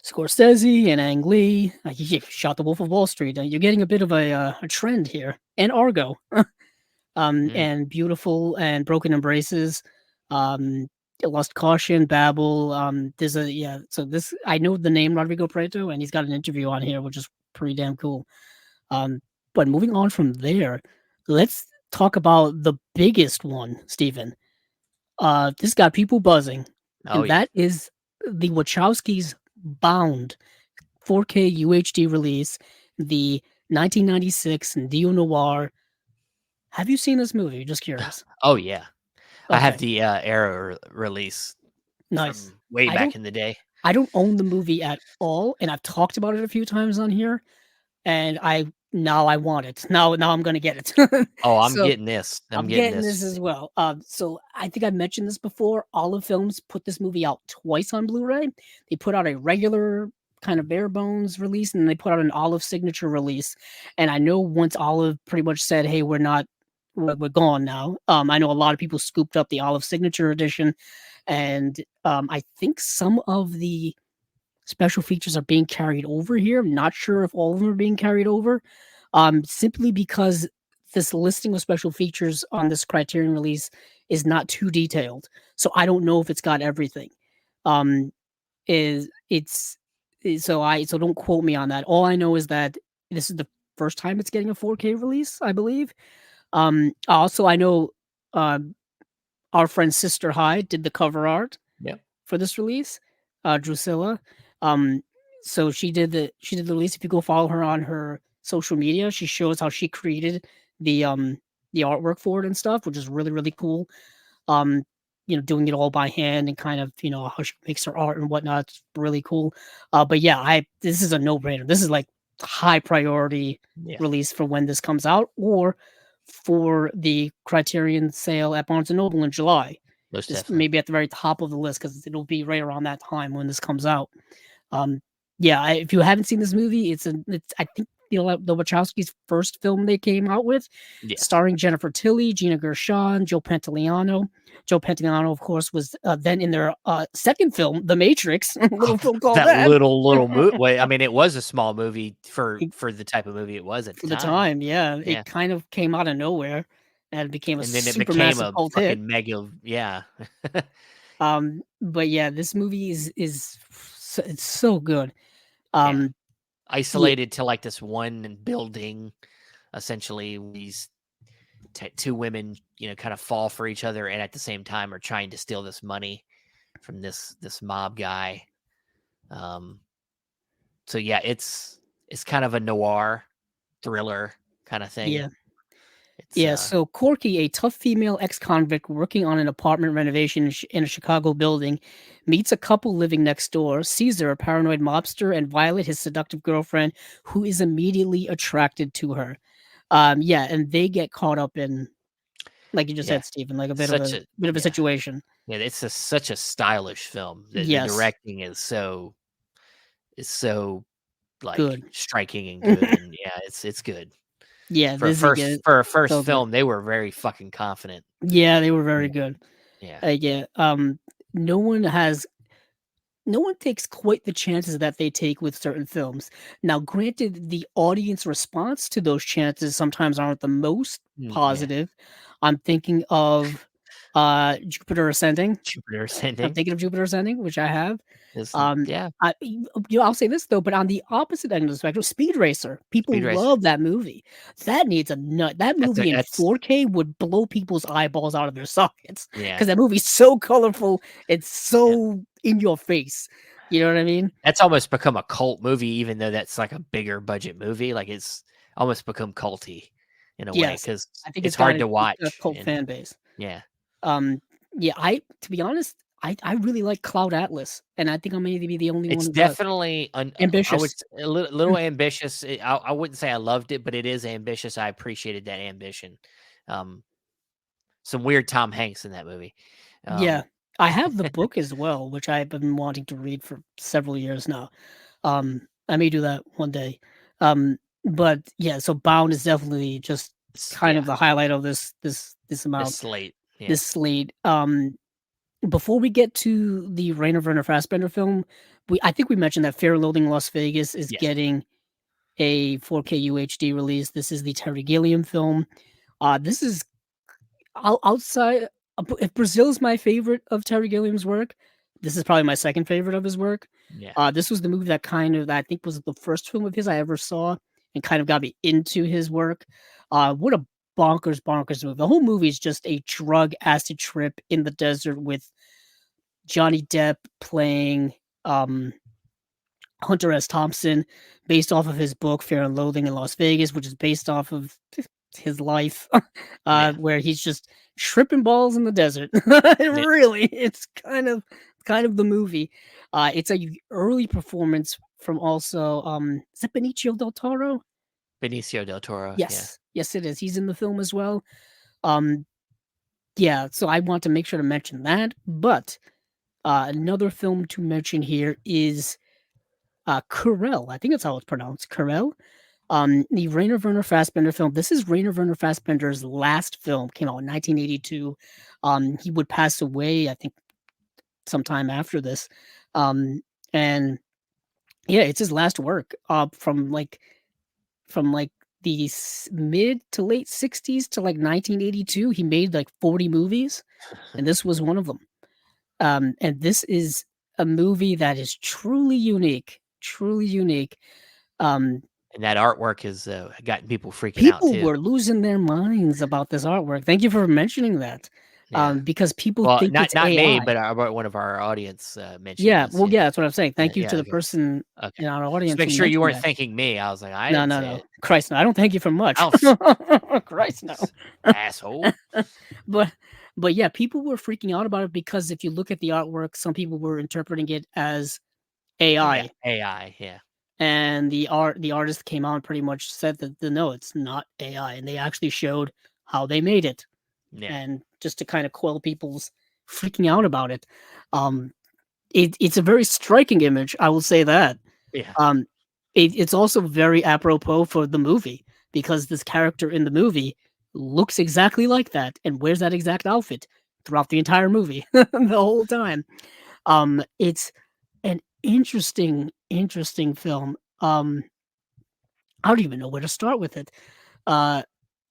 Scorsese and Ang Lee. He shot The Wolf of Wall Street. You're getting a bit of a trend here. And Argo. And Beautiful and Broken Embraces, Lost Caution, Babel. So this, I know the name Rodrigo Prieto, and he's got an interview on here, which is pretty damn cool. But moving on from there, let's talk about the biggest one, Stephen. This got people buzzing, and that is the Wachowskis' Bound 4K UHD release, the 1996 neo noir. Have you seen this movie? Just curious.
Oh yeah, I have
Okay,
the era release
nice.
from way
I
back
don't
in the day.
I don't own the movie at all, and I've talked about it a few times on here, and I want it. Now I'm gonna get it.
Oh, I'm
So
getting this. I'm
I'm
getting
getting
this.
this as well. So I think I mentioned this before. Olive Films put this movie out twice on Blu-ray. They put out a regular kind of bare bones release, and then they put out an Olive signature release. And I know once Olive pretty much said, "Hey, we're gone now." I know a lot of people scooped up the Olive signature edition, and I think some of the special features are being carried over here. I'm not sure if all of them are being carried over, simply because this listing of special features on this Criterion release is not too detailed. So I don't know if it's got everything. Um, is it's so don't quote me on that. All I know is that this is the first time it's getting a 4K release, I believe. Also I know our friend Sister Hyde did the cover art
Yep.
for this release, Drusilla. Um, so she did the release. If you go follow her on her social media, she shows how she created the artwork for it and stuff, which is really really cool. Um, doing it all by hand and kind of how she makes her art and whatnot. It's really cool. But yeah, I this is a no brainer. This is like high priority
Yeah.
release for when this comes out, or for the Criterion sale at Barnes and Noble in July.
Most
This
definitely.
may be at the very top of the list because it'll be right around that time when this comes out. Um, yeah, if you haven't seen this movie, it's I think the Wachowskis' first film they came out with,
Yes.
starring Jennifer Tilly, Gina Gershon, Joe Pantoliano. Joe Pantoliano, of course, was then in their second film, The Matrix, a little film called
That
that.
little movie. Well, I mean, it was a small movie
He-
for the type of movie it was at the
for the
time.
time, yeah,
Yeah,
it kind of came out of nowhere and became a
and then it
super
became
massive
a
cult hit.
fucking mega. Yeah,
But yeah, this movie it's so good.
yeah.
Um, yeah,
Isolated to like this one building. Essentially, these two women, kind of fall for each other, and at the same time are trying to steal this money from this mob guy. Um, so yeah, it's kind of a noir thriller kind of thing.
yeah,
It's
yeah. So Corky, a tough female ex-convict working on an apartment renovation in a Chicago building, meets a couple living next door: Caesar, a paranoid mobster, and Violet, his seductive girlfriend, who is immediately attracted to her. Yeah, and they get caught up in, like you just
yeah,
said, Stephen, like a
such a
bit of a
yeah.
situation.
Yeah, it's such a stylish film. The
Yes,
directing is so like
good.
striking and good, and yeah, it's good.
Yeah,
For a
this is
first
good.
for a first
So good.
film, they were very fucking confident.
Yeah, they were very
Yeah.
good.
Yeah.
Yeah. No one has no one takes quite the chances that they take with certain films. Now, granted, the audience response to those chances sometimes aren't the most
Yeah.
positive. I'm thinking of Jupiter Ascending.
Jupiter
I'm
Ascending
thinking of Jupiter Ascending, which I have.
is
Um,
yeah,
I'll say this though, but on the opposite end of the spectrum, Speed Racer, people
Speed Racer.
love that movie. That needs a nut. That movie in
That's
4K would blow people's eyeballs out of their sockets
yeah,
because that movie's so colorful. It's
yeah.
so in your face. You know what I mean?
That's almost become a cult movie, even though that's like a bigger budget movie. Like it's almost become culty in a way
Yes,
because
I think
it's hard to
it's got a
watch.
cult
And
fan base.
yeah,
Yeah, to be honest, I really like Cloud Atlas, and I think I may be the only one
it's
who does.
definitely I would
Ambitious.
a little ambitious. I wouldn't say I loved it, but it is ambitious. I appreciated that ambition. Um, some weird Tom Hanks in that movie.
Yeah,
Um,
I have the book as well, which I've been wanting to read for several years now. I may do that one day. But yeah, so Bound is definitely just kind of
yeah,
the highlight of this
this
amount,
slate. Yeah.
this slate. Before we get to the Rainer Werner Fassbender film, I think we mentioned that Fear Loathing Las Vegas is
Yes.
getting a 4K UHD release. This is the Terry Gilliam film. This is outside. If Brazil is my favorite of Terry Gilliam's work, this is probably my second favorite of his work.
Yeah.
This was the movie that I think was the first film of his I ever saw and kind of got me into his work. What a bonkers movie. The whole movie is just a drug acid trip in the desert with Johnny Depp playing Hunter S. Thompson, based off of his book Fear and Loathing in Las Vegas, which is based off of his life, where he's just tripping balls in the desert. Really, it's kind of the movie. It's a early performance from also is it Benicio del Toro?
Benicio del Toro.
Yes, yes, it is. He's in the film as well. Yeah, so I want to make sure to mention that. But another film to mention here is Querelle. I think that's how it's pronounced. Querelle. The Rainer Werner Fassbinder film. This is Rainer Werner Fassbinder's last film. Came out in 1982. He would pass away, I think, sometime after this. And yeah, it's his last work. From the mid to late 60s to like 1982, he made like 40 movies, and this was one of them. And this is a movie that is truly unique. Truly unique.
And that artwork has gotten people freaking out too.
People were losing their minds about this artwork. Thank you for mentioning that. Because people think
not
it's AI.
me, but one of our audience mentioned.
Yeah,
this,
well, yeah, that's what I'm saying. Thank you to the
okay.
person in our audience.
Just make sure you weren't thanking me. I was like, I didn't say it.
Christ, no, I don't thank you for much. Christ, no,
asshole.
But yeah, people were freaking out about it because if you look at the artwork, some people were interpreting it as AI.
AI, yeah.
And the artist came out and pretty much said that no, it's not AI, and they actually showed how they made it. Yeah. And just to kind of quell people's freaking out about it. It's a very striking image, I will say that.
Yeah.
It's also very apropos for the movie because this character in the movie looks exactly like that and wears that exact outfit throughout the entire movie the whole time. It's an interesting film. I don't even know where to start with it.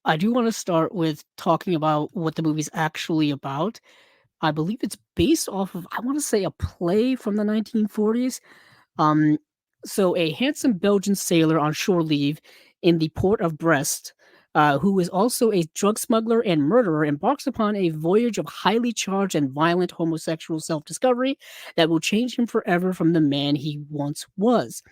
I do want to start with talking about what the movie's actually about. I believe it's based off of, I want to say, a play from the 1940s. So a handsome Belgian sailor on shore leave in the port of Brest, who is also a drug smuggler and murderer, embarks upon a voyage of highly charged and violent homosexual self-discovery that will change him forever from the man he once was.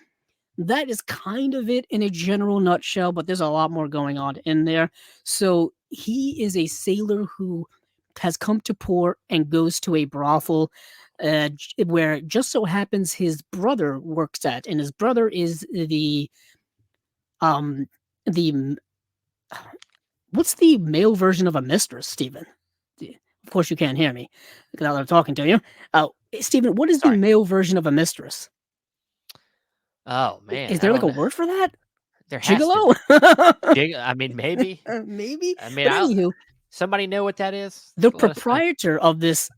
That is kind of it in a general nutshell, but there's a lot more going on in there. So he is a sailor who has come to port and goes to a brothel where it just so happens his brother works at, and his brother is the what's the male version of a mistress, Stephen? Of course you can't hear me because I'm talking to you. Stephen, what is the male version of a mistress?
Oh man,
is there like a word for that?
There has
Gigolo?
I mean, maybe.
Maybe.
I mean, anywho, somebody know what that is?
The proprietor of this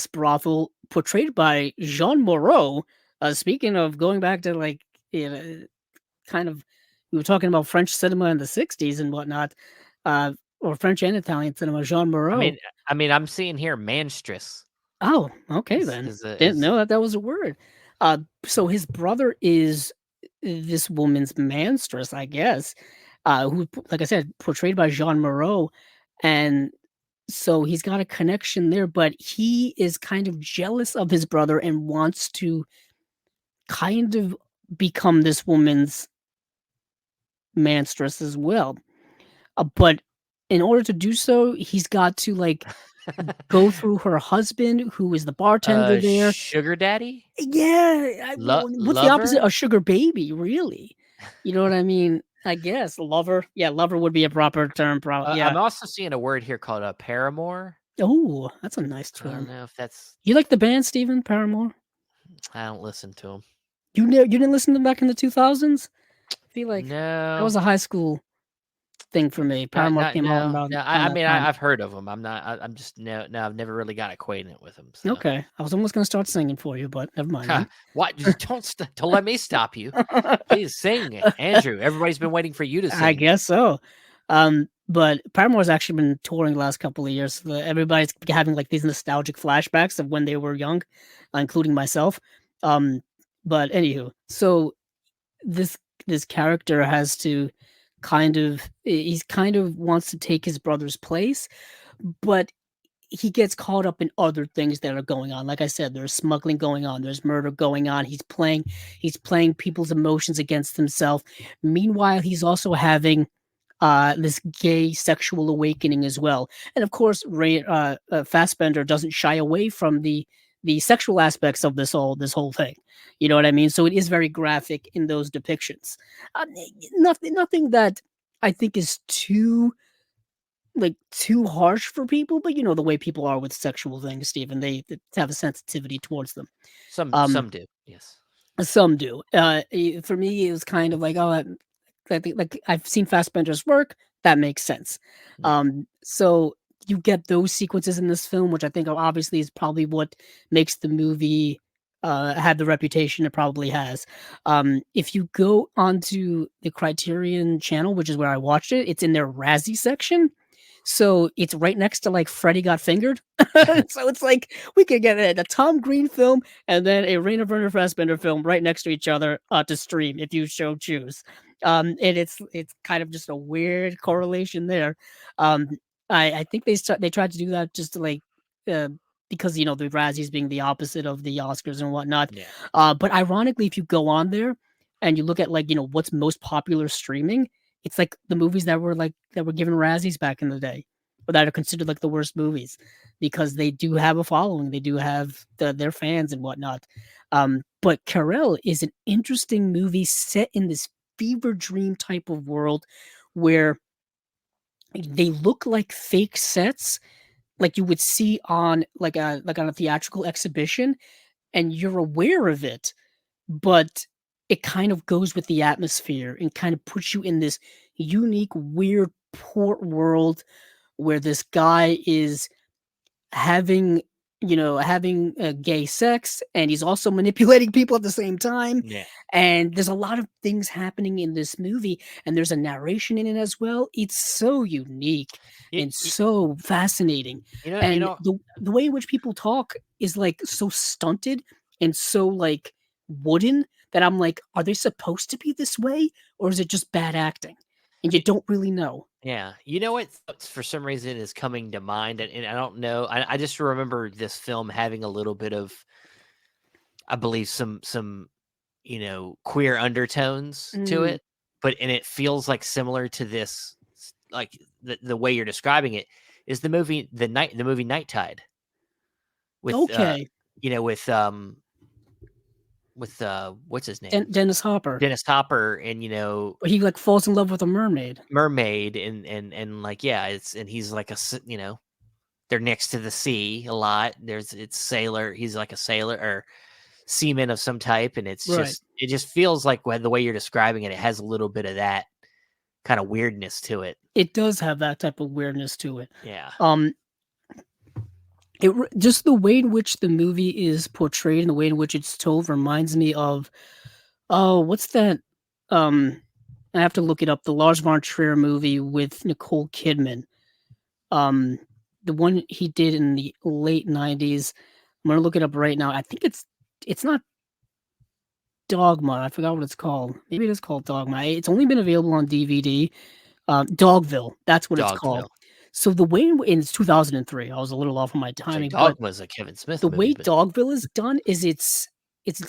brothel, portrayed by Jean Moreau. Speaking of going back to like, kind of, we were talking about French cinema in the '60s and whatnot, or French and Italian cinema. Jean Moreau.
I mean, I'm seeing here manstress.
Oh, okay then. Didn't know that was a word. So his brother is this woman's manstress, I guess, who, like I said, portrayed by Jean Moreau, and so he's got a connection there, but he is kind of jealous of his brother and wants to kind of become this woman's manstress as well. But in order to do so, he's got to like go through her husband, who is the bartender there.
Sugar daddy?
Yeah. What's the opposite? A sugar baby, really? You know what I mean? I guess lover. Yeah, lover would be a proper term. Yeah.
I'm also seeing a word here called a paramour.
Oh, that's a nice term.
I don't know if that's.
You like the band, Stephen? Paramore?
I don't listen to them.
You didn't listen to them back in the 2000s? I feel like
no,
that was a high school thing for me. Paramore came out around.
I mean, I've heard of them. I'm not. I'm just no. I've never really got acquainted with them. So.
Okay, I was almost gonna start singing for you, but never mind.
What? Don't let me stop you. Please sing, Andrew. Everybody's been waiting for you to sing.
I guess so. But Paramore's actually been touring the last couple of years. Everybody's having like these nostalgic flashbacks of when they were young, including myself. But anywho, so this character has to he's kind of wants to take his brother's place, but he gets caught up in other things that are going on. Like I said, there's smuggling going on, there's murder going on. He's playing people's emotions against himself. Meanwhile, he's also having this gay sexual awakening as well. And of course, Fassbender doesn't shy away from the sexual aspects of this whole thing. You know what I mean? So it is very graphic in those depictions. Nothing that I think is too harsh for people, but you know the way people are with sexual things, Stephen. They have a sensitivity towards them.
Some do, yes.
Some do. For me, it was kind of like, oh, like I've seen Fassbender's work. That makes sense.
Yeah.
So you get those sequences in this film, which I think obviously is probably what makes the movie have the reputation it probably has. If you go onto the Criterion channel, which is where I watched it, it's in their Razzie section. So it's right next to like Freddy Got Fingered. So it's like we could get a Tom Green film and then a Rainer Werner Fassbender film right next to each other to stream if you so choose. And it's kind of just a weird correlation there. I think they tried to do that just to like because you know the Razzies being the opposite of the Oscars and whatnot.
Yeah.
But ironically, if you go on there and you look at like you know what's most popular streaming, it's like the movies that were given Razzies back in the day, or that are considered like the worst movies, because they do have a following, they do have their fans and whatnot. But Querelle is an interesting movie set in this fever dream type of world where they look like fake sets, like you would see on on a theatrical exhibition, and you're aware of it, but it kind of goes with the atmosphere and kind of puts you in this unique, weird port world where this guy is having gay sex, and he's also manipulating people at the same time.
Yeah.
And there's a lot of things happening in this movie, and there's a narration in it as well. It's so unique and so fascinating. And the way in which people talk is like so stunted and so like wooden that I'm like, are they supposed to be this way, or is it just bad acting? And you don't really know.
Yeah. You know what for some reason is coming to mind, and I don't know. I just remember this film having a little bit of, I believe, some queer undertones to it, and it feels like similar to this, like the way you're describing it is the movie Night Tide. With
okay.
With what's his name?
Dennis Hopper.
And
he like falls in love with a mermaid.
And like and he's like they're next to the sea a lot. It's sailor. He's like a sailor or seaman of some type, and it just feels like the way you're describing it, it has a little bit of that kind of weirdness to it.
It does have that type of weirdness to it.
Yeah.
Just the way in which the movie is portrayed and the way in which it's told reminds me of, what's that? I have to look it up. The Lars von Trier movie with Nicole Kidman. The one he did in the late 90s. I'm gonna look it up right now. I think it's not Dogma. I forgot what it's called. Maybe it is called Dogma. It's only been available on DVD. Dogville. That's what it's called. So the way it's 2003. I was a little off on my timing.
Dogma's a Kevin Smith
movie.
The
way Dogville is done is it's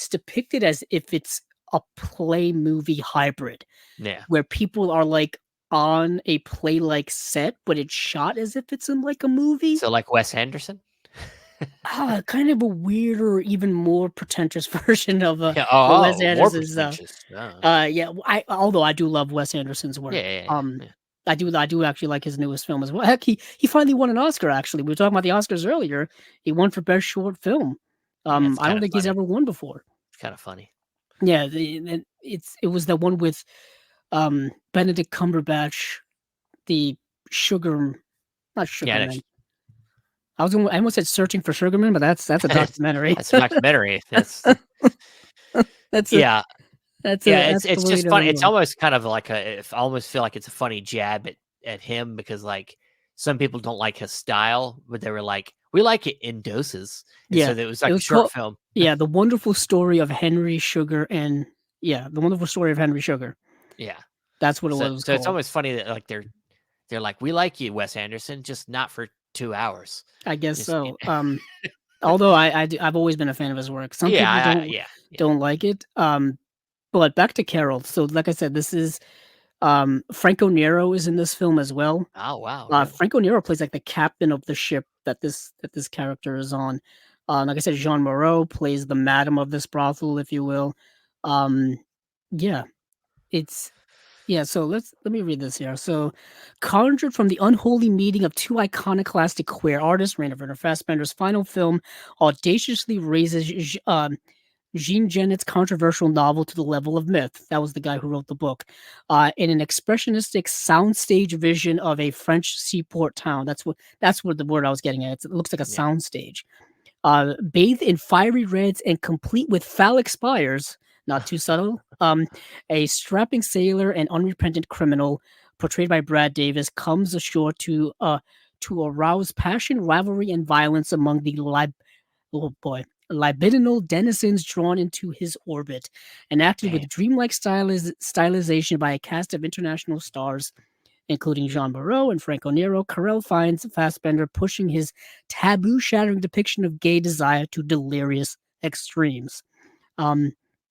depicted as if it's a play movie hybrid.
Yeah.
Where people are like on a play like set, but it's shot as if it's in like a movie.
So like Wes Anderson?
Kind of a weirder, even more pretentious version of Wes Anderson's. Although I do love Wes Anderson's work. I do actually like his newest film as well. Heck, he finally won an Oscar. Actually, we were talking about the Oscars earlier. He won for best short film. I don't think he's ever won before.
It's kind of funny.
Yeah, it was the one with Benedict Cumberbatch, the not Sugarman. I almost said Searching for Sugarman, but that's a documentary.
That's a documentary. It's just funny. It's almost kind of like I almost feel like it's a funny jab at him, because like some people don't like his style, but they were like, we like it in doses. And so it was like a short film.
Yeah, The Wonderful Story of Henry Sugar The Wonderful Story of Henry Sugar.
Yeah.
That's what it was.
So it's almost funny that like they're like, we like you, Wes Anderson, just not for 2 hours.
I guess
Just
so. Although I've always been a fan of his work. Some people
yeah.
don't like it. But back to Carol. So like I said, this is Franco Nero is in this film as well.
Oh, wow, really?
Franco Nero plays like the captain of the ship that this character is on. Like I said, Jean Moreau plays the madam of this brothel, if you will. Um, yeah, it's yeah. So let me read this here. So, conjured from the unholy meeting of two iconoclastic queer artists, Rainer Fassbender's final film audaciously raises Jean Genet's controversial novel to the level of myth. That was the guy who wrote the book. In an expressionistic soundstage vision of a French seaport town. That's what the word I was getting at. It looks like a
Yeah.
soundstage. Bathed in fiery reds and complete with phallic spires, not too subtle. A strapping sailor and unrepentant criminal, portrayed by Brad Davis, comes ashore to arouse passion, rivalry, and violence among the libidinal denizens drawn into his orbit, enacted
Man.
with dreamlike stylization by a cast of international stars, including Jean Moreau and Franco Nero. Querelle finds Fassbender pushing his taboo-shattering depiction of gay desire to delirious extremes.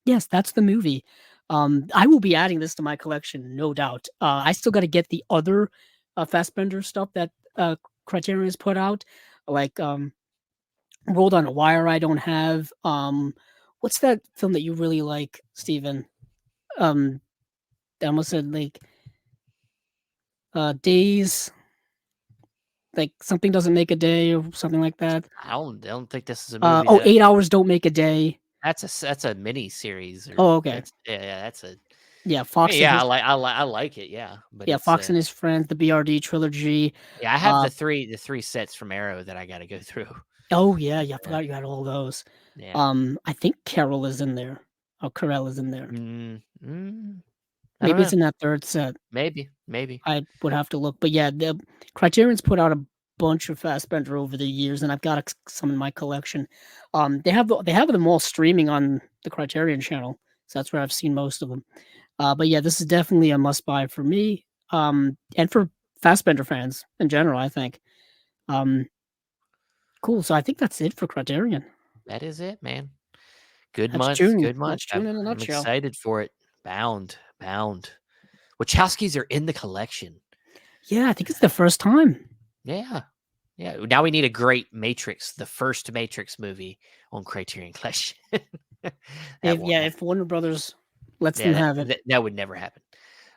Yes, that's the movie. I will be adding this to my collection, no doubt. I still got to get the other Fassbender stuff that Criterion has put out, like Rolled on a Wire. I don't have. What's that film that you really like, Steven? I almost said like Days. Like something doesn't make a day or something like that.
I don't think this is a movie
8 hours don't make a day.
that's a mini series.
Oh, okay.
That's a
Fox.
yeah. I like it. Yeah, but it's
Fox and His Friends, the BRD trilogy.
yeah. I have the three sets from Arrow that I got to go through.
Oh yeah, I forgot you had all those.
Yeah.
I think Carol is in there. Oh, Querelle is in there.
Maybe
it's in that third set.
Maybe.
I would have to look, but yeah, the Criterion's put out a bunch of Fassbender over the years, and I've got some in my collection. They have them all streaming on the Criterion channel, so that's where I've seen most of them. But yeah, this is definitely a must buy for me, and for Fassbender fans in general, I think. Cool. So I think that's it for Criterion.
That is it, man. Good
That's
month.
June.
Good month.
That's June in a nutshell.
I'm excited for it. Bound. Wachowskis are in the collection.
Yeah, I think it's the first time.
Yeah. Now we need a great Matrix, the first Matrix movie on Criterion Collection.
If Warner Brothers lets them have it.
That would never happen.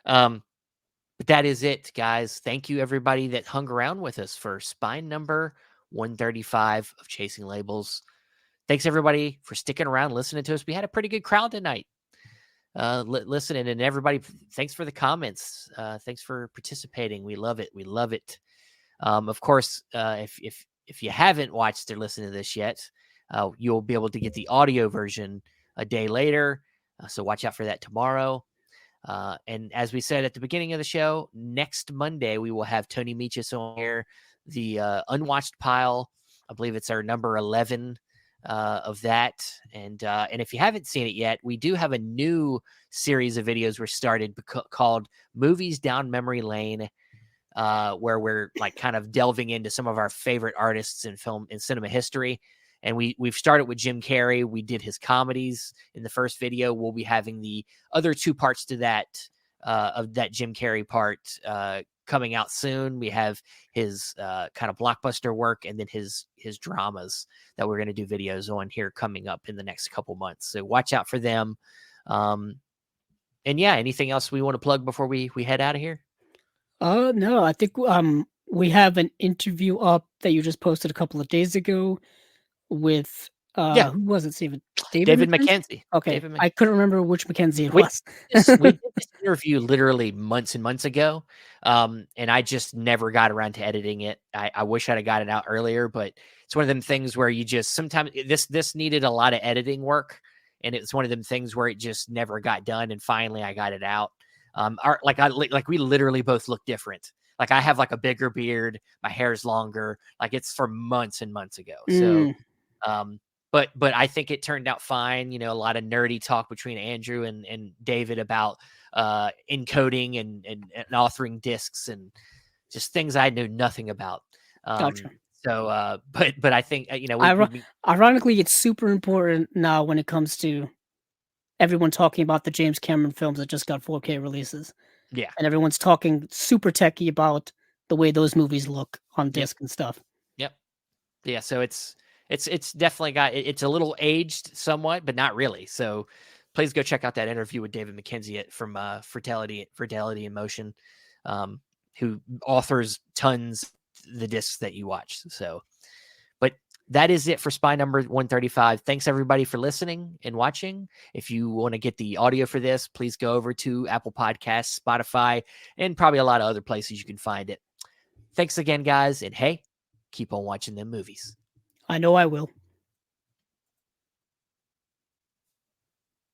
But that is it, guys. Thank you, everybody that hung around with us for spine number 135 of Chasing Labels. Thanks, everybody, for sticking around, listening to us. We had a pretty good crowd tonight. Listening, and everybody, thanks for the comments. Thanks for participating. We love it. Of course, if you haven't watched or listened to this yet, you'll be able to get the audio version a day later. So watch out for that tomorrow. And as we said at the beginning of the show, next Monday we will have Tony Meachus on here, the unwatched pile. I believe it's our number 11 of that. And if you haven't seen it yet, we do have a new series of videos we started called Movies Down Memory Lane, where we're like kind of delving into some of our favorite artists in film and cinema history. And we've started with Jim Carrey. We did his comedies in the first video. We'll be having the other two parts to that, of that Jim Carrey part, coming out soon. We have his kind of blockbuster work, and then his dramas that we're going to do videos on here coming up in the next couple months. So watch out for them. And yeah, anything else we want to plug before we head out of here?
No, I think we have an interview up that you just posted a couple of days ago with who was it, Steven?
David Mackenzie.
Okay,
David
I couldn't remember which Mackenzie it was.
We did this interview literally months and months ago, and I just never got around to editing it. I wish I'd have got it out earlier, but it's one of them things where you just sometimes this needed a lot of editing work, and it's one of them things where it just never got done. And finally, I got it out. We literally both look different. Like I have like a bigger beard, my hair's longer. Like it's from months and months ago. So. But I think it turned out fine. You know, a lot of nerdy talk between Andrew and David about encoding and authoring discs and just things I knew nothing about.
Gotcha.
So, but I think
ironically, it's super important now when it comes to everyone talking about the James Cameron films that just got 4K releases.
Yeah,
and everyone's talking super techy about the way those movies look on disc and stuff.
Yep. Yeah. So it's definitely it's a little aged somewhat, but not really. So please go check out that interview with David McKenzie from Fidelity in Motion, who authors tons the discs that you watch. So, but that is it for Spy number 135. Thanks everybody for listening and watching. If you want to get the audio for this, please go over to Apple Podcasts, Spotify, and probably a lot of other places you can find it. Thanks again, guys. And hey, keep on watching them movies.
I know I will.